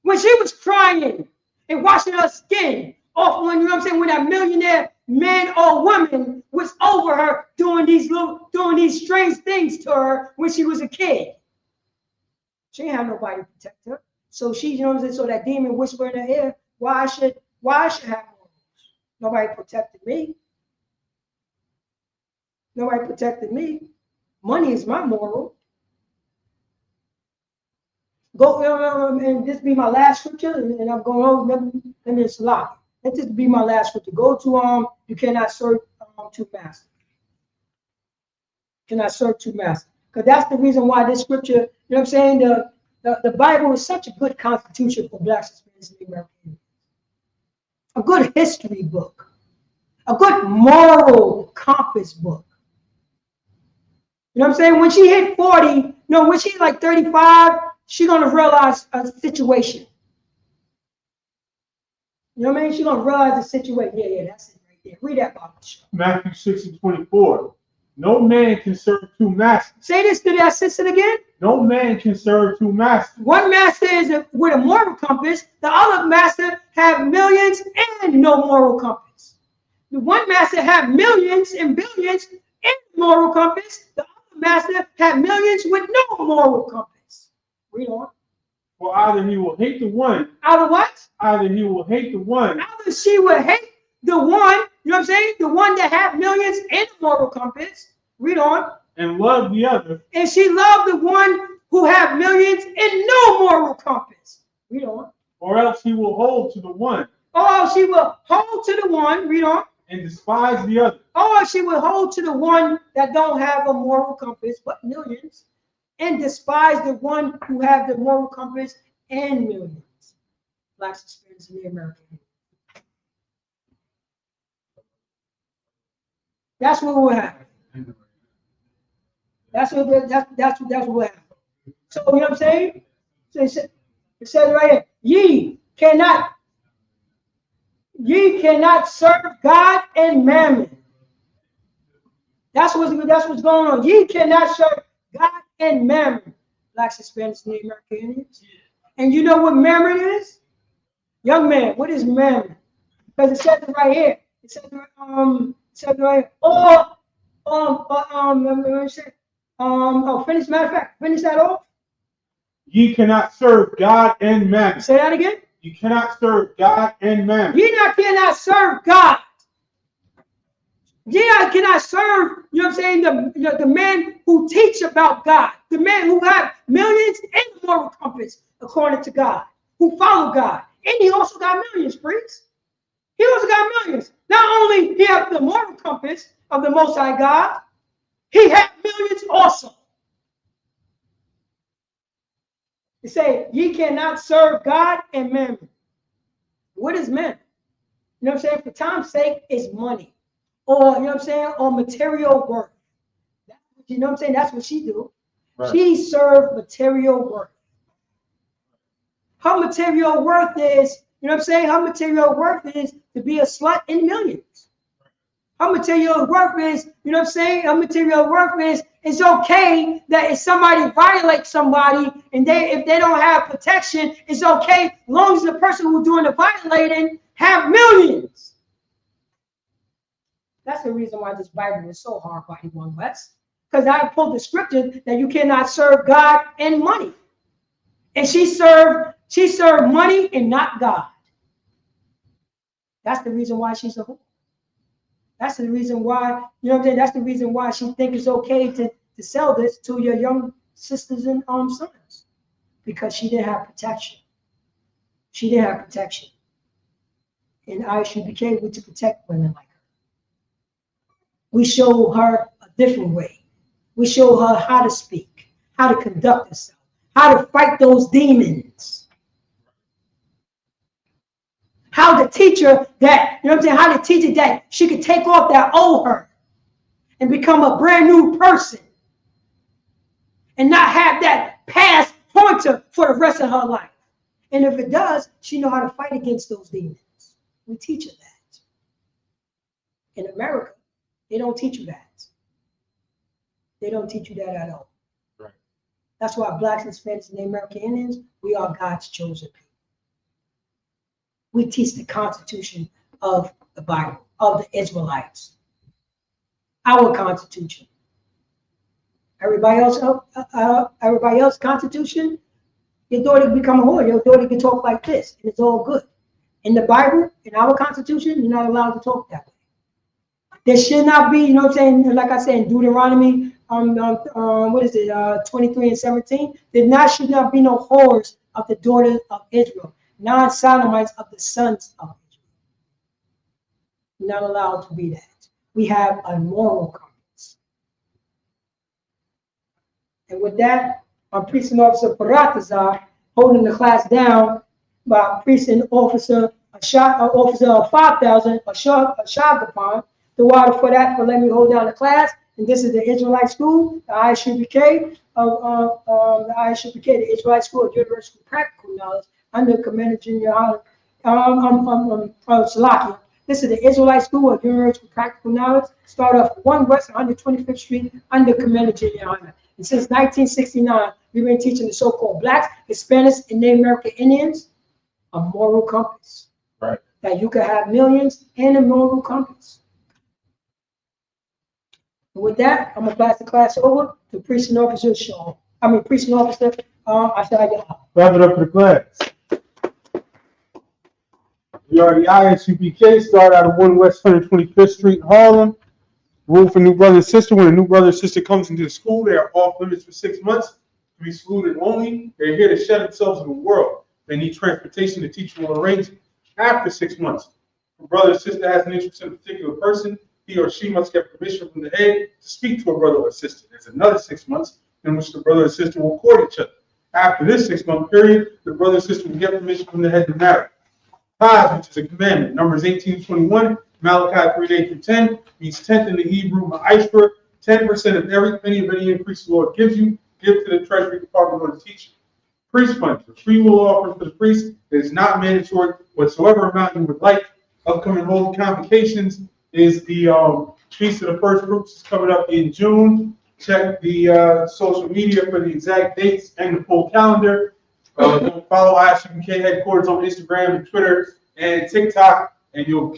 When she was crying and washing her skin off when, when that millionaire man or woman was over her doing these strange things to her when she was a kid. She didn't have nobody to protect her. So she, so that demon whispered in her ear, why I should have morals? Nobody protected me. Nobody protected me. Money is my moral. Go and this be my last scripture, and I'm going over. Let me just lock. Let this be my last scripture. Go to you cannot serve two masters. cannot serve two masters. Because that's the reason why this scripture, you know what I'm saying, the Bible is such a good constitution for blacks, Hispanics, and Americans. A good history book. A good moral compass book. You know what I'm saying? When she hit 40, no, when she's like 35, she's going to realize a situation. You know what I mean? She's going to realize the situation. Yeah, that's it right there. Read that Bible. Matthew 6:24. No man can serve two masters. Say this to that sister again. No man can serve two masters. One master is with a moral compass. The other master have millions and no moral compass. The one master have millions and billions and moral compass. The other master have millions with no moral compass. Read on. For either he will hate the one. Either what? Either he will hate the one. Either she will hate the one, you know what I'm saying? The one that have millions and a moral compass. Read on. And love the other. And she loved the one who have millions and no moral compass. Read on. Or else he will hold to the one. Or she will hold to the one. Read on. And despise the other. Or she will hold to the one that don't have a moral compass, but millions. And despise the one who have the moral compass and millions. Blacks, Hispanics, and the American. That's what we'll have. That's what we'll have. So you know what I'm saying? So it says right here, ye cannot serve God and mammon. That's what's going on. Ye cannot serve God and mammon. Blacks, Hispanics, and the American Indians. And you know what mammon is? Young man, what is mammon? Because it says it right here. It says right here. Finish, matter of fact, finish that off. Ye cannot serve God and mammon. Say that again. You cannot serve God and mammon. Ye cannot serve God. Ye cannot serve, you know what I'm saying, the men who teach about God, the men who have millions and moral compass according to God, who follow God. And he also got millions, freaks. He also got millions. Not only he have the moral compass of the Most High God, he had millions also. They say, ye cannot serve God and mammon. What is mammon? You know what I'm saying? For time's sake, it's money. Or, you know what I'm saying? Or material worth. You know what I'm saying? That's what she do. Right. She served material worth. Her material worth is, you know what I'm saying? Her material worth is to be a slut in millions. Her material worth is, you know what I'm saying? Her material worth is, it's okay that if somebody violates somebody and if they don't have protection, it's okay as long as the person who's doing the violating have millions. That's the reason why this Bible is so hard for anyone West. Because I pulled the scripture that you cannot serve God and money. And she served money and not God. That's the reason why she's a whore. That's the reason why, you know what I'm saying? That's the reason why she thinks it's okay to sell this to your young sisters and sons. Because she didn't have protection. She didn't have protection. And ISUPK were to protect women like her. We show her a different way. We show her how to speak, how to conduct herself, how to fight those demons. How to teach her that, you know what I'm saying? How to teach her that she could take off that old her and become a brand new person and not have that past haunt her for the rest of her life. And if it does, she know how to fight against those demons. We teach her that. In America, they don't teach you that. They don't teach you that at all. Right. That's why Blacks, Hispanics, and the American Indians, we are God's chosen people. We teach the Constitution of the Bible, of the Israelites. Our Constitution. Everybody else Constitution, your daughter can become a whore. Your daughter can talk like this, and it's all good. In the Bible, in our Constitution, you're not allowed to talk that way. There should not be, you know what I'm saying, like I said in Deuteronomy, 23 and 17, should not be no whores of the daughters of Israel, non-sodomites of the sons of Israel. You're not allowed to be that. We have a moral compass. And with that, I'm Precinct Officer Paratazar holding the class down by Precinct Officer Officer 5000 Ashagapan. The water for that for letting me hold down the class. And this is the Israelite School, the ISUPK the Israelite School of Universal Practical Knowledge under Commander Junior Salakia. This is the Israelite School of Universal Practical Knowledge. Start off 1 West 125th Street under Commander Junior. And since 1969, we've been teaching the so-called Blacks, Hispanics, and Native American Indians a moral compass. Right. That you can have millions and a moral compass. And with that, I'm gonna pass the class over to Precinct Officer Sean. Precinct Officer Ashaya. Wrap it up for the class. We are the ISUPK, start out of 1 West 125th Street, Harlem. Rule for new brother and sister. When a new brother or sister comes into the school, they are off limits for 6 months to be excluded only. They're here to shed themselves in the world. They need transportation. The teacher will arrange after 6 months. If a brother or sister has an interest in a particular person, he or she must get permission from the head to speak to a brother or sister. There's another 6 months in which the brother or sister will court each other. After this 6-month period, the brother or sister will get permission from the head to marry. Tithes, which is a commandment, Numbers 18:21, Malachi 3:8-10, means 10th in the Hebrew ma'ashra, 10% of every penny of any increase the Lord gives you, give to the Treasury Department or the teacher. Priest funds, the free will offering for the priest, is not mandatory. Whatsoever amount you would like. Upcoming holy convocations is the Feast of the First Fruits is coming up in June. Check the social media for the exact dates and the full calendar. Follow ISUPK headquarters on Instagram and Twitter and TikTok, and you'll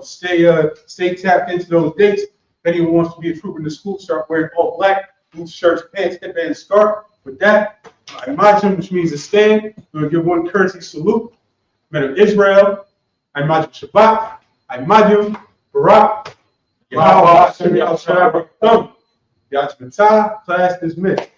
stay tapped into those dates. If anyone wants to be a trooper in the school, start wearing all black, blue shirts, pants, headband, scarf. With that, Imajim, which means to stand, we're going to give one courtesy salute. Men of Israel, Imajim Shabbat, Imajim Barak, Yahweh Hashem Yahweh Shabbat, Yachmatah, class dismissed.